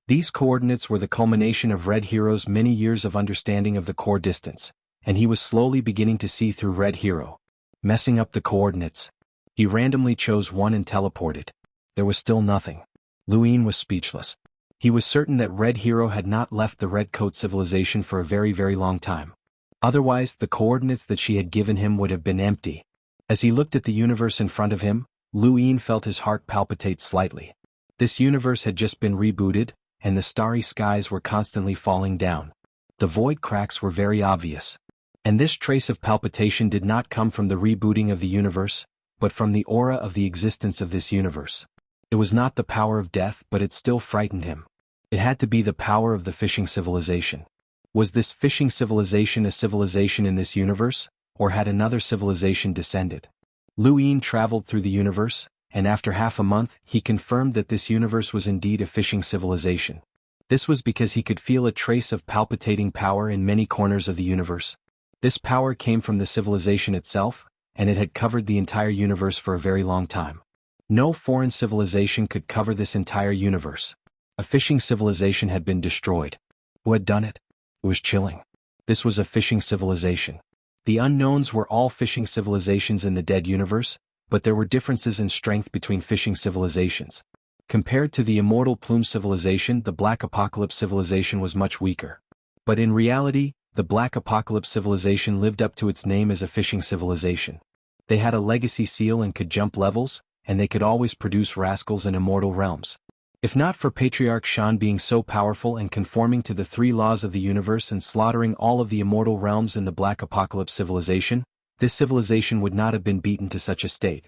These coordinates were the culmination of Red Hero's many years of understanding of the core distance, and he was slowly beginning to see through Red Hero. Messing up the coordinates. He randomly chose one and teleported. There was still nothing. Lu Yin was speechless. He was certain that Red Hero had not left the Red Coat civilization for a very, very long time. Otherwise, the coordinates that she had given him would have been empty. As he looked at the universe in front of him, Lu Yin felt his heart palpitate slightly. This universe had just been rebooted, and the starry skies were constantly falling down. The void cracks were very obvious. And this trace of palpitation did not come from the rebooting of the universe, but from the aura of the existence of this universe. It was not the power of death, but it still frightened him. It had to be the power of the fishing civilization. Was this fishing civilization a civilization in this universe, or had another civilization descended? Lu Yin traveled through the universe, and after half a month, he confirmed that this universe was indeed a fishing civilization. This was because he could feel a trace of palpitating power in many corners of the universe. This power came from the civilization itself, and it had covered the entire universe for a very long time. No foreign civilization could cover this entire universe. A fishing civilization had been destroyed. Who had done it? It was chilling. This was a fishing civilization. The unknowns were all fishing civilizations in the dead universe, but there were differences in strength between fishing civilizations. Compared to the immortal plume civilization, the Black Apocalypse civilization was much weaker. But in reality, the Black Apocalypse civilization lived up to its name as a fishing civilization. They had a legacy seal and could jump levels, and they could always produce rascals in immortal realms. If not for Patriarch Shan being so powerful and conforming to the 3 laws of the universe and slaughtering all of the immortal realms in the Black Apocalypse civilization, this civilization would not have been beaten to such a state.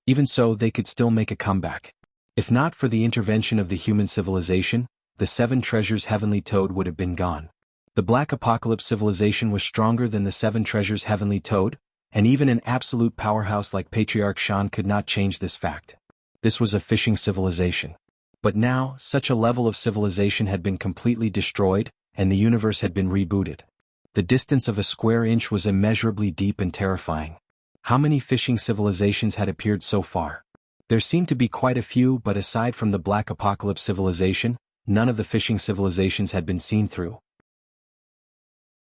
Even so, they could still make a comeback. If not for the intervention of the human civilization, the 7 treasures Heavenly Toad would have been gone. The Black Apocalypse civilization was stronger than the 7 treasures Heavenly Toad, and even an absolute powerhouse like Patriarch Shan could not change this fact. This was a fishing civilization. But now, such a level of civilization had been completely destroyed, and the universe had been rebooted. The distance of a square inch was immeasurably deep and terrifying. How many fishing civilizations had appeared so far? There seemed to be quite a few, but aside from the Black Apocalypse civilization, none of the fishing civilizations had been seen through.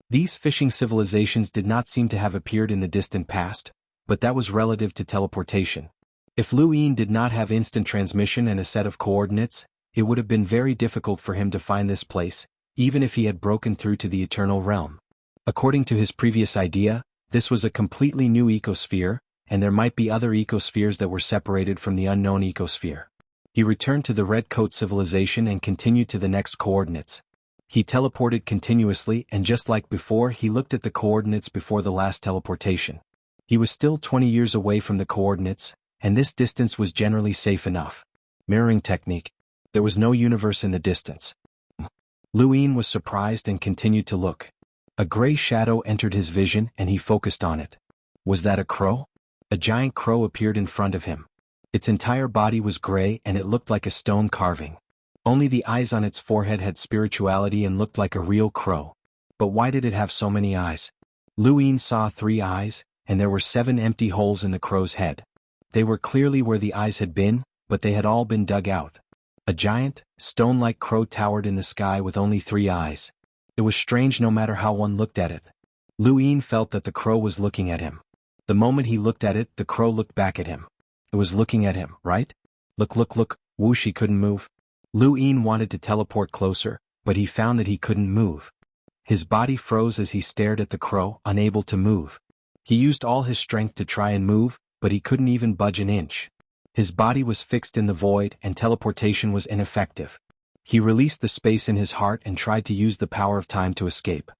These fishing civilizations did not seem to have appeared in the distant past, but that was relative to teleportation. If Lu Yin did not have instant transmission and a set of coordinates, it would have been very difficult for him to find this place, even if he had broken through to the Eternal Realm. According to his previous idea, this was a completely new ecosphere, and there might be other ecospheres that were separated from the unknown ecosphere. He returned to the Red Coat civilization and continued to the next coordinates. He teleported continuously, and just like before, he looked at the coordinates before the last teleportation. He was still 20 years away from the coordinates, and this distance was generally safe enough. Mirroring technique. There was no universe in the distance. Lu Yin was surprised and continued to look. A gray shadow entered his vision and he focused on it. Was that a crow? A giant crow appeared in front of him. Its entire body was gray and it looked like a stone carving. Only the eyes on its forehead had spirituality and looked like a real crow. But why did it have so many eyes? Lu Yin saw 3 eyes, and there were 7 empty holes in the crow's head. They were clearly where the eyes had been, but they had all been dug out. A giant, stone-like crow towered in the sky with only 3 eyes. It was strange no matter how one looked at it. Lu Yin felt that the crow was looking at him. The moment he looked at it, the crow looked back at him. It was looking at him, right? Look, Wuxi couldn't move. Lu Yin wanted to teleport closer, but he found that he couldn't move. His body froze as he stared at the crow, unable to move. He used all his strength to try and move, but he couldn't even budge an inch. His body was fixed in the void and teleportation was ineffective. He released the space in his heart and tried to use the power of time to escape.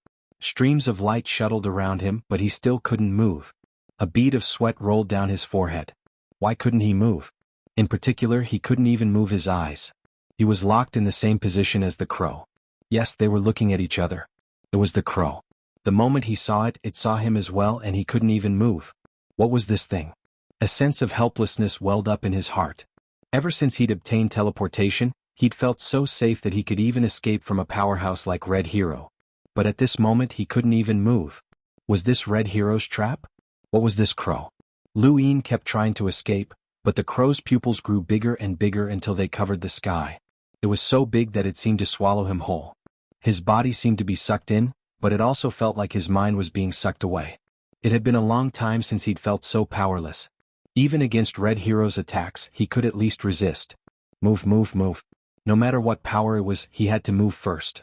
Streams of light shuttled around him, but he still couldn't move. A bead of sweat rolled down his forehead. Why couldn't he move? In particular, he couldn't even move his eyes. He was locked in the same position as the crow. Yes, they were looking at each other. It was the crow. The moment he saw it, it saw him as well, and he couldn't even move. What was this thing? A sense of helplessness welled up in his heart. Ever since he'd obtained teleportation, he'd felt so safe that he could even escape from a powerhouse like Red Hero. But at this moment he couldn't even move. Was this Red Hero's trap? What was this crow? Lu Yin kept trying to escape, but the crow's pupils grew bigger and bigger until they covered the sky. It was so big that it seemed to swallow him whole. His body seemed to be sucked in, but it also felt like his mind was being sucked away. It had been a long time since he'd felt so powerless. Even against Red Hero's attacks, he could at least resist. Move, move, move. No matter what power it was, he had to move first.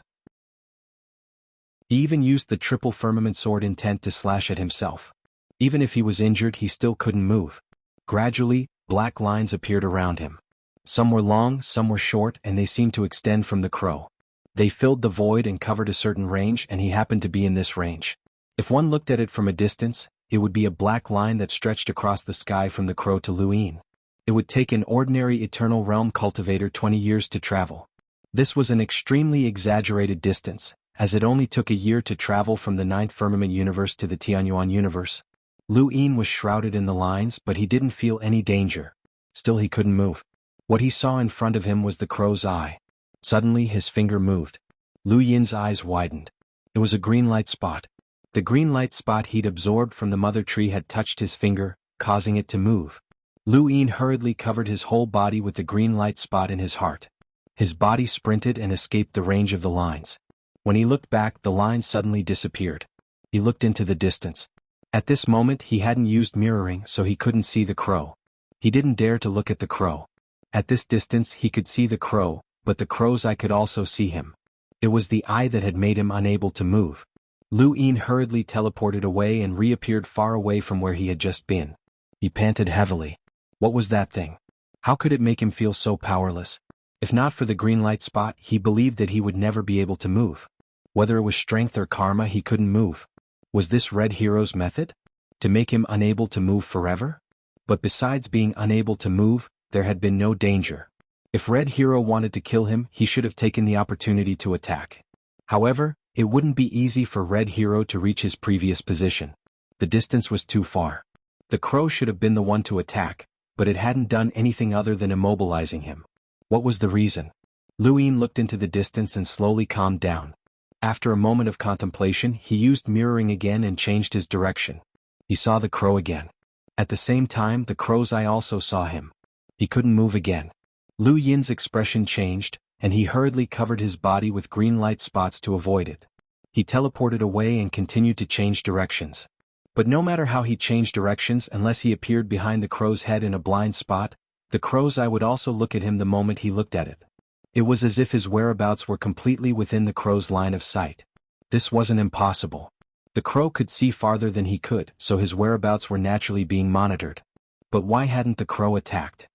He even used the triple firmament sword intent to slash at himself. Even if he was injured, he still couldn't move. Gradually, black lines appeared around him. Some were long, some were short, and they seemed to extend from the crow. They filled the void and covered a certain range, and he happened to be in this range. If one looked at it from a distance, it would be a black line that stretched across the sky from the crow to Lu Yin. It would take an ordinary Eternal Realm cultivator 20 years to travel. This was an extremely exaggerated distance, as it only took a year to travel from the 9th firmament universe to the Xuanhuan universe. Lu Yin was shrouded in the lines, but he didn't feel any danger. Still he couldn't move. What he saw in front of him was the crow's eye. Suddenly his finger moved. Lu Yin's eyes widened. It was a green light spot. The green light spot he'd absorbed from the mother tree had touched his finger, causing it to move. Lu Yin hurriedly covered his whole body with the green light spot in his heart. His body sprinted and escaped the range of the lines. When he looked back, the lines suddenly disappeared. He looked into the distance. At this moment he hadn't used mirroring, so he couldn't see the crow. He didn't dare to look at the crow. At this distance he could see the crow, but the crow's eye could also see him. It was the eye that had made him unable to move. Lu Yin hurriedly teleported away and reappeared far away from where he had just been. He panted heavily. What was that thing? How could it make him feel so powerless? If not for the green light spot, he believed that he would never be able to move. Whether it was strength or karma, he couldn't move. Was this Red Hero's method? To make him unable to move forever? But besides being unable to move, there had been no danger. If Red Hero wanted to kill him, he should have taken the opportunity to attack. However, it wouldn't be easy for Red Hero to reach his previous position. The distance was too far. The crow should have been the one to attack, but it hadn't done anything other than immobilizing him. What was the reason? Lu Yin looked into the distance and slowly calmed down. After a moment of contemplation, he used mirroring again and changed his direction. He saw the crow again. At the same time, the crow's eye also saw him. He couldn't move again. Lu Yin's expression changed, and he hurriedly covered his body with green light spots to avoid it. He teleported away and continued to change directions. But no matter how he changed directions, unless he appeared behind the crow's head in a blind spot, the crow's eye would also look at him the moment he looked at it. It was as if his whereabouts were completely within the crow's line of sight. This wasn't impossible. The crow could see farther than he could, so his whereabouts were naturally being monitored. But why hadn't the crow attacked?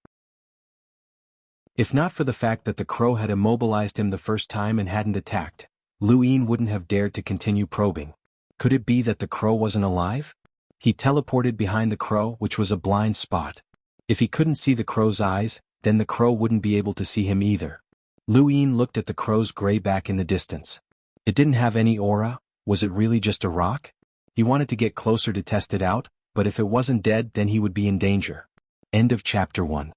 If not for the fact that the crow had immobilized him the first time and hadn't attacked, Lu Yin wouldn't have dared to continue probing. Could it be that the crow wasn't alive? He teleported behind the crow, which was a blind spot. If he couldn't see the crow's eyes, then the crow wouldn't be able to see him either. Lu Yin looked at the crow's gray back in the distance. It didn't have any aura. Was it really just a rock? He wanted to get closer to test it out, but if it wasn't dead, then he would be in danger. End of Chapter 1.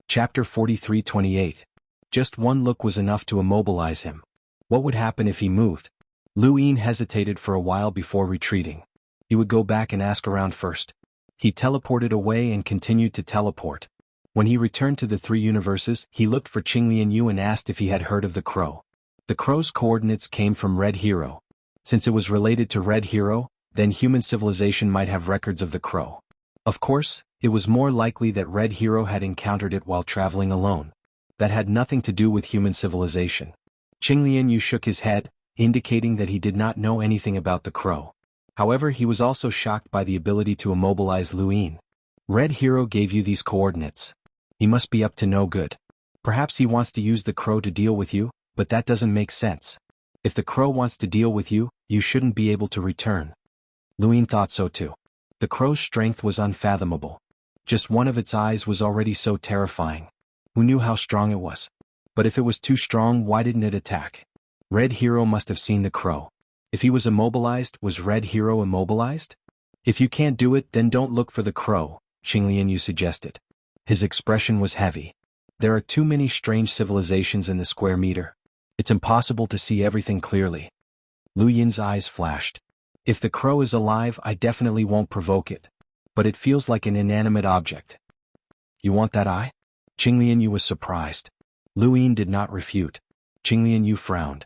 Chapter 43-28. Just one look was enough to immobilize him. What would happen if he moved? Lu Yin hesitated for a while before retreating. He would go back and ask around first. He teleported away and continued to teleport. When he returned to the 3 universes, he looked for Qinglian Yu and asked if he had heard of the crow. The crow's coordinates came from Red Hero. Since it was related to Red Hero, then human civilization might have records of the crow. Of course, it was more likely that Red Hero had encountered it while traveling alone. That had nothing to do with human civilization. Qinglian Yu shook his head, indicating that he did not know anything about the crow. However, he was also shocked by the ability to immobilize Lu Yin. Red Hero gave you these coordinates. He must be up to no good. Perhaps he wants to use the crow to deal with you, but that doesn't make sense. If the crow wants to deal with you, you shouldn't be able to return. Luin thought so too. The crow's strength was unfathomable. Just one of its eyes was already so terrifying. Who knew how strong it was? But if it was too strong, why didn't it attack? Red Hero must have seen the crow. If he was immobilized, was Red Hero immobilized? If you can't do it, then don't look for the crow, Xianxia suggested. His expression was heavy. There are too many strange civilizations in the square meter. It's impossible to see everything clearly. Lu Yin's eyes flashed. If the crow is alive, I definitely won't provoke it. But it feels like an inanimate object. You want that eye? Xianxia was surprised. Lu Yin did not refute. Xianxia frowned.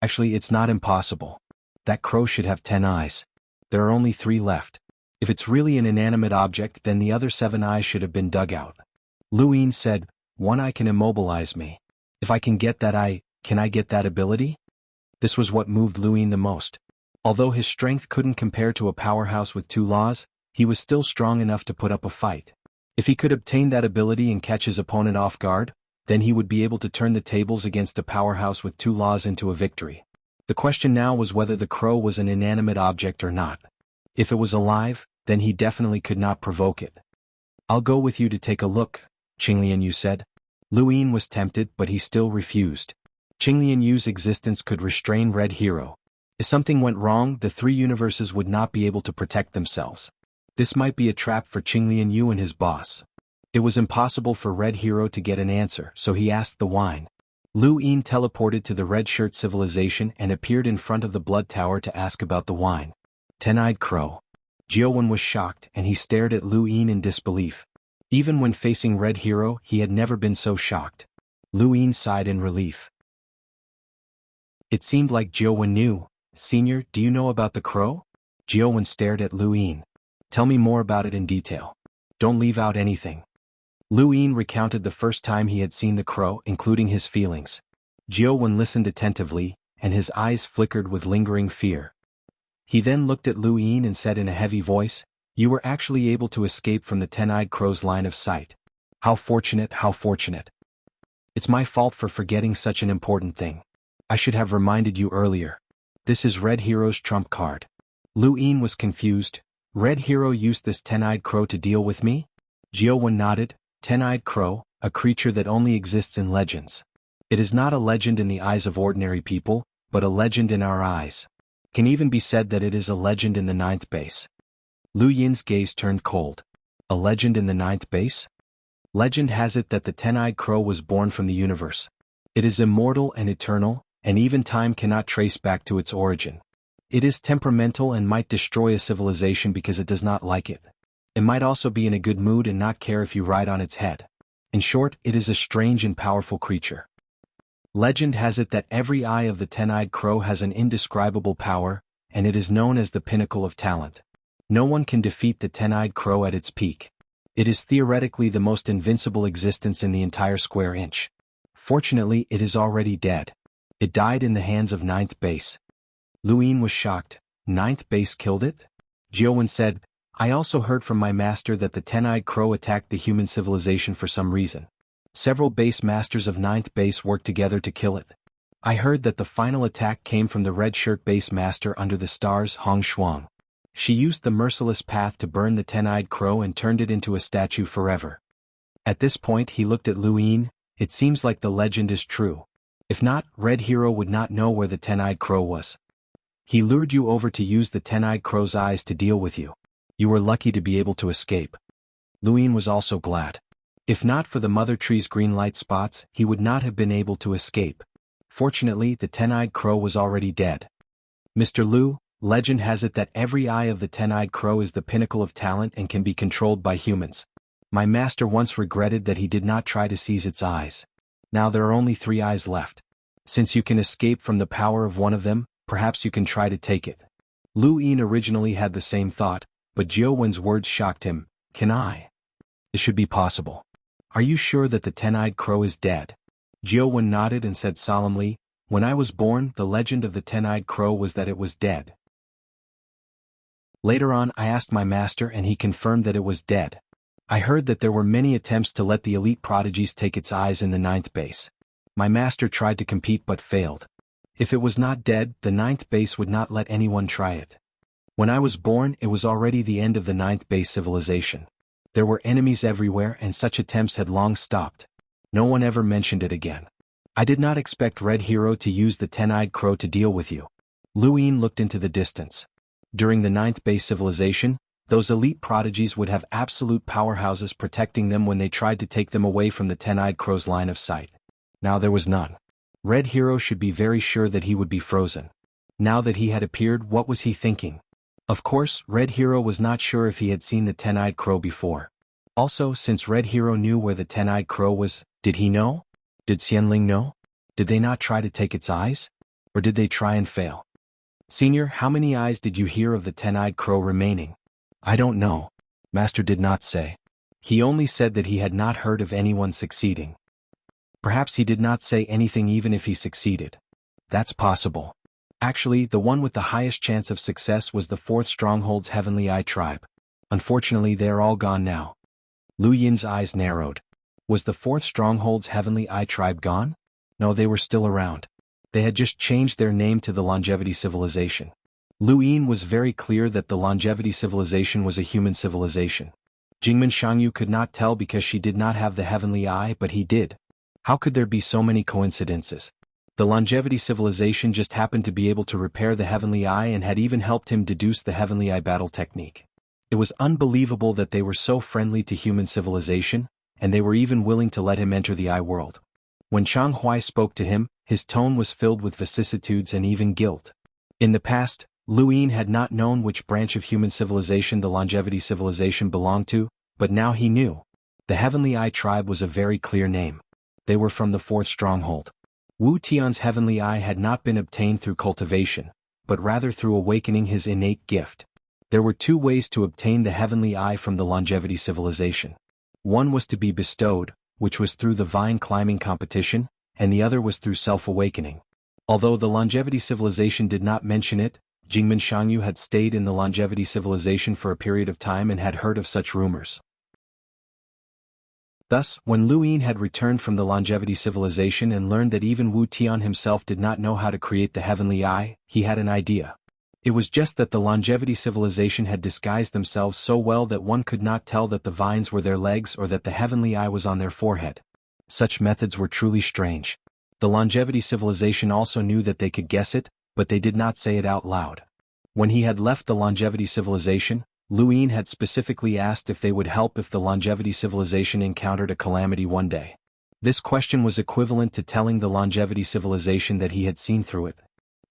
Actually, it's not impossible. That crow should have 10 eyes. There are only 3 left. If it's really an inanimate object, then the other 7 eyes should have been dug out. Lu Yin said, one eye can immobilize me. If I can get that eye, can I get that ability? This was what moved Lu Yin the most. Although his strength couldn't compare to a powerhouse with 2 laws, he was still strong enough to put up a fight. If he could obtain that ability and catch his opponent off guard, then he would be able to turn the tables against a powerhouse with 2 laws into a victory. The question now was whether the crow was an inanimate object or not. If it was alive, then he definitely could not provoke it. I'll go with you to take a look, Xianxia said. Lu Yin was tempted, but he still refused. Xianxia's existence could restrain Red Hero. If something went wrong, the 3 universes would not be able to protect themselves. This might be a trap for Xianxia and his boss. It was impossible for Red Hero to get an answer, so he asked the wine. Lu Yin teleported to the Red Shirt civilization and appeared in front of the blood tower to ask about the wine. 10-eyed crow. Xuanhuan was shocked, and he stared at Lu Yin in disbelief. Even when facing Red Hero, he had never been so shocked. Lu Yin sighed in relief. It seemed like Xuanhuan knew. Senior, do you know about the crow? Xuanhuan stared at Lu Yin. Tell me more about it in detail. Don't leave out anything. Lu Yin recounted the first time he had seen the crow, including his feelings. Xuanhuan listened attentively, and his eyes flickered with lingering fear. He then looked at Lu Yin and said in a heavy voice, you were actually able to escape from the 10-eyed crow's line of sight. How fortunate, how fortunate. It's my fault for forgetting such an important thing. I should have reminded you earlier. This is Red Hero's trump card. Lu Yin was confused. Red Hero used this 10-eyed crow to deal with me? Xuanhuan nodded. 10-eyed crow, a creature that only exists in legends. It is not a legend in the eyes of ordinary people, but a legend in our eyes. Can even be said that it is a legend in the 9th base. Lu Yin's gaze turned cold. A legend in the 9th base? Legend has it that the 10-eyed crow was born from the universe. It is immortal and eternal, and even time cannot trace back to its origin. It is temperamental and might destroy a civilization because it does not like it. It might also be in a good mood and not care if you ride on its head. In short, it is a strange and powerful creature. Legend has it that every eye of the 10-eyed crow has an indescribable power, and it is known as the pinnacle of talent. No one can defeat the 10-eyed crow at its peak. It is theoretically the most invincible existence in the entire square inch. Fortunately, it is already dead. It died in the hands of 9th base. Lu Yin was shocked. 9th base killed it? Xuanhuan said, I also heard from my master that the 10-eyed crow attacked the human civilization for some reason. Several base masters of 9th base worked together to kill it. I heard that the final attack came from the red shirt base master under the stars, xuanhuan. She used the merciless path to burn the 10-eyed crow and turned it into a statue forever. At this point he looked at Lu Yin. It seems like the legend is true. If not, Red Hero would not know where the 10-eyed crow was. He lured you over to use the 10-eyed crow's eyes to deal with you. You were lucky to be able to escape. Lu Yin was also glad. If not for the mother tree's green light spots, he would not have been able to escape. Fortunately, the 10-eyed crow was already dead. Mr. Lu, legend has it that every eye of the 10-eyed crow is the pinnacle of talent and can be controlled by humans. My master once regretted that he did not try to seize its eyes. Now there are only 3 eyes left. Since you can escape from the power of one of them, perhaps you can try to take it. Lu Yin originally had the same thought, but Xuanhuan's words shocked him. Can I? It should be possible. Are you sure that the 10-eyed crow is dead? Xuanhuan nodded and said solemnly, when I was born, the legend of the 10-eyed crow was that it was dead. Later on, I asked my master and he confirmed that it was dead. I heard that there were many attempts to let the elite prodigies take its eyes in the 9th base. My master tried to compete but failed. If it was not dead, the ninth base would not let anyone try it. When I was born, it was already the end of the ninth base civilization. There were enemies everywhere and such attempts had long stopped. No one ever mentioned it again. I did not expect Red Hero to use the 10-eyed crow to deal with you. Luin looked into the distance. During the ninth base civilization, those elite prodigies would have absolute powerhouses protecting them when they tried to take them away from the 10-eyed crow's line of sight. Now there was none. Red Hero should be very sure that he would be frozen. Now that he had appeared, what was he thinking? Of course, Red Hero was not sure if he had seen the 10-eyed crow before. Also, since Red Hero knew where the 10-eyed crow was, did he know? Did Xianling know? Did they not try to take its eyes? Or did they try and fail? Senior, how many eyes did you hear of the 10-eyed crow remaining? I don't know. Master did not say. He only said that he had not heard of anyone succeeding. Perhaps he did not say anything even if he succeeded. That's possible. Actually, the one with the highest chance of success was the fourth stronghold's Heavenly Eye tribe. Unfortunately, they are all gone now. Lu Yin's eyes narrowed. Was the fourth stronghold's Heavenly Eye tribe gone? No, they were still around. They had just changed their name to the Longevity Civilization. Lu Yin was very clear that the Longevity Civilization was a human civilization. Jingmen Shangyu could not tell because she did not have the Heavenly Eye, but he did. How could there be so many coincidences? The Longevity Civilization just happened to be able to repair the Heavenly Eye and had even helped him deduce the Heavenly Eye battle technique. It was unbelievable that they were so friendly to human civilization, and they were even willing to let him enter the Eye world. When Xuanhuan spoke to him, his tone was filled with vicissitudes and even guilt. In the past, Lu Yin had not known which branch of human civilization the Longevity Civilization belonged to, but now he knew. The Heavenly Eye tribe was a very clear name. They were from the fourth stronghold. Wu Tian's Heavenly Eye had not been obtained through cultivation, but rather through awakening his innate gift. There were two ways to obtain the Heavenly Eye from the Longevity Civilization. One was to be bestowed, which was through the vine climbing competition, and the other was through self-awakening. Although the Longevity Civilization did not mention it, Jingmen Shangyu had stayed in the Longevity Civilization for a period of time and had heard of such rumors. Thus, when Lu Yin had returned from the Longevity Civilization and learned that even Wu Tian himself did not know how to create the Heavenly Eye, he had an idea. It was just that the Longevity Civilization had disguised themselves so well that one could not tell that the vines were their legs or that the Heavenly Eye was on their forehead. Such methods were truly strange. The Longevity Civilization also knew that they could guess it, but they did not say it out loud. When he had left the Longevity Civilization, Lu Yin had specifically asked if they would help if the Longevity Civilization encountered a calamity one day. This question was equivalent to telling the Longevity Civilization that he had seen through it.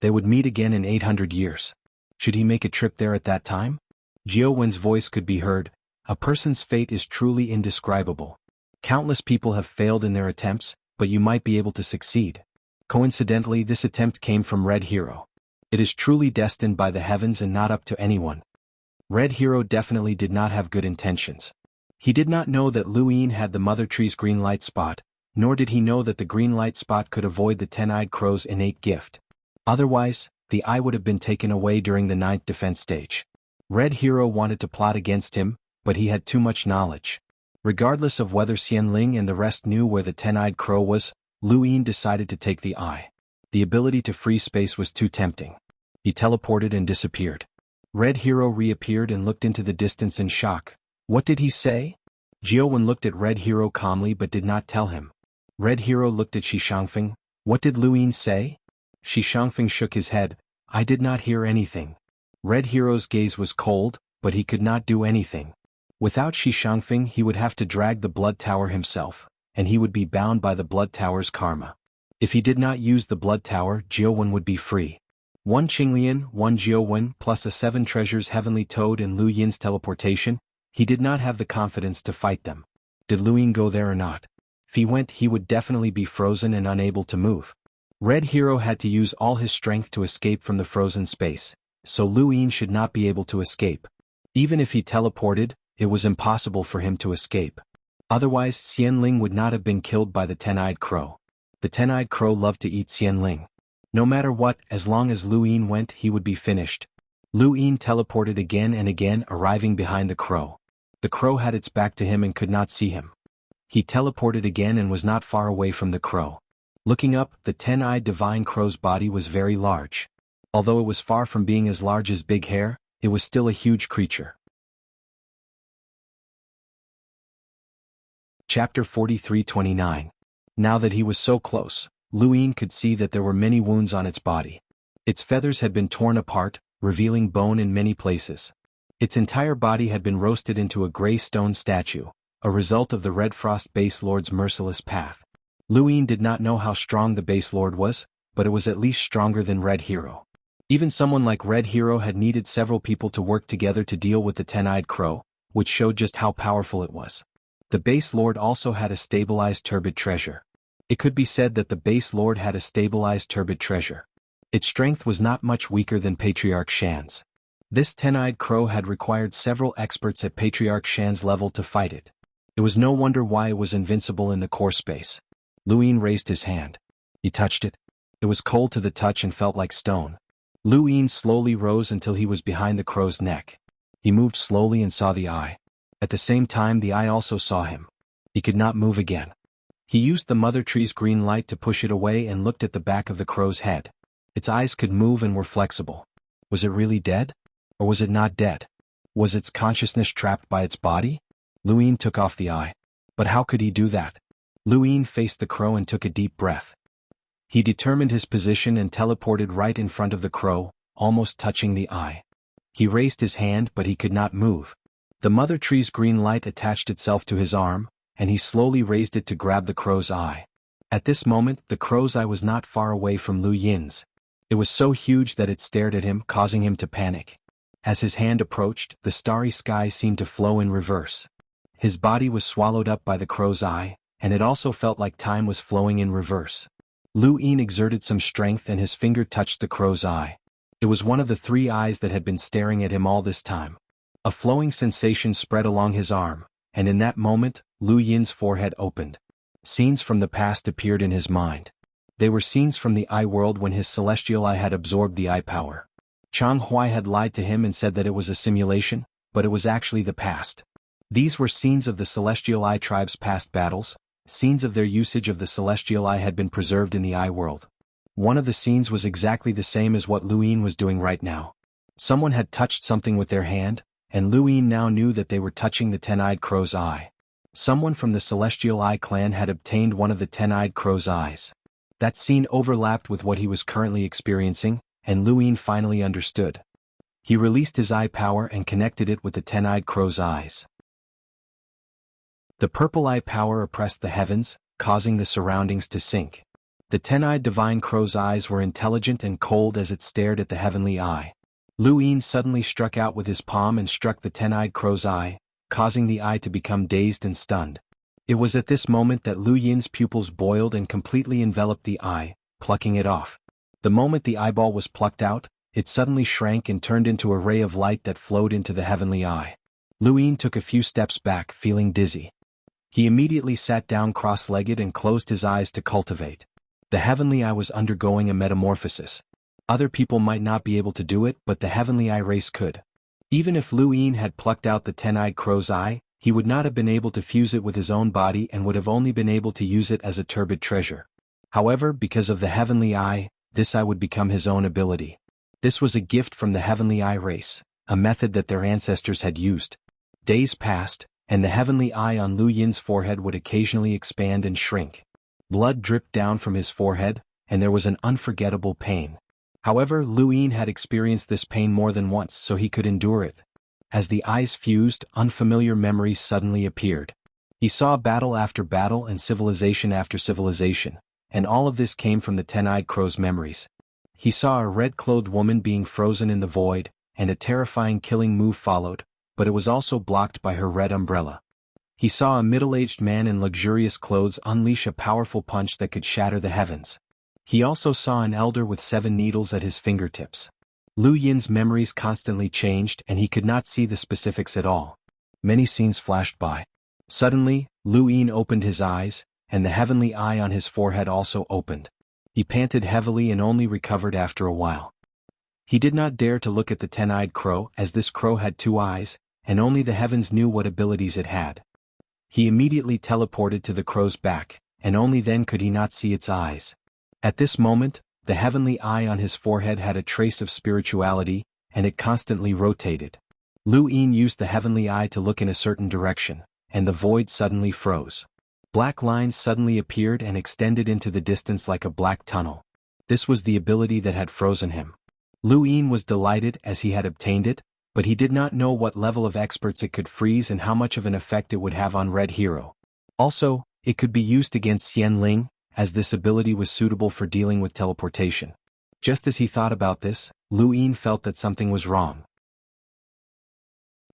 They would meet again in 800 years. Should he make a trip there at that time? Jiaowen's voice could be heard. A person's fate is truly indescribable. Countless people have failed in their attempts, but you might be able to succeed. Coincidentally, this attempt came from Red Hero. It is truly destined by the heavens and not up to anyone. Red Hero definitely did not have good intentions. He did not know that Lu Yin had the Mother Tree's green light spot, nor did he know that the green light spot could avoid the 10-eyed crow's innate gift. Otherwise, the eye would have been taken away during the 9th defense stage. Red Hero wanted to plot against him, but he had too much knowledge. Regardless of whether Xianling and the rest knew where the 10-eyed crow was, Lu Yin decided to take the eye. The ability to free space was too tempting. He teleported and disappeared. Red Hero reappeared and looked into the distance in shock. What did he say? Jiaowen looked at Red Hero calmly but did not tell him. Red Hero looked at Shi Shangfeng. What did Lu Yin say? Shi Shangfeng shook his head. I did not hear anything. Red Hero's gaze was cold, but he could not do anything. Without Shi Shangfeng he would have to drag the Blood Tower himself, and he would be bound by the Blood Tower's karma. If he did not use the Blood Tower, Jiaowen would be free. 1 Qinglian, 1 Jiaowen, plus a 7 treasures Heavenly Toad and Lu Yin's teleportation, he did not have the confidence to fight them. Did Lu Yin go there or not? If he went, he would definitely be frozen and unable to move. Red Hero had to use all his strength to escape from the frozen space, so Lu Yin should not be able to escape. Even if he teleported, it was impossible for him to escape. Otherwise, Xianling would not have been killed by the 10-eyed crow. The 10-eyed crow loved to eat Xianling. No matter what, as long as Lu Yin went, he would be finished. Lu Yin teleported again and again, arriving behind the crow. The crow had its back to him and could not see him. He teleported again and was not far away from the crow. Looking up, the 10-eyed divine crow's body was very large. Although it was far from being as large as Big Hair, it was still a huge creature. Chapter 43:29. Now that he was so close, Luin could see that there were many wounds on its body. Its feathers had been torn apart, revealing bone in many places. Its entire body had been roasted into a gray stone statue, a result of the Red Frost Base Lord's merciless path. Luin did not know how strong the Base Lord was, but it was at least stronger than Red Hero. Even someone like Red Hero had needed several people to work together to deal with the 10-eyed crow, which showed just how powerful it was. The Base Lord also had a stabilized turbid treasure. It could be said that the Base Lord had a stabilized turbid treasure. Its strength was not much weaker than Patriarch Shan's. This 10-eyed crow had required several experts at Patriarch Shan's level to fight it. It was no wonder why it was invincible in the core space. Luin raised his hand. He touched it. It was cold to the touch and felt like stone. Luin slowly rose until he was behind the crow's neck. He moved slowly and saw the eye. At the same time, the eye also saw him. He could not move again. He used the mother tree's green light to push it away and looked at the back of the crow's head. Its eyes could move and were flexible. Was it really dead? Or was it not dead? Was its consciousness trapped by its body? Luin took off the eye. But how could he do that? Luin faced the crow and took a deep breath. He determined his position and teleported right in front of the crow, almost touching the eye. He raised his hand, but he could not move. The mother tree's green light attached itself to his arm, and he slowly raised it to grab the crow's eye. At this moment, the crow's eye was not far away from Luin's. It was so huge that it stared at him, causing him to panic. As his hand approached, the starry sky seemed to flow in reverse. His body was swallowed up by the crow's eye, and it also felt like time was flowing in reverse. Luin exerted some strength and his finger touched the crow's eye. It was one of the 3 eyes that had been staring at him all this time. A flowing sensation spread along his arm, and in that moment, Luin's forehead opened. Scenes from the past appeared in his mind. They were scenes from the eye world when his celestial eye had absorbed the eye power. Xuanhuan had lied to him and said that it was a simulation, but it was actually the past. These were scenes of the celestial eye tribe's past battles. Scenes of their usage of the celestial eye had been preserved in the eye world. One of the scenes was exactly the same as what Luin was doing right now. Someone had touched something with their hand, and Luin now knew that they were touching the 10-eyed crow's eye. Someone from the Celestial Eye clan had obtained one of the 10-eyed crow's eyes. That scene overlapped with what he was currently experiencing, and Luin finally understood. He released his eye power and connected it with the 10-eyed crow's eyes. The purple eye power oppressed the heavens, causing the surroundings to sink. The 10-eyed divine crow's eyes were intelligent and cold as it stared at the heavenly eye. Luin suddenly struck out with his palm and struck the 10-eyed crow's eye, causing the eye to become dazed and stunned. It was at this moment that Luin's pupils boiled and completely enveloped the eye, plucking it off. The moment the eyeball was plucked out, it suddenly shrank and turned into a ray of light that flowed into the heavenly eye. Luin took a few steps back, feeling dizzy. He immediately sat down cross-legged and closed his eyes to cultivate. The heavenly eye was undergoing a metamorphosis. Other people might not be able to do it, but the heavenly eye race could. Even if Luin had plucked out the 10-eyed crow's eye, he would not have been able to fuse it with his own body and would have only been able to use it as a turbid treasure. However, because of the heavenly eye, this eye would become his own ability. This was a gift from the heavenly eye race, a method that their ancestors had used. Days passed, and the heavenly eye on Luin's forehead would occasionally expand and shrink. Blood dripped down from his forehead, and there was an unforgettable pain. However, Luin had experienced this pain more than once, so he could endure it. As the eyes fused, unfamiliar memories suddenly appeared. He saw battle after battle and civilization after civilization, and all of this came from the 10-eyed crow's memories. He saw a red-clothed woman being frozen in the void, and a terrifying killing move followed, but it was also blocked by her red umbrella. He saw a middle-aged man in luxurious clothes unleash a powerful punch that could shatter the heavens. He also saw an elder with 7 needles at his fingertips. Luin's memories constantly changed and he could not see the specifics at all. Many scenes flashed by. Suddenly, Luin opened his eyes, and the heavenly eye on his forehead also opened. He panted heavily and only recovered after a while. He did not dare to look at the 10-eyed crow, as this crow had 2 eyes, and only the heavens knew what abilities it had. He immediately teleported to the crow's back, and only then could he not see its eyes. At this moment, the heavenly eye on his forehead had a trace of spirituality, and it constantly rotated. Lu Yin used the heavenly eye to look in a certain direction, and the void suddenly froze. Black lines suddenly appeared and extended into the distance like a black tunnel. This was the ability that had frozen him. Lu Yin was delighted as he had obtained it, but he did not know what level of experts it could freeze and how much of an effect it would have on Red Hero. Also, it could be used against Xianling, as this ability was suitable for dealing with teleportation. Just as he thought about this, Lu Yin felt that something was wrong.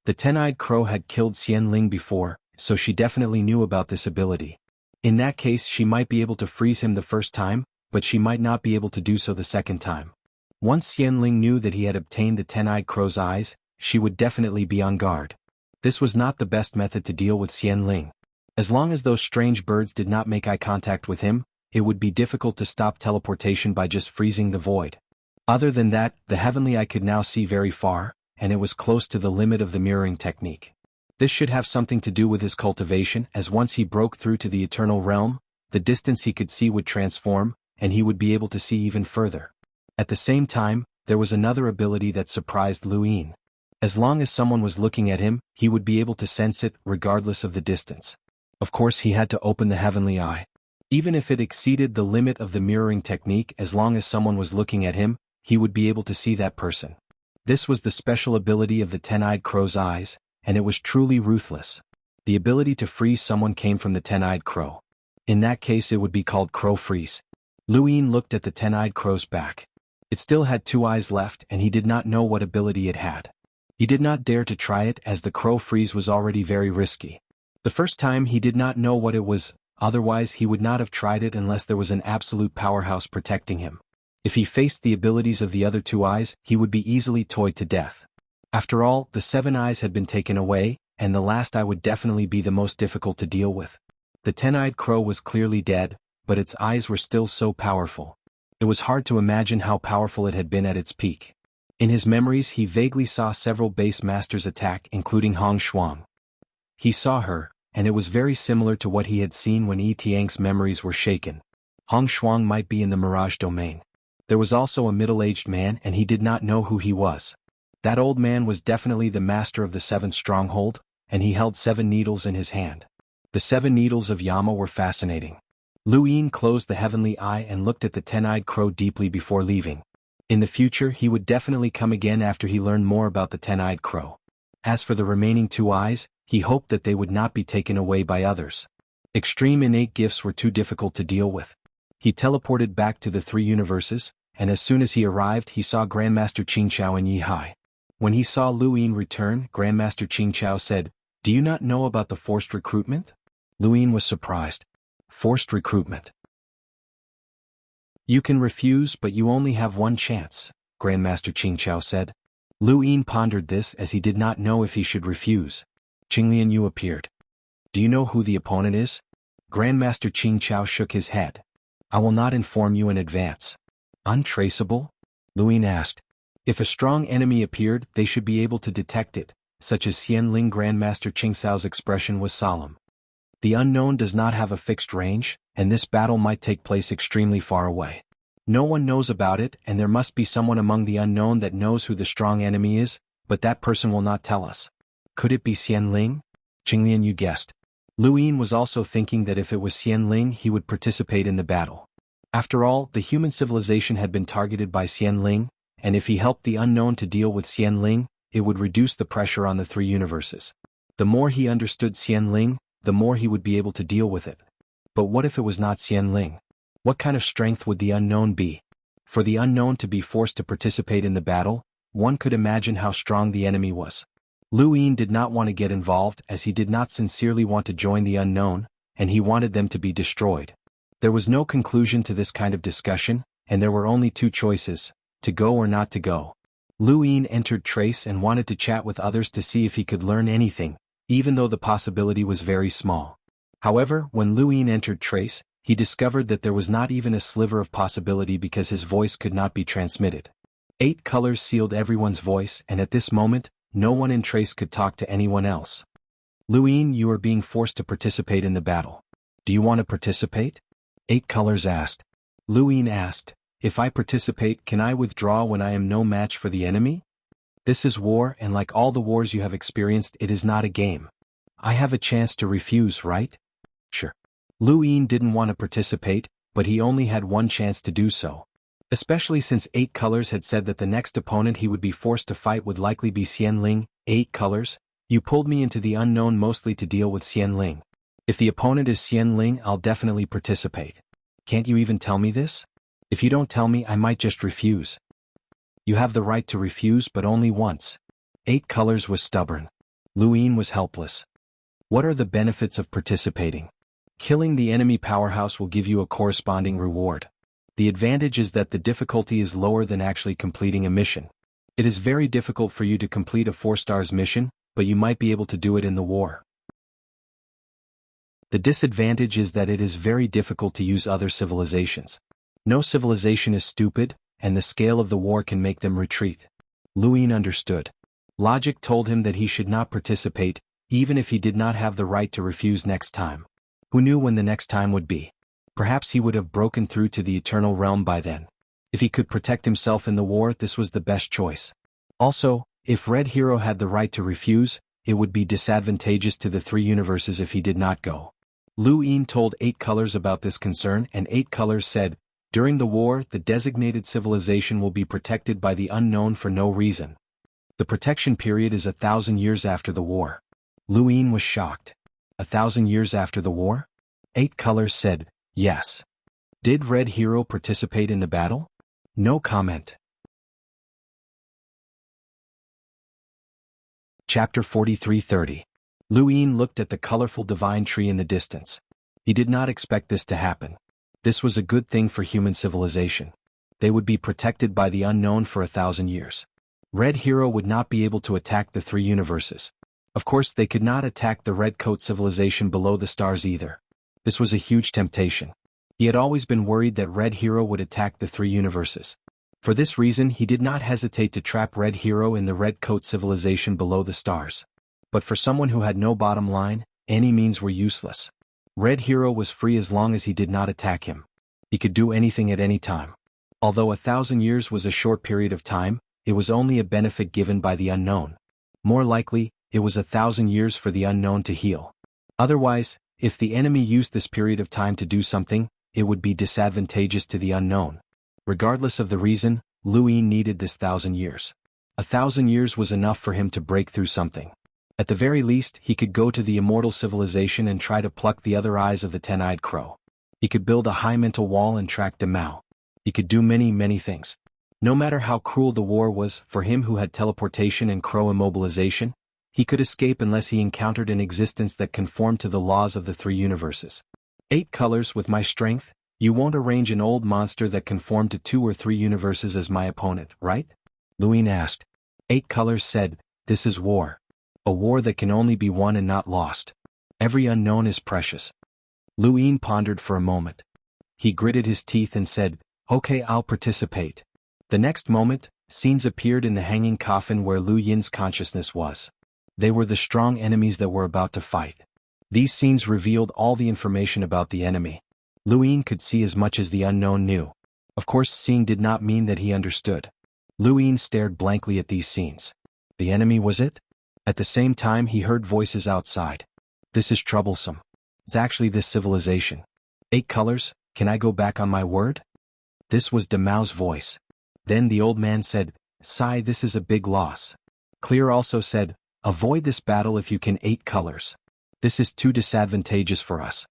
The ten-eyed crow had killed Xianling before, so she definitely knew about this ability. In that case, she might be able to freeze him the first time, but she might not be able to do so the second time. Once Xianling knew that he had obtained the ten-eyed crow's eyes, she would definitely be on guard. This was not the best method to deal with Xianling. As long as those strange birds did not make eye contact with him, it would be difficult to stop teleportation by just freezing the void. Other than that, the heavenly eye could now see very far, and it was close to the limit of the mirroring technique. This should have something to do with his cultivation, as once he broke through to the eternal realm, the distance he could see would transform, and he would be able to see even further. At the same time, there was another ability that surprised Lu Yin. As long as someone was looking at him, he would be able to sense it, regardless of the distance. Of course, he had to open the heavenly eye. Even if it exceeded the limit of the mirroring technique, as long as someone was looking at him, he would be able to see that person. This was the special ability of the ten-eyed crow's eyes, and it was truly ruthless. The ability to freeze someone came from the ten-eyed crow. In that case, it would be called crow freeze. Lu Yin looked at the ten-eyed crow's back. It still had 2 eyes left, and he did not know what ability it had. He did not dare to try it, as the crow freeze was already very risky. The first time he did not know what it was, otherwise he would not have tried it unless there was an absolute powerhouse protecting him. If he faced the abilities of the other 2 eyes, he would be easily toyed to death. After all, the 7 eyes had been taken away, and the last eye would definitely be the most difficult to deal with. The ten-eyed crow was clearly dead, but its eyes were still so powerful. It was hard to imagine how powerful it had been at its peak. In his memories, he vaguely saw several base masters attack, including xuanhuan. He saw her, and it was very similar to what he had seen when Tiang's memories were shaken. xuanhuan might be in the mirage domain. There was also a middle-aged man, and he did not know who he was. That old man was definitely the master of the 7th stronghold, and he held 7 needles in his hand. The 7 needles of Yama were fascinating. Lu Yin closed the heavenly eye and looked at the ten-eyed crow deeply before leaving. In the future, he would definitely come again after he learned more about the ten-eyed crow. As for the remaining 2 eyes, he hoped that they would not be taken away by others. Extreme innate gifts were too difficult to deal with. He teleported back to the 3 universes, and as soon as he arrived, he saw Grandmaster Qingqiao and Yihai. When he saw Lu Yin return, Grandmaster Qingqiao said, "Do you not know about the forced recruitment?" Lu Yin was surprised. Forced recruitment. "You can refuse, but you only have 1 chance," Grandmaster Qingqiao said. Lu Yin pondered this, as he did not know if he should refuse. Qinglian Yu appeared. "Do you know who the opponent is?" Grandmaster Qingqiao shook his head. "I will not inform you in advance." "Untraceable?" Lu Yin asked. "If a strong enemy appeared, they should be able to detect it," such as Xianling. Grandmaster Qingxiao's expression was solemn. "The unknown does not have a fixed range, and this battle might take place extremely far away. No one knows about it, and there must be someone among the unknown that knows who the strong enemy is, but that person will not tell us. Could it be Xianling?" Qinglian Yu guessed. Lu Yin was also thinking that if it was Xianling, he would participate in the battle. After all, the human civilization had been targeted by Xianling, and if he helped the unknown to deal with Xianling, it would reduce the pressure on the 3 universes. The more he understood Xianling, the more he would be able to deal with it. But what if it was not Xianling? What kind of strength would the unknown be? For the unknown to be forced to participate in the battle, one could imagine how strong the enemy was. Lu Yin did not want to get involved, as he did not sincerely want to join the unknown, and he wanted them to be destroyed. There was no conclusion to this kind of discussion, and there were only 2 choices, to go or not to go. Lu Yin entered Trace and wanted to chat with others to see if he could learn anything, even though the possibility was very small. However, when Lu Yin entered Trace, he discovered that there was not even a sliver of possibility because his voice could not be transmitted. 8 colors sealed everyone's voice, and at this moment, no one in Trace could talk to anyone else. "Lu Yin, you are being forced to participate in the battle. Do you want to participate?" 8 colors asked. Lu Ying asked, if I participate, can I withdraw when I am no match for the enemy? This is war, and like all the wars you have experienced, it is not a game. I have a chance to refuse, right? Sure. Lu Ying didn't want to participate, but he only had one chance to do so. Especially since 8 colors had said that the next opponent he would be forced to fight would likely be Xianling. 8 colors, you pulled me into the unknown mostly to deal with Xianling. If the opponent is Xianling, I'll definitely participate. Can't you even tell me this? If you don't tell me, I might just refuse. You have the right to refuse, but only once. 8 colors was stubborn. Lu Ying was helpless. What are the benefits of participating? Killing the enemy powerhouse will give you a corresponding reward. The advantage is that the difficulty is lower than actually completing a mission. It is very difficult for you to complete a 4-stars mission, but you might be able to do it in the war. The disadvantage is that it is very difficult to use other civilizations. No civilization is stupid, and the scale of the war can make them retreat. Lu Ying understood. Logic told him that he should not participate, even if he did not have the right to refuse next time. Who knew when the next time would be? Perhaps he would have broken through to the eternal realm by then. If he could protect himself in the war, this was the best choice. Also, if Red Hero had the right to refuse, it would be disadvantageous to the 3 universes if he did not go. Lu Ying told 8 colors about this concern, and 8 colors said, during the war, the designated civilization will be protected by the unknown for no reason. The protection period is 1,000 years after the war. Lu Ying was shocked. 1,000 years after the war? 8 colors said, yes. Did Red Hero participate in the battle? No comment. Chapter 43:30. Lu Ying looked at the colorful divine tree in the distance. He did not expect this to happen. This was a good thing for human civilization. They would be protected by the unknown for 1,000 years. Red Hero would not be able to attack the 3 universes. Of course, they could not attack the Red Coat civilization below the stars either. This was a huge temptation. He had always been worried that Red Hero would attack the 3 universes. For this reason, he did not hesitate to trap Red Hero in the Red Coat civilization below the stars. But for someone who had no bottom line, any means were useless. Red Hero was free as long as he did not attack him. He could do anything at any time. Although 1,000 years was a short period of time, it was only a benefit given by the unknown. More likely, it was 1,000 years for the unknown to heal. Otherwise, if the enemy used this period of time to do something, it would be disadvantageous to the unknown. Regardless of the reason, Lu Ying needed this 1,000 years. 1,000 years was enough for him to break through something. At the very least, he could go to the immortal civilization and try to pluck the other eyes of the 10-eyed crow. He could build a high mental wall and track Demao. He could do many things. No matter how cruel the war was, for him who had teleportation and crow immobilization, he could escape unless he encountered an existence that conformed to the laws of the 3 universes. 8 colors with my strength, you won't arrange an old monster that conformed to 2 or 3 universes as my opponent, right? Lu Ying asked. 8 colors said, this is war. A war that can only be won and not lost. Every unknown is precious. Lu Ying pondered for a moment. He gritted his teeth and said, okay, I'll participate. The next moment, scenes appeared in the hanging coffin where Lu Ying's consciousness was. They were the strong enemies that were about to fight. These scenes revealed all the information about the enemy. Lu Ying could see as much as the unknown knew. Of course, seeing did not mean that he understood. Lu Ying stared blankly at these scenes. The enemy was it? At the same time, he heard voices outside. This is troublesome. It's actually this civilization. 8 colors, can I go back on my word? This was Demao's voice. Then the old man said, Sai, this is a big loss. Clear also said, avoid this battle if you can. 8 colors. This is too disadvantageous for us.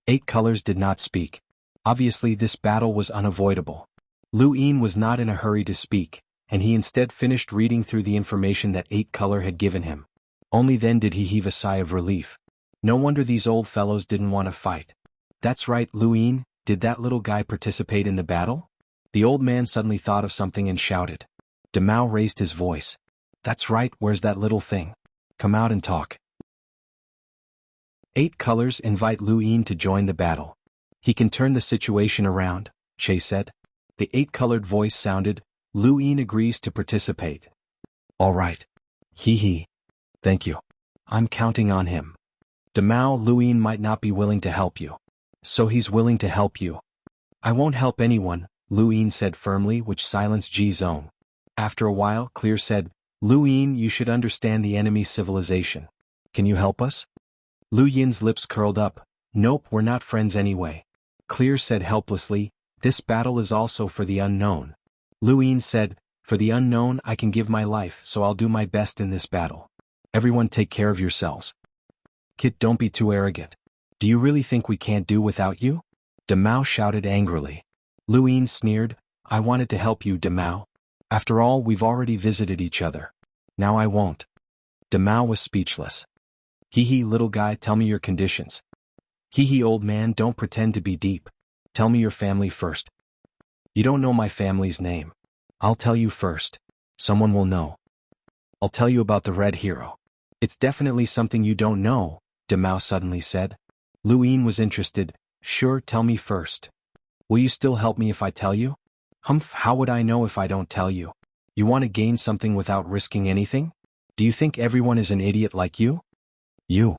8 colors did not speak. Obviously this battle was unavoidable. Lu Ying was not in a hurry to speak, and he instead finished reading through the information that 8 color had given him. Only then did he heave a sigh of relief. No wonder these old fellows didn't want to fight. That's right, Lu Ying, did that little guy participate in the battle? The old man suddenly thought of something and shouted. Demao raised his voice. That's right, where's that little thing? Come out and talk. 8 colors invite Lu Ying to join the battle. He can turn the situation around, Che said. The 8-colored voice sounded, Lu Ying agrees to participate. All right. He. Thank you. I'm counting on him. Demao, Lu Ying might not be willing to help you. So he's willing to help you. I won't help anyone, Lu Yin said firmly, which silenced Ji Zong. After a while, Clear said, Lu Yin, you should understand the enemy's civilization. Can you help us? Lu Yin's lips curled up. Nope, we're not friends anyway. Clear said helplessly, this battle is also for the unknown. Lu Yin said, for the unknown I can give my life, so I'll do my best in this battle. Everyone take care of yourselves. Kit, don't be too arrogant. Do you really think we can't do without you? De Mao shouted angrily. Lu Yin sneered, I wanted to help you, De Mao. After all, we've already visited each other. Now I won't. De Mao was speechless. Hee little guy, tell me your conditions. Hee old man, don't pretend to be deep. Tell me your family first. You don't know my family's name. I'll tell you first. Someone will know. I'll tell you about the Red Hero. It's definitely something you don't know, De Mao suddenly said. Lu Yin was interested. Sure, tell me first. Will you still help me if I tell you? Humph, how would I know if I don't tell you? You want to gain something without risking anything? Do you think everyone is an idiot like you? You.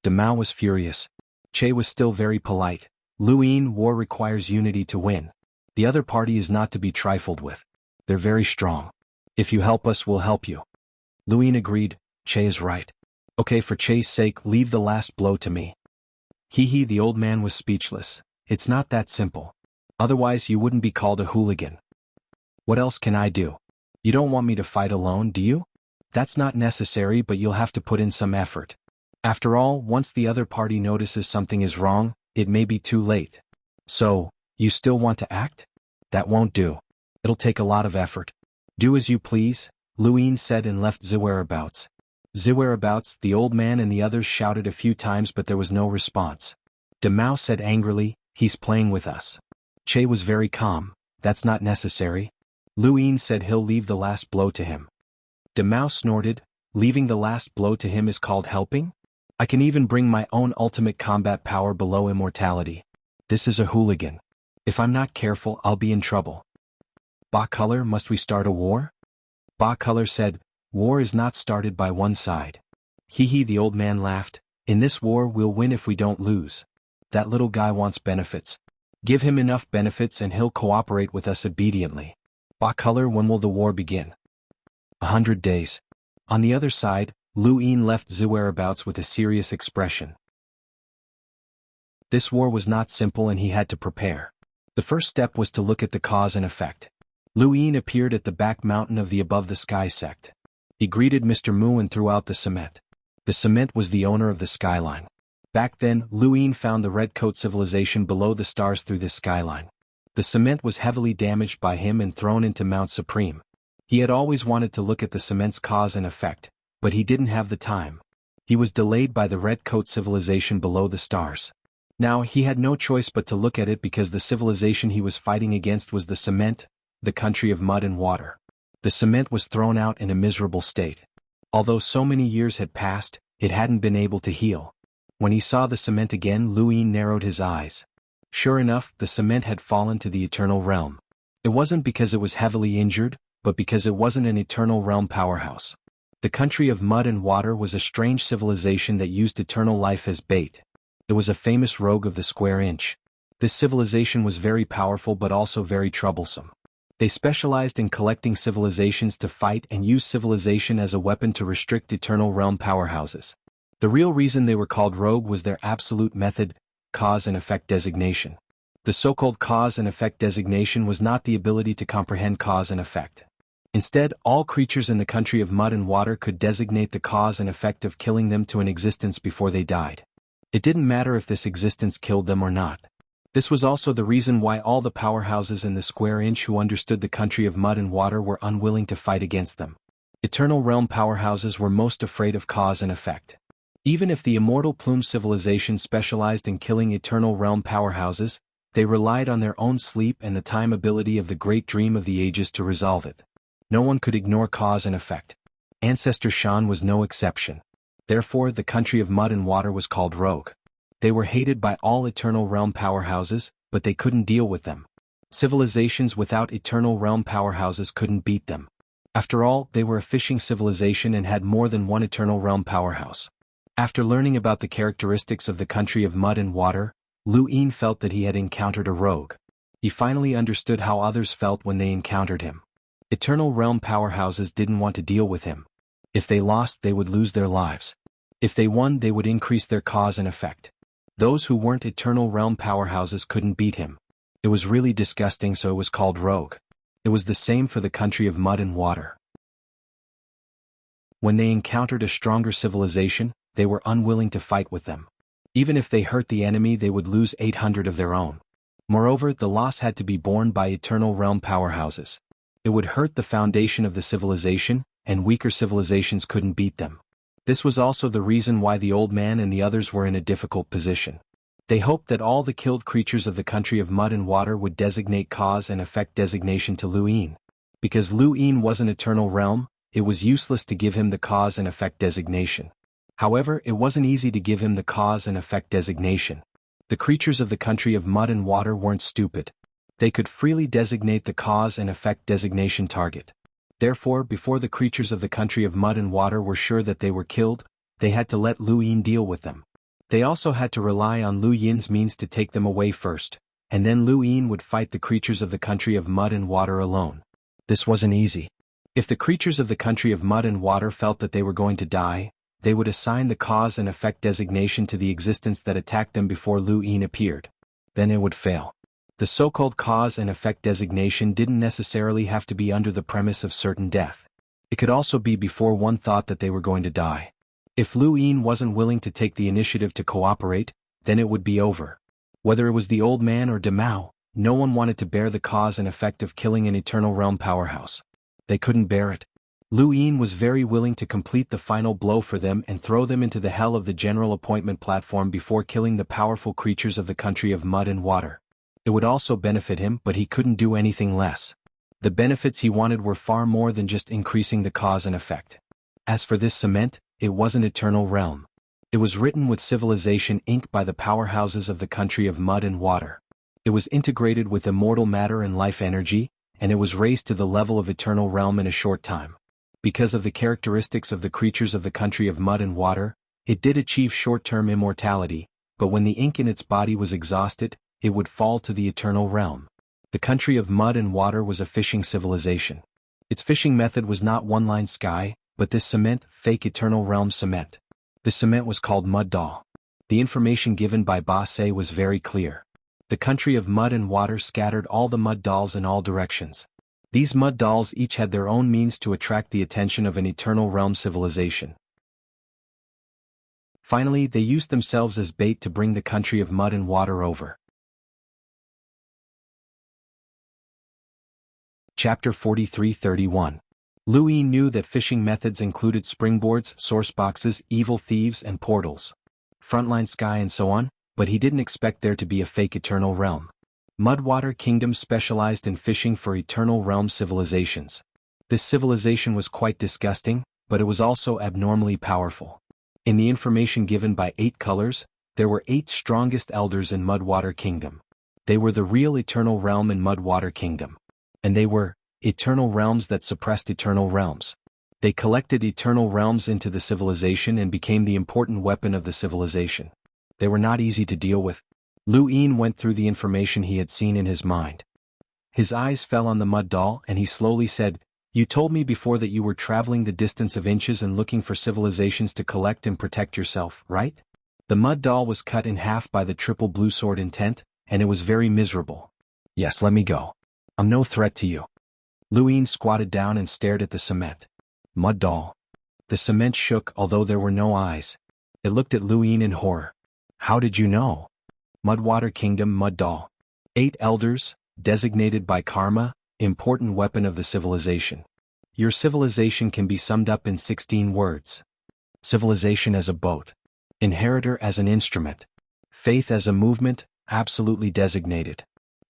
De Mao was furious. Che was still very polite. Lu Yin, war requires unity to win. The other party is not to be trifled with. They're very strong. If you help us, we'll help you. Lu Yin agreed. Che is right. Okay, for Che's sake, leave the last blow to me. The old man was speechless. It's not that simple. Otherwise you wouldn't be called a hooligan. What else can I do? You don't want me to fight alone, do you? That's not necessary, but you'll have to put in some effort. After all, once the other party notices something is wrong, it may be too late. So, you still want to act? That won't do. It'll take a lot of effort. Do as you please, Lu Yin said and left Whereabouts. Whereabouts, the old man and the others shouted a few times, but there was no response. De Mao said angrily, he's playing with us. Che was very calm. That's not necessary. Lu Yin said he'll leave the last blow to him. De Mao snorted, leaving the last blow to him is called helping? I can even bring my own ultimate combat power below immortality. This is a hooligan. If I'm not careful, I'll be in trouble. Ba Color, must we start a war? Ba Color said, war is not started by one side. The old man laughed. In this war we'll win if we don't lose. That little guy wants benefits. Give him enough benefits and he'll cooperate with us obediently. Ba Color, when will the war begin? 100 days. On the other side, Lu Yin left Whereabouts with a serious expression. This war was not simple and he had to prepare. The first step was to look at the cause and effect. Lu Yin appeared at the back mountain of the Above the Sky sect. He greeted Mr. Mu and threw out the cement. The cement was the owner of the skyline. Back then, Lu Yin found the Red Coat civilization below the stars through this skyline. The cement was heavily damaged by him and thrown into Mount Supreme. He had always wanted to look at the cement's cause and effect, but he didn't have the time. He was delayed by the Red Coat civilization below the stars. Now he had no choice but to look at it because the civilization he was fighting against was the cement, the country of mud and water. The cement was thrown out in a miserable state. Although so many years had passed, it hadn't been able to heal. When he saw the cement again, Lu Yin narrowed his eyes. Sure enough, the cement had fallen to the Eternal Realm. It wasn't because it was heavily injured, but because it wasn't an Eternal Realm powerhouse. The country of mud and water was a strange civilization that used eternal life as bait. It was a famous rogue of the square inch. This civilization was very powerful but also very troublesome. They specialized in collecting civilizations to fight and use civilization as a weapon to restrict Eternal Realm powerhouses. The real reason they were called rogue was their absolute method, cause and effect designation. The so-called cause and effect designation was not the ability to comprehend cause and effect. Instead, all creatures in the country of mud and water could designate the cause and effect of killing them to an existence before they died. It didn't matter if this existence killed them or not. This was also the reason why all the powerhouses in the square inch who understood the country of mud and water were unwilling to fight against them. Eternal Realm powerhouses were most afraid of cause and effect. Even if the Immortal Plume civilization specialized in killing Eternal Realm powerhouses, they relied on their own sleep and the time ability of the Great Dream of the Ages to resolve it. No one could ignore cause and effect. Ancestor Shan was no exception. Therefore, the country of mud and water was called rogue. They were hated by all Eternal Realm powerhouses, but they couldn't deal with them. Civilizations without Eternal Realm powerhouses couldn't beat them. After all, they were a fishing civilization and had more than one Eternal Realm powerhouse. After learning about the characteristics of the country of mud and water, Lu Yin felt that he had encountered a rogue. He finally understood how others felt when they encountered him. Eternal Realm powerhouses didn't want to deal with him. If they lost, they would lose their lives. If they won, they would increase their cause and effect. Those who weren't Eternal Realm powerhouses couldn't beat him. It was really disgusting, so it was called rogue. It was the same for the country of mud and water. When they encountered a stronger civilization, they were unwilling to fight with them. Even if they hurt the enemy, they would lose 800 of their own. Moreover, the loss had to be borne by Eternal Realm powerhouses. It would hurt the foundation of the civilization, and weaker civilizations couldn't beat them. This was also the reason why the old man and the others were in a difficult position. They hoped that all the killed creatures of the country of mud and water would designate cause and effect designation to Luin. Because Luin was an Eternal Realm, it was useless to give him the cause and effect designation. However, it wasn't easy to give him the cause and effect designation. The creatures of the country of mud and water weren't stupid. They could freely designate the cause and effect designation target. Therefore, before the creatures of the country of mud and water were sure that they were killed, they had to let Lu Yin deal with them. They also had to rely on Lu Yin's means to take them away first, and then Lu Yin would fight the creatures of the country of mud and water alone. This wasn't easy. If the creatures of the country of mud and water felt that they were going to die, they would assign the cause and effect designation to the existence that attacked them before Lu Yin appeared. Then it would fail. The so-called cause and effect designation didn't necessarily have to be under the premise of certain death. It could also be before one thought that they were going to die. If Lu Yin wasn't willing to take the initiative to cooperate, then it would be over. Whether it was the old man or De Mao, no one wanted to bear the cause and effect of killing an Eternal Realm powerhouse. They couldn't bear it. Lu Yin was very willing to complete the final blow for them and throw them into the hell of the general appointment platform before killing the powerful creatures of the country of mud and water. It would also benefit him, but he couldn't do anything less. The benefits he wanted were far more than just increasing the cause and effect. As for this cement, it wasn't Eternal Realm. It was written with civilization ink by the powerhouses of the country of mud and water. It was integrated with immortal matter and life energy, and it was raised to the level of Eternal Realm in a short time. Because of the characteristics of the creatures of the country of mud and water, it did achieve short-term immortality, but when the ink in its body was exhausted, it would fall to the Eternal Realm. The country of mud and water was a fishing civilization. Its fishing method was not one-line sky, but this cement, fake Eternal Realm cement. The cement was called mud doll. The information given by Ba Se was very clear. The country of mud and water scattered all the mud dolls in all directions. These mud dolls each had their own means to attract the attention of an Eternal Realm civilization. Finally, they used themselves as bait to bring the country of mud and water over. Chapter 43-31. Lu Yin knew that fishing methods included springboards, source boxes, evil thieves, and portals. Frontline sky and so on, but he didn't expect there to be a fake Eternal Realm. Mudwater Kingdom specialized in fishing for Eternal Realm civilizations. This civilization was quite disgusting, but it was also abnormally powerful. In the information given by 8 colors, there were 8 strongest elders in Mudwater Kingdom. They were the real Eternal Realm in Mudwater Kingdom. And they were Eternal Realms that suppressed Eternal Realms. They collected Eternal Realms into the civilization and became the important weapon of the civilization. They were not easy to deal with. Lu Yin went through the information he had seen in his mind. His eyes fell on the mud doll and he slowly said, "You told me before that you were traveling the distance of inches and looking for civilizations to collect and protect yourself, right?" The mud doll was cut in half by the triple blue sword intent, and it was very miserable. "Yes, let me go. I'm no threat to you." Lu Yin squatted down and stared at the cement. Mud doll. The cement shook although there were no eyes. It looked at Lu Yin in horror. "How did you know?" Mudwater Kingdom Mud doll. 8 elders, designated by karma, important weapon of the civilization. Your civilization can be summed up in 16 words. Civilization as a boat. Inheritor as an instrument. Faith as a movement, absolutely designated.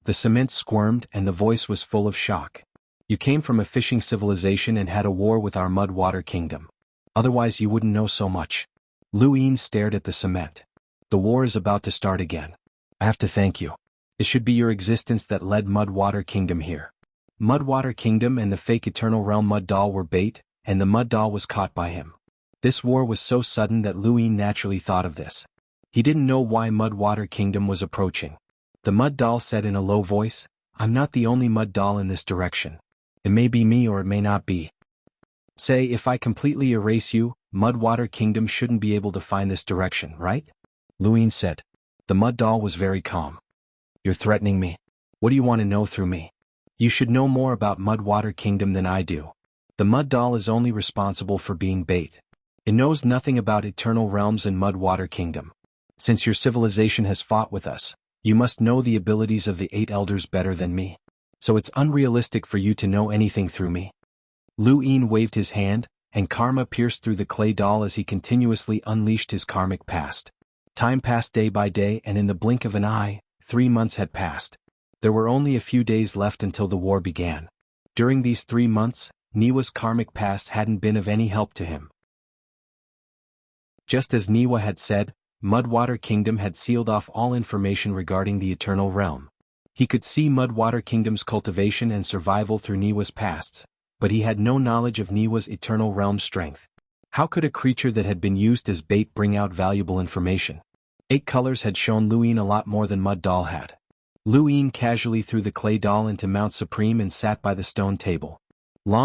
The cement squirmed and the voice was full of shock. "You came from a fishing civilization and had a war with our Mudwater Kingdom. Otherwise you wouldn't know so much." Lu Yin stared at the cement. "The war is about to start again. I have to thank you. It should be your existence that led Mudwater Kingdom here." Mudwater Kingdom and the fake Eternal Realm Mud doll were bait, and the Mud doll was caught by him. This war was so sudden that Lu Yin naturally thought of this. He didn't know why Mudwater Kingdom was approaching. The Mud doll said in a low voice, I'm not the only mud doll in this direction. It may be me or it may not be. Say, if I completely erase you, Mudwater Kingdom shouldn't be able to find this direction, right? Luine said. The mud doll was very calm. You're threatening me? What do you want to know through me? You should know more about Mudwater Kingdom than I do. The mud doll is only responsible for being bait. It knows nothing about eternal realms and Mudwater Kingdom. Since your civilization has fought with us, you must know the abilities of the 8 elders better than me. So it's unrealistic for you to know anything through me. Luine waved his hand, and karma pierced through the clay doll as he continuously unleashed his karmic past. Time passed day by day, and in the blink of an eye, 3 months had passed. There were only a few days left until the war began. During these 3 months, Niwa's karmic past hadn't been of any help to him. Just as Niwa had said, Mudwater Kingdom had sealed off all information regarding the Eternal Realm. He could see Mudwater Kingdom's cultivation and survival through Niwa's pasts, but he had no knowledge of Niwa's Eternal Realm's strength. How could a creature that had been used as bait bring out valuable information? 8 colors had shown Luine a lot more than Mud Doll had. Luine casually threw the clay doll into Mount Supreme and sat by the stone table.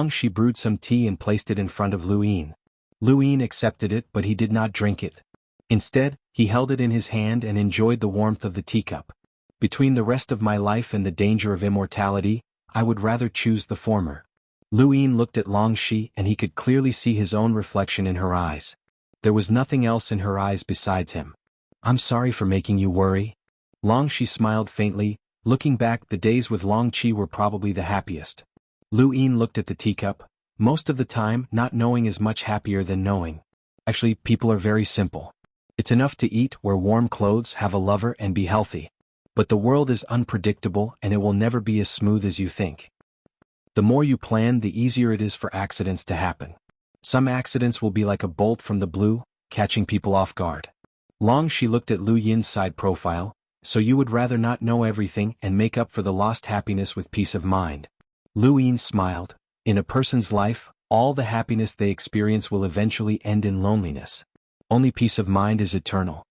Shi brewed some tea and placed it in front of Luine. Luine accepted it, but he did not drink it. Instead, he held it in his hand and enjoyed the warmth of the teacup. Between the rest of my life and the danger of immortality, I would rather choose the former. Luine looked at Shi, and he could clearly see his own reflection in her eyes. There was nothing else in her eyes besides him. I'm sorry for making you worry. Shi smiled faintly. Looking back, the days with Chi were probably the happiest. Luine looked at the teacup. Most of the time, not knowing is much happier than knowing. Actually, people are very simple. It's enough to eat, wear warm clothes, have a lover, and be healthy. But the world is unpredictable, and it will never be as smooth as you think. The more you plan, the easier it is for accidents to happen. Some accidents will be like a bolt from the blue, catching people off guard. Shi looked at Lu Yin's side profile. So you would rather not know everything and make up for the lost happiness with peace of mind. Luine smiled. In a person's life, all the happiness they experience will eventually end in loneliness. Only peace of mind is eternal.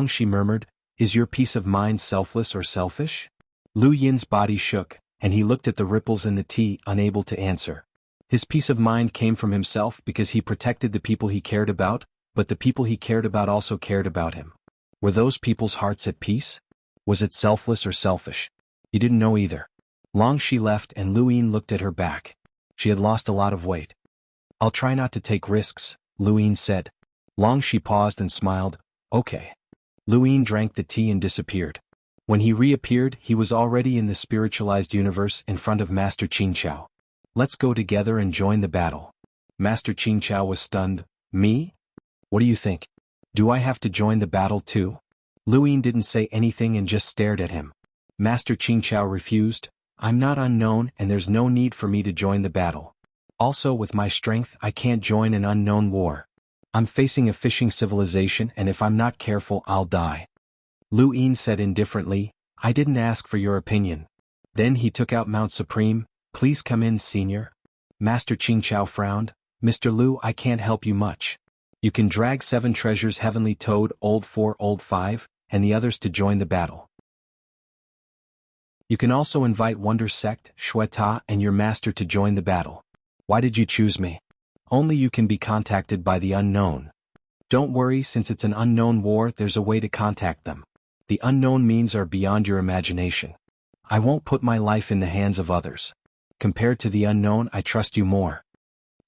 Shi murmured, is your peace of mind selfless or selfish? Lu Yin's body shook, and he looked at the ripples in the tea, unable to answer. His peace of mind came from himself because he protected the people he cared about, but the people he cared about also cared about him. Were those people's hearts at peace? Was it selfless or selfish? He didn't know either. Shi left and Luine looked at her back. She had lost a lot of weight. I'll try not to take risks, Luine said. Shi paused and smiled. Okay. Luine drank the tea and disappeared. When he reappeared, he was already in the spiritualized universe in front of Master Qingqiao. Let's go together and join the battle. Master Qingqiao was stunned. Me? What do you think? Do I have to join the battle too? Luine didn't say anything and just stared at him. Master Qingqiao refused. I'm not unknown and there's no need for me to join the battle. Also, with my strength, I can't join an unknown war. I'm facing a fishing civilization and if I'm not careful, I'll die. Luine said indifferently, I didn't ask for your opinion. Then he took out Mount Supreme. Please come in, senior. Master Qingqiao frowned. Mr. Lu, I can't help you much. You can drag 7 treasures Heavenly Toad, Old 4, Old 5, and the others to join the battle. You can also invite Wonder Sect, Shueta, and your master to join the battle. Why did you choose me? Only you can be contacted by the unknown. Don't worry, since it's an unknown war, there's a way to contact them. The unknown means are beyond your imagination. I won't put my life in the hands of others. Compared to the unknown, I trust you more.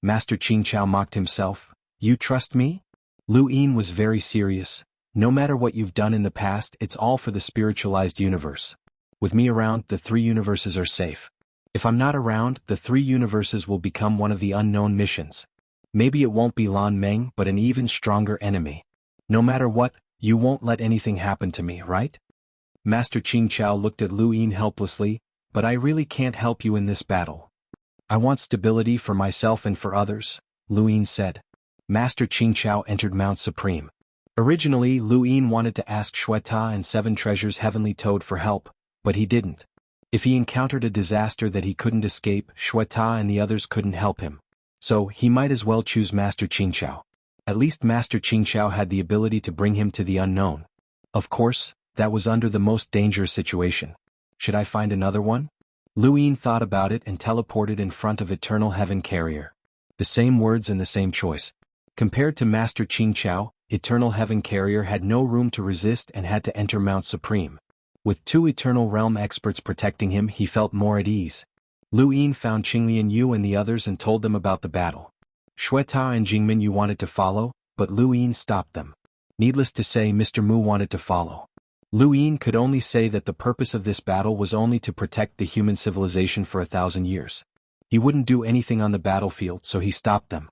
Master Qingqiao mocked himself. You trust me? Luine was very serious. No matter what you've done in the past, it's all for the spiritualized universe. With me around, the 3 universes are safe. If I'm not around, the 3 universes will become one of the unknown missions. Maybe it won't be Lan Meng, but an even stronger enemy. No matter what, you won't let anything happen to me, right? Master Qingqiao looked at Luine helplessly, but I really can't help you in this battle. I want stability for myself and for others, Luine said. Master Qingqiao entered Mount Supreme. Originally, Luine wanted to ask Shueta and 7 Treasures Heavenly Toad for help, but he didn't. If he encountered a disaster that he couldn't escape, Shueta and the others couldn't help him. So, he might as well choose Master Qingqiao. At least Master Qingqiao had the ability to bring him to the unknown. Of course, that was under the most dangerous situation. Should I find another one? Luin thought about it and teleported in front of Eternal Heaven Carrier. The same words and the same choice. Compared to Master Qingqiao, Eternal Heaven Carrier had no room to resist and had to enter Mount Supreme. With 2 Eternal Realm experts protecting him, he felt more at ease. Luin found Qinglian Yu and the others and told them about the battle. Xueta and Jingmin Yu wanted to follow, but Luin stopped them. Needless to say, Mr. Mu wanted to follow. Luin could only say that the purpose of this battle was only to protect the human civilization for 1,000 years. He wouldn't do anything on the battlefield, so he stopped them.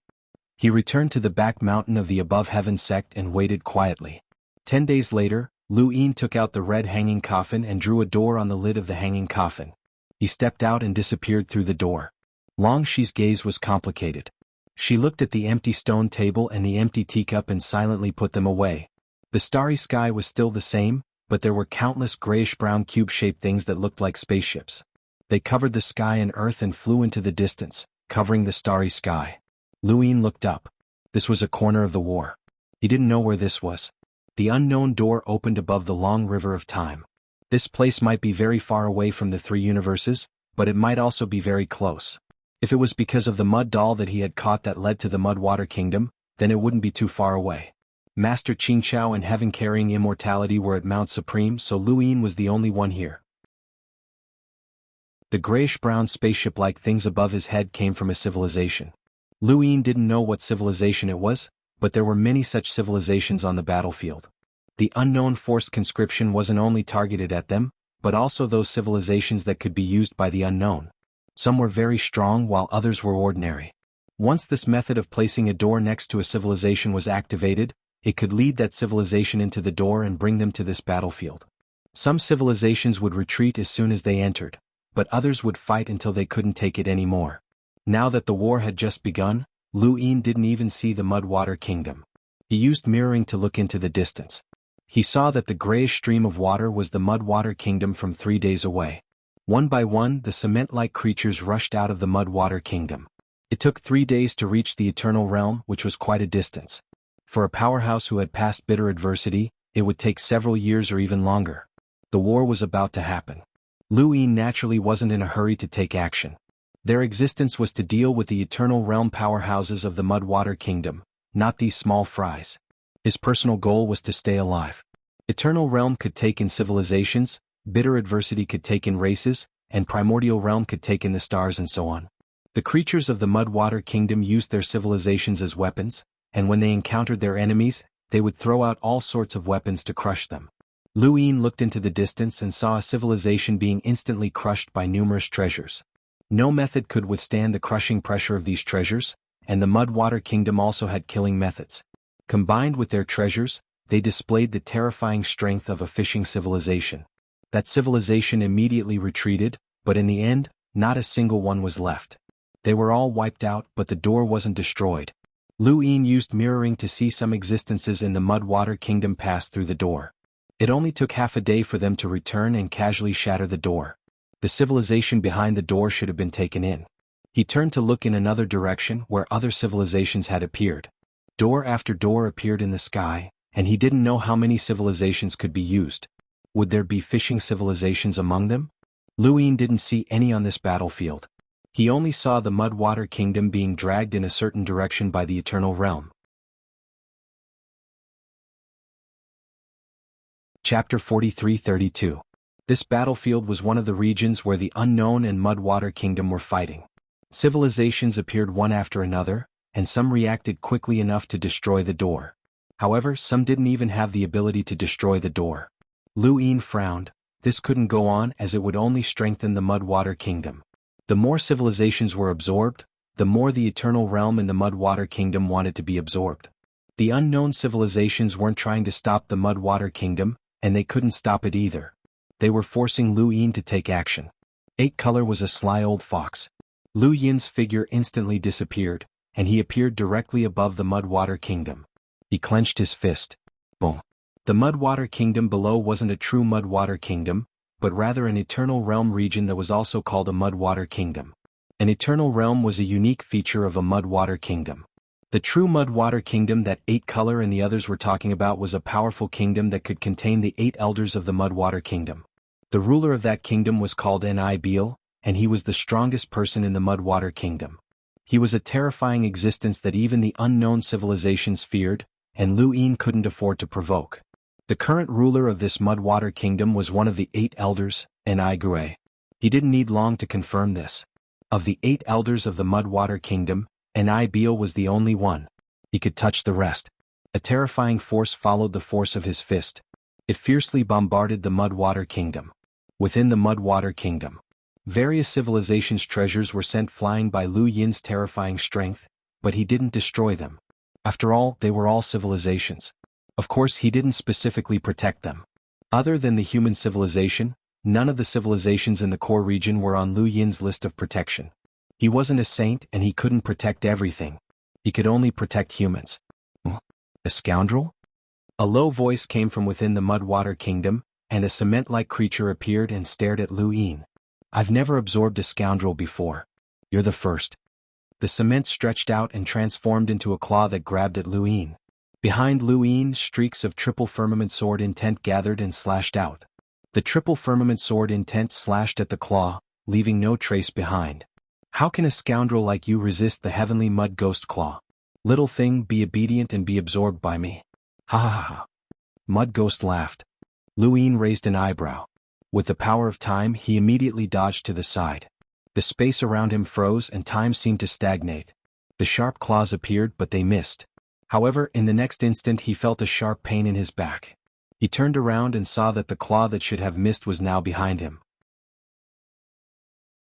He returned to the back mountain of the Above Heaven sect and waited quietly. 10 days later, Luin took out the red hanging coffin and drew a door on the lid of the hanging coffin. He stepped out and disappeared through the door. Long Shi's gaze was complicated. She looked at the empty stone table and the empty teacup and silently put them away. The starry sky was still the same, but there were countless grayish-brown cube-shaped things that looked like spaceships. They covered the sky and earth and flew into the distance, covering the starry sky. Luin looked up. This was a corner of the war. He didn't know where this was. The unknown door opened above the long river of time. This place might be very far away from the 3 universes, but it might also be very close. If it was because of the mud doll that he had caught that led to the Mud Water Kingdom, then it wouldn't be too far away. Master Qingqiao and Heaven-carrying Immortality were at Mount Supreme, so Luin was the only one here. The grayish-brown spaceship-like things above his head came from a civilization. Luin didn't know what civilization it was, but there were many such civilizations on the battlefield. The unknown forced conscription wasn't only targeted at them, but also those civilizations that could be used by the unknown. Some were very strong while others were ordinary. Once this method of placing a door next to a civilization was activated, it could lead that civilization into the door and bring them to this battlefield. Some civilizations would retreat as soon as they entered, but others would fight until they couldn't take it anymore. Now that the war had just begun, Luin didn't even see the Mudwater Kingdom. He used mirroring to look into the distance. He saw that the grayish stream of water was the Mudwater Kingdom from 3 days away. One by one, the cement-like creatures rushed out of the Mudwater Kingdom. It took 3 days to reach the Eternal Realm, which was quite a distance. For a powerhouse who had passed bitter adversity, it would take several years or even longer. The war was about to happen. Luin naturally wasn't in a hurry to take action. Their existence was to deal with the Eternal Realm powerhouses of the Mudwater Kingdom, not these small fries. His personal goal was to stay alive. Eternal Realm could take in civilizations, bitter adversity could take in races, and Primordial Realm could take in the stars and so on. The creatures of the Mudwater Kingdom used their civilizations as weapons, and when they encountered their enemies, they would throw out all sorts of weapons to crush them. Luin looked into the distance and saw a civilization being instantly crushed by numerous treasures. No method could withstand the crushing pressure of these treasures, and the Mudwater Kingdom also had killing methods. Combined with their treasures, they displayed the terrifying strength of a fishing civilization. That civilization immediately retreated, but in the end, not a single one was left. They were all wiped out, but the door wasn't destroyed. Luin used mirroring to see some existences in the Mudwater Kingdom pass through the door. It only took half a day for them to return and casually shatter the door. The civilization behind the door should have been taken in. He turned to look in another direction where other civilizations had appeared. Door after door appeared in the sky, and he didn't know how many civilizations could be used. Would there be fishing civilizations among them? Luin didn't see any on this battlefield. He only saw the Mudwater Kingdom being dragged in a certain direction by the Eternal Realm. Chapter 43-32. This battlefield was one of the regions where the Unknown and Mudwater Kingdom were fighting. Civilizations appeared one after another, and some reacted quickly enough to destroy the door. However, some didn't even have the ability to destroy the door. Luin frowned. This couldn't go on as it would only strengthen the Mudwater Kingdom. The more civilizations were absorbed, the more the Eternal Realm and the Mudwater Kingdom wanted to be absorbed. The unknown civilizations weren't trying to stop the Mudwater Kingdom, and they couldn't stop it either. They were forcing Luin to take action. 8-Color was a sly old fox. Lu Yin's figure instantly disappeared, and he appeared directly above the Mudwater Kingdom. He clenched his fist. Boom. The Mudwater Kingdom below wasn't a true Mudwater Kingdom, but rather an Eternal Realm region that was also called a Mudwater Kingdom. An Eternal Realm was a unique feature of a Mudwater Kingdom. The true Mudwater Kingdom that 8-Color and the others were talking about was a powerful kingdom that could contain the 8 elders of the Mudwater Kingdom. The ruler of that kingdom was called Beal, and he was the strongest person in the Mudwater Kingdom. He was a terrifying existence that even the unknown civilizations feared, and Lu Yin couldn't afford to provoke. The current ruler of this Mudwater Kingdom was one of the 8 elders, Gui. He didn't need long to confirm this. Of the 8 elders of the Mudwater Kingdom, Beal was the only one. He could touch the rest. A terrifying force followed the force of his fist. It fiercely bombarded the Mudwater Kingdom. Within the Mudwater Kingdom, various civilizations' treasures were sent flying by Lu Yin's terrifying strength, but he didn't destroy them. After all, they were all civilizations. Of course, he didn't specifically protect them. Other than the human civilization, none of the civilizations in the core region were on Lu Yin's list of protection. He wasn't a saint and he couldn't protect everything. He could only protect humans. A scoundrel? A low voice came from within the Mudwater Kingdom, and a cement-like creature appeared and stared at Lu Yin. I've never absorbed a scoundrel before. You're the first. The cement stretched out and transformed into a claw that grabbed at Lu Yin. Behind Lu Yin, streaks of triple firmament sword intent gathered and slashed out. The triple firmament sword intent slashed at the claw, leaving no trace behind. How can a scoundrel like you resist the heavenly mud ghost claw? Little thing, be obedient and be absorbed by me. Ha ha ha ha. Mud ghost laughed. Lu Yin raised an eyebrow. With the power of time, he immediately dodged to the side. The space around him froze and time seemed to stagnate. The sharp claws appeared but they missed. However, in the next instant he felt a sharp pain in his back. He turned around and saw that the claw that should have missed was now behind him.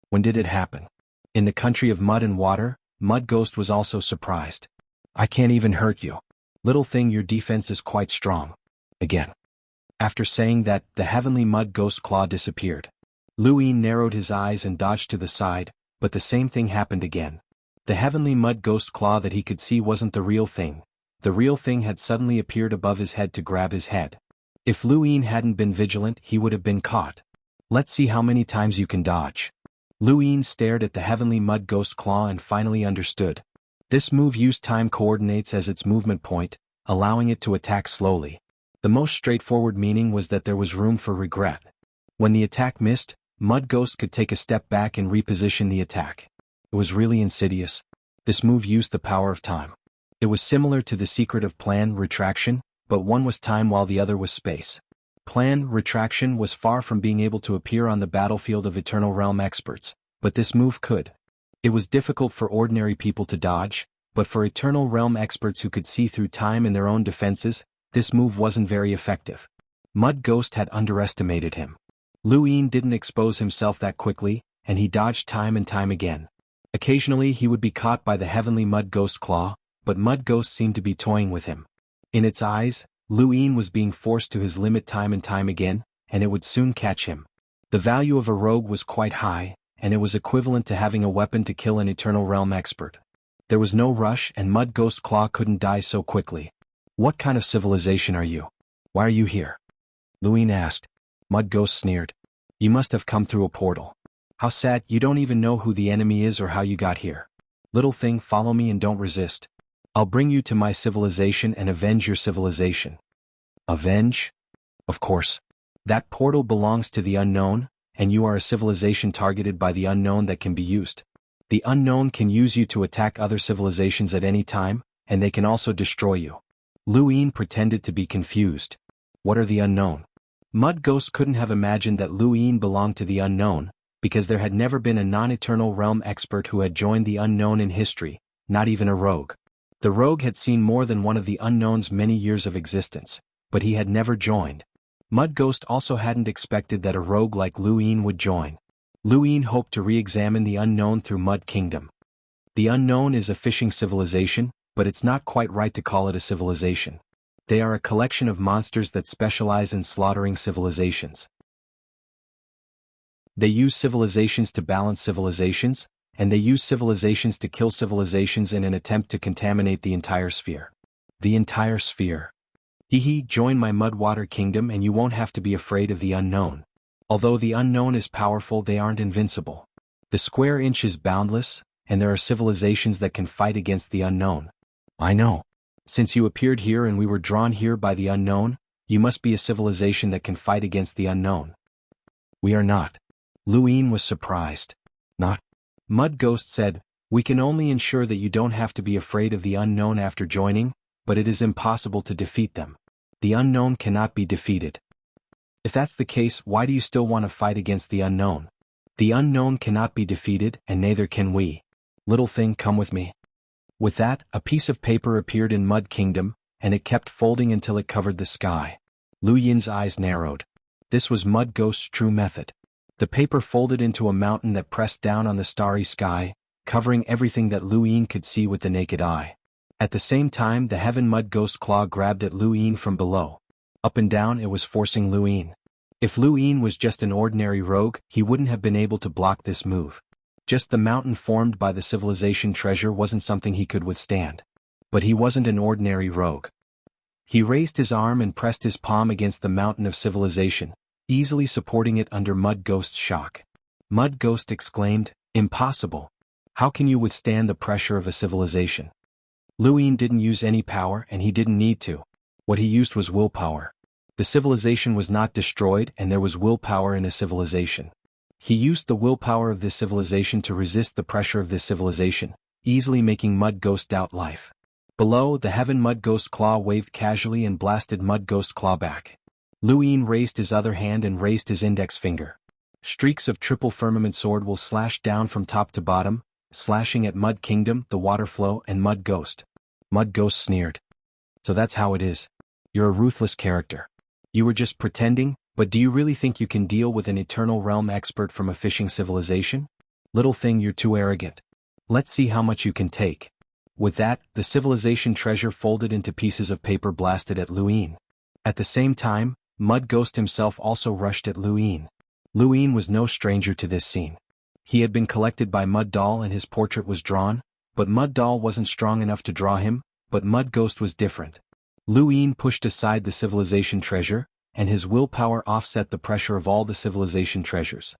When did it happen? In the country of mud and water, Mud Ghost was also surprised. I can't even hurt you. Little thing, your defense is quite strong. Again. After saying that, the heavenly mud ghost claw disappeared. Lu Yin narrowed his eyes and dodged to the side, but the same thing happened again. The heavenly mud ghost claw that he could see wasn't the real thing. The real thing had suddenly appeared above his head to grab his head. If Lu Yin hadn't been vigilant, he would have been caught. Let's see how many times you can dodge. Lu Yin stared at the heavenly mud ghost claw and finally understood. This move used time coordinates as its movement point, allowing it to attack slowly. The most straightforward meaning was that there was room for regret. When the attack missed, Mud Ghost could take a step back and reposition the attack. It was really insidious. This move used the power of time. It was similar to the secret of plan retraction, but one was time while the other was space. Plan retraction was far from being able to appear on the battlefield of Eternal Realm experts, but this move could. It was difficult for ordinary people to dodge, but for Eternal Realm experts who could see through time in their own defenses, this move wasn't very effective. Mud Ghost had underestimated him. Lu Yin didn't expose himself that quickly, and he dodged time and time again. Occasionally he would be caught by the heavenly Mud Ghost claw, but Mud Ghost seemed to be toying with him. In its eyes, Lu Yin was being forced to his limit time and time again, and it would soon catch him. The value of a rogue was quite high, and it was equivalent to having a weapon to kill an Eternal Realm expert. There was no rush and Mud Ghost Claw couldn't die so quickly. What kind of civilization are you? Why are you here? Lu Yin asked. Mud Ghost sneered. You must have come through a portal. How sad, you don't even know who the enemy is or how you got here. Little thing, follow me and don't resist. I'll bring you to my civilization and avenge your civilization. Avenge? Of course. That portal belongs to the unknown, and you are a civilization targeted by the unknown that can be used. The unknown can use you to attack other civilizations at any time, and they can also destroy you. Lu Yin pretended to be confused. What are the unknown? Mud Ghost couldn't have imagined that Lu Yin belonged to the unknown, because there had never been a non-Eternal Realm expert who had joined the unknown in history, not even a rogue. The rogue had seen more than one of the unknown's many years of existence, but he had never joined. Mud Ghost also hadn't expected that a rogue like Lu Yin would join. Lu Yin hoped to re-examine the unknown through Mud Kingdom. The unknown is a fishing civilization, but it's not quite right to call it a civilization. They are a collection of monsters that specialize in slaughtering civilizations. They use civilizations to balance civilizations, and they use civilizations to kill civilizations in an attempt to contaminate the entire sphere. The entire sphere. Join my Mudwater Kingdom and you won't have to be afraid of the unknown. Although the unknown is powerful, they aren't invincible. The square inch is boundless, and there are civilizations that can fight against the unknown. I know. Since you appeared here and we were drawn here by the unknown, you must be a civilization that can fight against the unknown. We are not. Luin was surprised. Not. Mud Ghost said, we can only ensure that you don't have to be afraid of the unknown after joining, but it is impossible to defeat them. The unknown cannot be defeated. If that's the case, why do you still want to fight against the unknown? The unknown cannot be defeated, and neither can we. Little thing, come with me. With that, a piece of paper appeared in Mud Kingdom, and it kept folding until it covered the sky. Lu Yin's eyes narrowed. This was Mud Ghost's true method. The paper folded into a mountain that pressed down on the starry sky, covering everything that Lu Yin could see with the naked eye. At the same time, the Heaven Mud Ghost claw grabbed at Lu Yin from below. Up and down it was forcing Lu Yin. If Lu Yin was just an ordinary rogue, he wouldn't have been able to block this move. Just the mountain formed by the civilization treasure wasn't something he could withstand. But he wasn't an ordinary rogue. He raised his arm and pressed his palm against the mountain of civilization, easily supporting it under Mud Ghost's shock. Mud Ghost exclaimed, "Impossible! How can you withstand the pressure of a civilization?" Lu Yin didn't use any power, and he didn't need to. What he used was willpower. The civilization was not destroyed, and there was willpower in a civilization. He used the willpower of this civilization to resist the pressure of this civilization, easily making Mud Ghost doubt life. Below, the Heaven Mud Ghost claw waved casually and blasted Mud Ghost claw back. Lu Yin raised his other hand and raised his index finger. Streaks of triple firmament sword will slash down from top to bottom, slashing at Mud Kingdom, the water flow, and Mud Ghost. Mud Ghost sneered. So that's how it is. You're a ruthless character. You were just pretending, but do you really think you can deal with an Eternal Realm expert from a fishing civilization? Little thing, you're too arrogant. Let's see how much you can take. With that, the civilization treasure folded into pieces of paper blasted at Lu Yin. At the same time, Mud Ghost himself also rushed at Lu Yin. Lu Yin was no stranger to this scene. He had been collected by Mud Doll and his portrait was drawn, but Mud Doll wasn't strong enough to draw him, but Mud Ghost was different. Lu Yin pushed aside the civilization treasure, and his willpower offset the pressure of all the civilization treasures.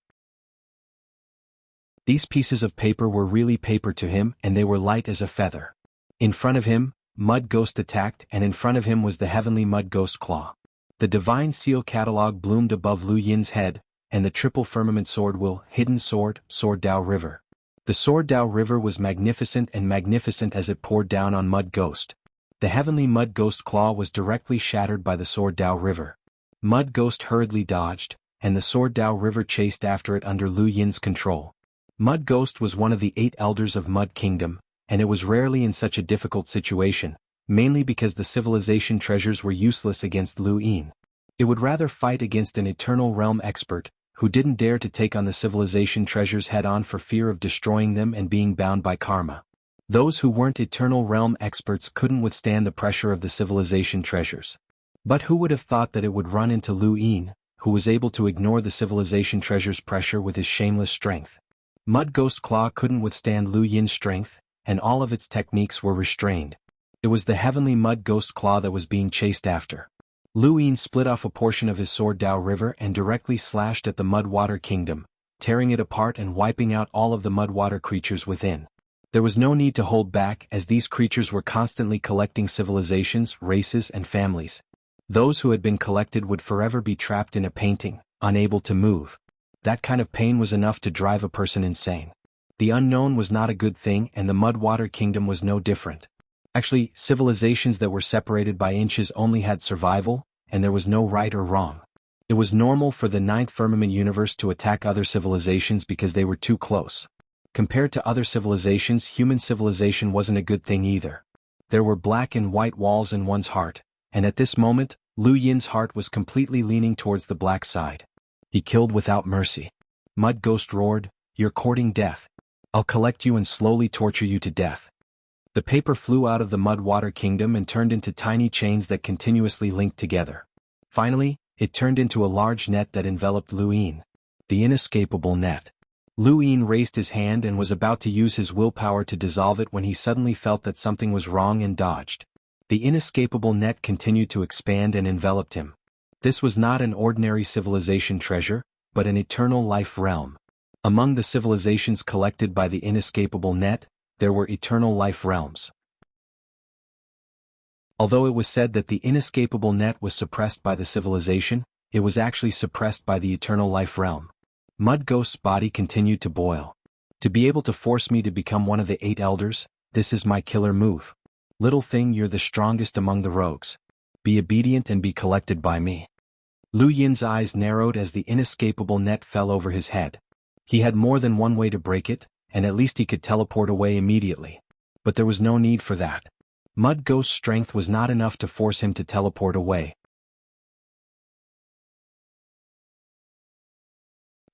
These pieces of paper were really paper to him, and they were light as a feather. In front of him, Mud Ghost attacked, and in front of him was the Heavenly Mud Ghost claw. The Divine Seal catalog bloomed above Lu Yin's head, and the triple firmament sword will, hidden sword, Sword Dao River. The Sword Dao River was magnificent as it poured down on Mud Ghost. The Heavenly Mud Ghost claw was directly shattered by the Sword Dao River. Mud Ghost hurriedly dodged, and the Sword Dao River chased after it under Lu Yin's control. Mud Ghost was one of the 8 elders of Mud Kingdom, and it was rarely in such a difficult situation, mainly because the civilization treasures were useless against Lu Yin. It would rather fight against an Eternal Realm expert, who didn't dare to take on the civilization treasures head-on for fear of destroying them and being bound by karma. Those who weren't Eternal Realm experts couldn't withstand the pressure of the civilization treasures. But who would have thought that it would run into Lu Yin, who was able to ignore the civilization treasures' pressure with his shameless strength? Mud Ghost Claw couldn't withstand Lu Yin's strength, and all of its techniques were restrained. It was the Heavenly Mud Ghost Claw that was being chased after. Lu Yin split off a portion of his Sword Dao River and directly slashed at the Mud Water Kingdom, tearing it apart and wiping out all of the mud water creatures within. There was no need to hold back, as these creatures were constantly collecting civilizations, races, and families. Those who had been collected would forever be trapped in a painting, unable to move. That kind of pain was enough to drive a person insane. The unknown was not a good thing, and the Mud Water Kingdom was no different. Actually, civilizations that were separated by inches only had survival, and there was no right or wrong. It was normal for the Ninth Firmament universe to attack other civilizations because they were too close. Compared to other civilizations, human civilization wasn't a good thing either. There were black and white walls in one's heart, and at this moment, Lu Yin's heart was completely leaning towards the black side. He killed without mercy. Mud Ghost roared, "You're courting death. I'll collect you and slowly torture you to death." The paper flew out of the Mud Water Kingdom and turned into tiny chains that continuously linked together. Finally, it turned into a large net that enveloped Lu Yin. The inescapable net. Lu Yin raised his hand and was about to use his willpower to dissolve it when he suddenly felt that something was wrong and dodged. The inescapable net continued to expand and enveloped him. This was not an ordinary civilization treasure, but an eternal life realm. Among the civilizations collected by the inescapable net, there were eternal life realms. Although it was said that the inescapable net was suppressed by the civilization, it was actually suppressed by the eternal life realm. Mud Ghost's body continued to boil. To be able to force me to become one of the 8 elders, this is my killer move. Little thing, you're the strongest among the rogues. Be obedient and be collected by me. Lu Yin's eyes narrowed as the inescapable net fell over his head. He had more than one way to break it, and at least he could teleport away immediately. But there was no need for that. Mud Ghost's strength was not enough to force him to teleport away.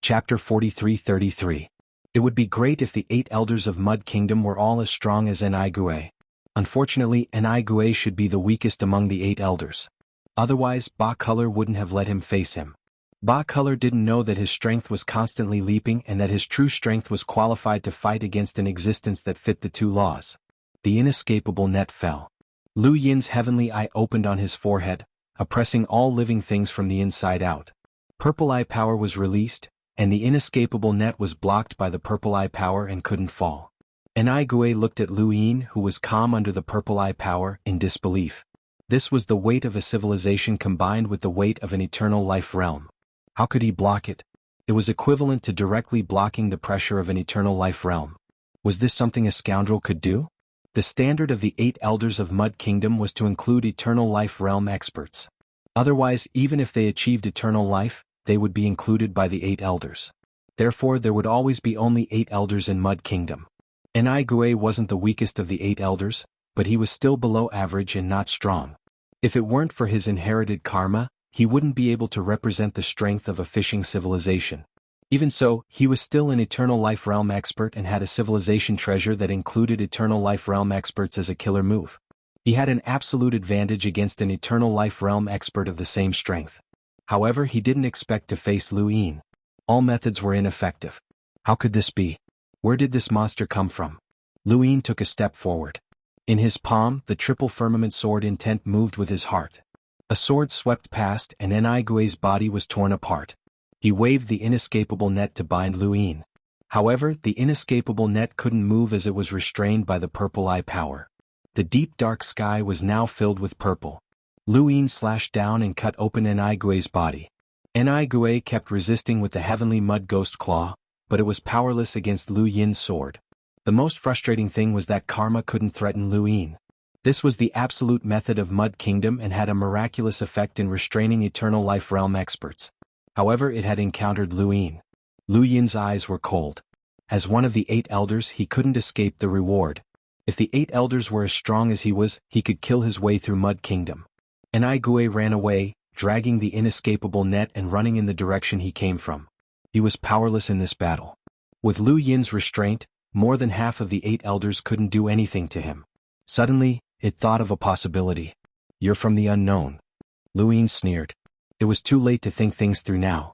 Chapter 43-33. It would be great if the 8 elders of Mud Kingdom were all as strong as Enai. Unfortunately, Enai should be the weakest among the 8 elders. Otherwise, Ba Color wouldn't have let him face him. Ba Color didn't know that his strength was constantly leaping and that his true strength was qualified to fight against an existence that fit the 2 laws. The inescapable net fell. Lu Yin's heavenly eye opened on his forehead, oppressing all living things from the inside out. Purple eye power was released, and the inescapable net was blocked by the purple eye power and couldn't fall. Enai looked at Lu Yin, who was calm under the purple eye power, in disbelief. This was the weight of a civilization combined with the weight of an eternal life realm. How could he block it? It was equivalent to directly blocking the pressure of an eternal life realm. Was this something a scoundrel could do? The standard of the 8 elders of Mud Kingdom was to include eternal life realm experts. Otherwise, even if they achieved eternal life, they would be included by the 8 elders. Therefore, there would always be only 8 elders in Mud Kingdom. Enai wasn't the weakest of the 8 elders, but he was still below average and not strong. If it weren't for his inherited karma, he wouldn't be able to represent the strength of a fishing civilization. Even so, he was still an eternal life realm expert and had a civilization treasure that included eternal life realm experts as a killer move. He had an absolute advantage against an eternal life realm expert of the same strength. However, he didn't expect to face Lu Yin. All methods were ineffective. How could this be? Where did this monster come from? Lu Yin took a step forward. In his palm, the triple firmament sword intent moved with his heart. A sword swept past and Enai body was torn apart. He waved the inescapable net to bind Lu Yin. However, the inescapable net couldn't move as it was restrained by the purple eye power. The deep dark sky was now filled with purple. Lu Yin slashed down and cut open Enai body. Enai kept resisting with the heavenly mud ghost claw, but it was powerless against Lu Yin's sword. The most frustrating thing was that karma couldn't threaten Lu Yin. This was the absolute method of Mud Kingdom and had a miraculous effect in restraining eternal life realm experts. However, it had encountered Lu Yin. Lu Yin's eyes were cold. As one of the 8 elders, he couldn't escape the reward. If the 8 elders were as strong as he was, he could kill his way through Mud Kingdom. Enai ran away, dragging the inescapable net and running in the direction he came from. He was powerless in this battle. With Lu Yin's restraint, more than half of the 8 elders couldn't do anything to him. Suddenly, it thought of a possibility. You're from the unknown. Lu Yin sneered. It was too late to think things through now.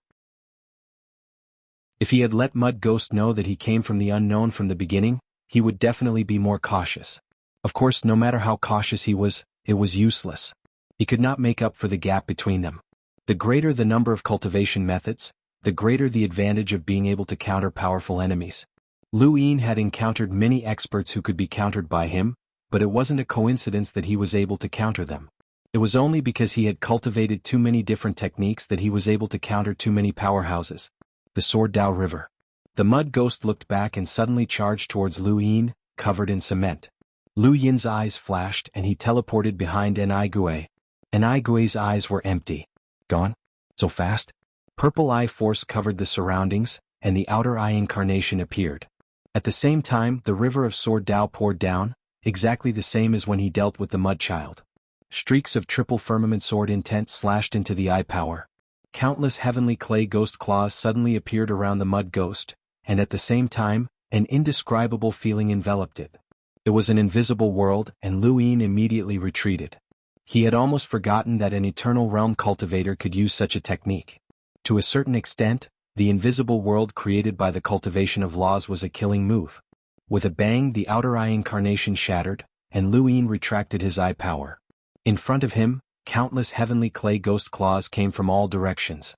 If he had let Mud Ghost know that he came from the unknown from the beginning, he would definitely be more cautious. Of course, no matter how cautious he was, it was useless. He could not make up for the gap between them. The greater the number of cultivation methods, the greater the advantage of being able to counter powerful enemies. Lu Yin had encountered many experts who could be countered by him, but it wasn't a coincidence that he was able to counter them. It was only because he had cultivated too many different techniques that he was able to counter too many powerhouses. The Sword Dao River. The Mud Ghost looked back and suddenly charged towards Lu Yin, covered in cement. Lu Yin's eyes flashed and he teleported behind Enai. Enai's eyes were empty. Gone? So fast? Purple eye force covered the surroundings, and the outer eye incarnation appeared. At the same time, the river of Sword Dao poured down, exactly the same as when he dealt with the Mud Child. Streaks of triple firmament sword intent slashed into the eye power. Countless heavenly clay ghost claws suddenly appeared around the Mud Ghost, and at the same time, an indescribable feeling enveloped it. It was an invisible world, and Lu Yin immediately retreated. He had almost forgotten that an eternal realm cultivator could use such a technique. To a certain extent, the invisible world created by the cultivation of laws was a killing move. With a bang, the outer eye incarnation shattered, and Lu Yin retracted his eye power. In front of him, countless heavenly clay ghost claws came from all directions.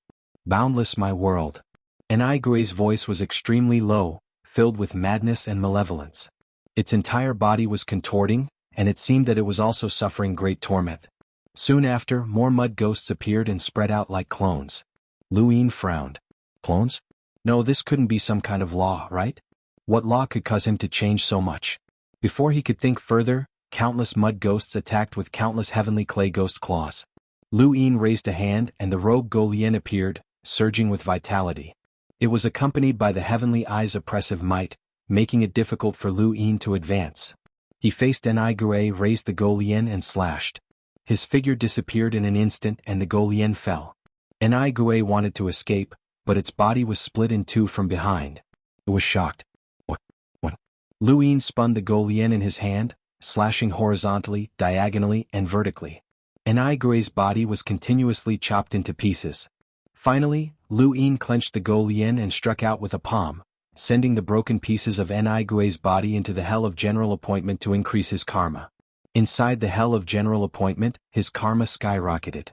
Boundless my world. Enai's voice was extremely low, filled with madness and malevolence. Its entire body was contorting, and it seemed that it was also suffering great torment. Soon after, more mud ghosts appeared and spread out like clones. Lu Yin frowned. Clones? No, this couldn't be some kind of law, right? What law could cause him to change so much? Before he could think further, countless mud ghosts attacked with countless heavenly clay ghost claws. Lu Yin raised a hand and the rogue Golian appeared, surging with vitality. It was accompanied by the heavenly eye's oppressive might, making it difficult for Lu Yin to advance. He faced Enai Gue, raised the Golian and slashed. His figure disappeared in an instant and the Golian fell. Enai Gue wanted to escape, but its body was split in two from behind. It was shocked. What? Lu Yin spun the Golian in his hand, slashing horizontally, diagonally, and vertically. Enai Gue's body was continuously chopped into pieces. Finally, Lu Yin clenched the Golian and struck out with a palm, sending the broken pieces of Enai Gue's body into the Hell of General Appointment to increase his karma. Inside the Hell of General Appointment, his karma skyrocketed.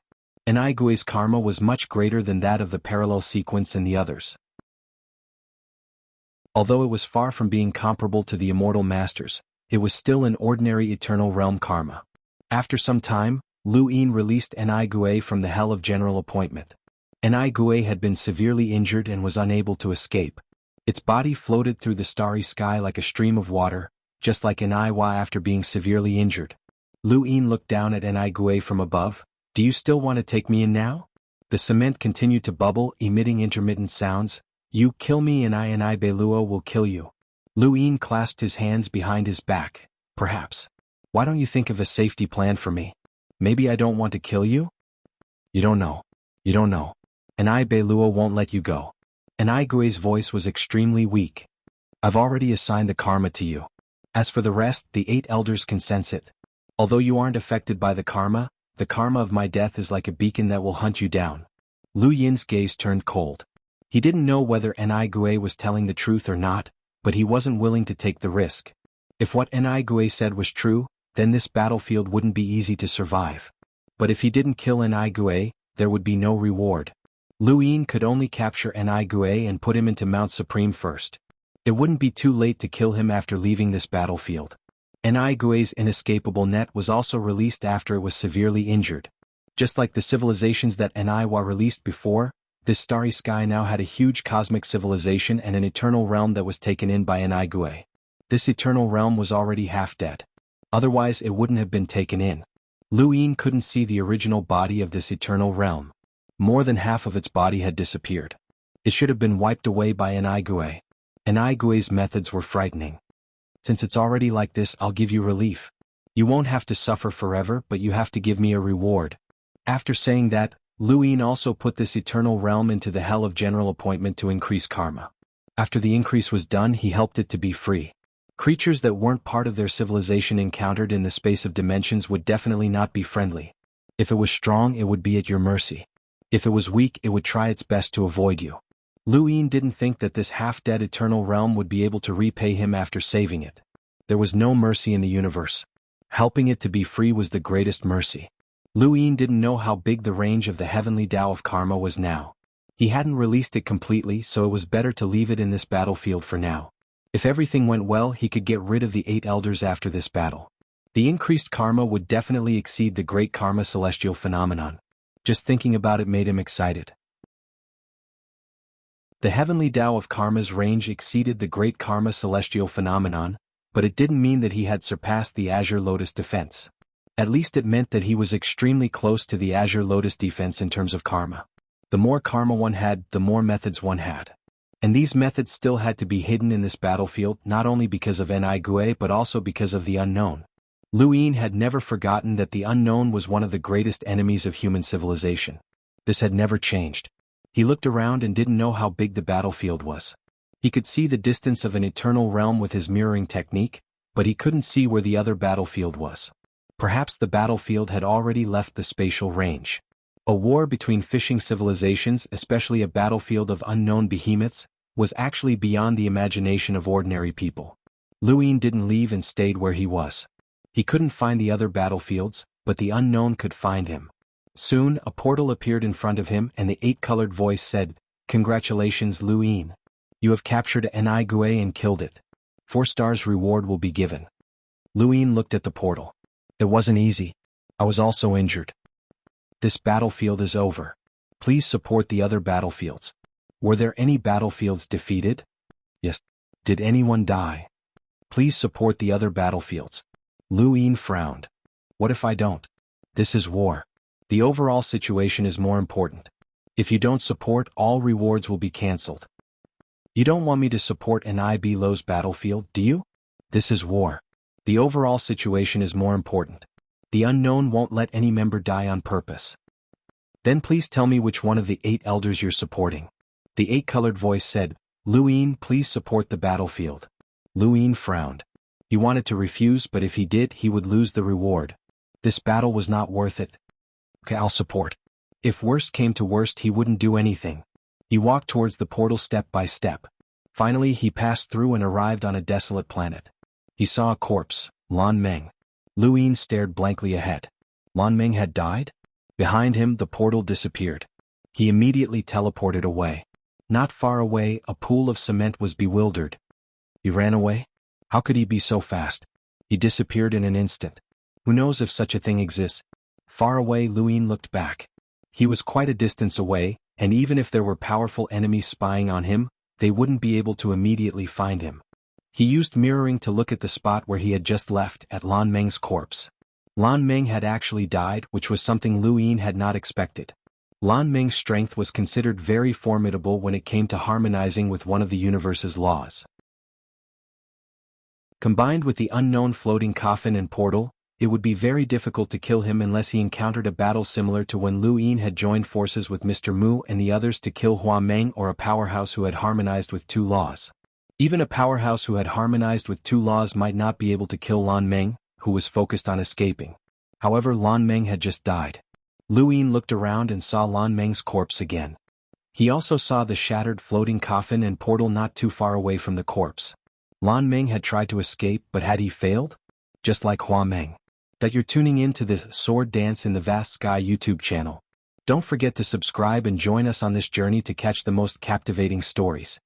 Enai Gue's karma was much greater than that of the parallel sequence and the others. Although it was far from being comparable to the immortal masters, it was still an ordinary eternal realm karma. After some time, Lu Yin released Enai Gue from the Hell of General Appointment. Enai Gue had been severely injured and was unable to escape. Its body floated through the starry sky like a stream of water, just like Enai Wa after being severely injured. Lu Yin looked down at Enai Gue from above. Do you still want to take me in now? The cement continued to bubble, emitting intermittent sounds. You kill me and I Enai Beluo will kill you. Lu Yin clasped his hands behind his back. Perhaps. Why don't you think of a safety plan for me? Maybe I don't want to kill you? You don't know. You don't know. Enai Beluo won't let you go. Enai Gue's voice was extremely weak. I've already assigned the karma to you. As for the rest, the 8 elders can sense it. Although you aren't affected by the karma of my death is like a beacon that will hunt you down. Lu Yin's gaze turned cold. He didn't know whether Enai Gue was telling the truth or not, but he wasn't willing to take the risk. If what Enai Gue said was true, then this battlefield wouldn't be easy to survive. But if he didn't kill Enai Gue, there would be no reward. Lu Yin could only capture Enai Gue and put him into Mount Supreme first. It wouldn't be too late to kill him after leaving this battlefield. Enai Gue's inescapable net was also released after it was severely injured. Just like the civilizations that Enai Wa released before, this starry sky now had a huge cosmic civilization and an eternal realm that was taken in by Enai Gue. This eternal realm was already half dead. Otherwise it wouldn't have been taken in. Lu Yin couldn't see the original body of this eternal realm. More than half of its body had disappeared. It should have been wiped away by Enai Gue. Enai Gue's methods were frightening. Since it's already like this, I'll give you relief. You won't have to suffer forever, but you have to give me a reward. After saying that, Lu Yin also put this eternal realm into the Hell of General Appointment to increase karma. After the increase was done, he helped it to be free. Creatures that weren't part of their civilization encountered in the space of dimensions would definitely not be friendly. If it was strong, it would be at your mercy. If it was weak, it would try its best to avoid you. Lu Yin didn't think that this half-dead eternal realm would be able to repay him after saving it. There was no mercy in the universe. Helping it to be free was the greatest mercy. Lu Yin didn't know how big the range of the heavenly Tao of karma was now. He hadn't released it completely, so it was better to leave it in this battlefield for now. If everything went well, he could get rid of the 8 elders after this battle. The increased karma would definitely exceed the great karma celestial phenomenon. Just thinking about it made him excited. The heavenly Tao of karma's range exceeded the great karma celestial phenomenon, but it didn't mean that he had surpassed the Azure Lotus defense. At least it meant that he was extremely close to the Azure Lotus defense in terms of karma. The more karma one had, the more methods one had. And these methods still had to be hidden in this battlefield, not only because of Enai Gue but also because of the unknown. Lu Yin had never forgotten that the unknown was one of the greatest enemies of human civilization. This had never changed. He looked around and didn't know how big the battlefield was. He could see the distance of an eternal realm with his mirroring technique, but he couldn't see where the other battlefield was. Perhaps the battlefield had already left the spatial range. A war between fishing civilizations, especially a battlefield of unknown behemoths, was actually beyond the imagination of ordinary people. Lu Yin didn't leave and stayed where he was. He couldn't find the other battlefields, but the unknown could find him. Soon, a portal appeared in front of him and the 8-colored voice said, "Congratulations, Lu Yin. You have captured Enai Gue and killed it. 4 stars reward will be given." Lu Yin looked at the portal. It wasn't easy. I was also injured. This battlefield is over. Please support the other battlefields. Were there any battlefields defeated? Yes. Did anyone die? Please support the other battlefields. Lu Yin frowned. What if I don't? This is war. The overall situation is more important. If you don't support, all rewards will be cancelled. You don't want me to support an IB Lowe's battlefield, do you? This is war. The overall situation is more important. The unknown won't let any member die on purpose. Then please tell me which one of the 8 elders you're supporting. The 8-colored voice said, Lu Yin, please support the battlefield. Lu Yin frowned. He wanted to refuse, but if he did, he would lose the reward. This battle was not worth it. Okay, I'll support. If worst came to worst, he wouldn't do anything. He walked towards the portal step by step. Finally, he passed through and arrived on a desolate planet. He saw a corpse, Lan Meng. Lu Yin stared blankly ahead. Lan Meng had died? Behind him, the portal disappeared. He immediately teleported away. Not far away, a pool of cement was bewildered. He ran away? How could he be so fast? He disappeared in an instant. Who knows if such a thing exists? Far away, Lu Yin looked back. He was quite a distance away, and even if there were powerful enemies spying on him, they wouldn't be able to immediately find him. He used mirroring to look at the spot where he had just left at Lan Meng's corpse. Lan Meng had actually died, which was something Lu Yin had not expected. Lan Meng's strength was considered very formidable when it came to harmonizing with one of the universe's laws. Combined with the unknown floating coffin and portal, it would be very difficult to kill him unless he encountered a battle similar to when Lu Yin had joined forces with Mr. Mu and the others to kill Hua Meng, or a powerhouse who had harmonized with 2 laws. Even a powerhouse who had harmonized with 2 laws might not be able to kill Lan Meng, who was focused on escaping. However, Lan Meng had just died. Lu Yin looked around and saw Lan Meng's corpse again. He also saw the shattered floating coffin and portal not too far away from the corpse. Lan Meng had tried to escape, but had he failed? Just like Hua Meng. That you're tuning in to the Sword Dance in the Vast Sky YouTube channel. Don't forget to subscribe and join us on this journey to catch the most captivating stories.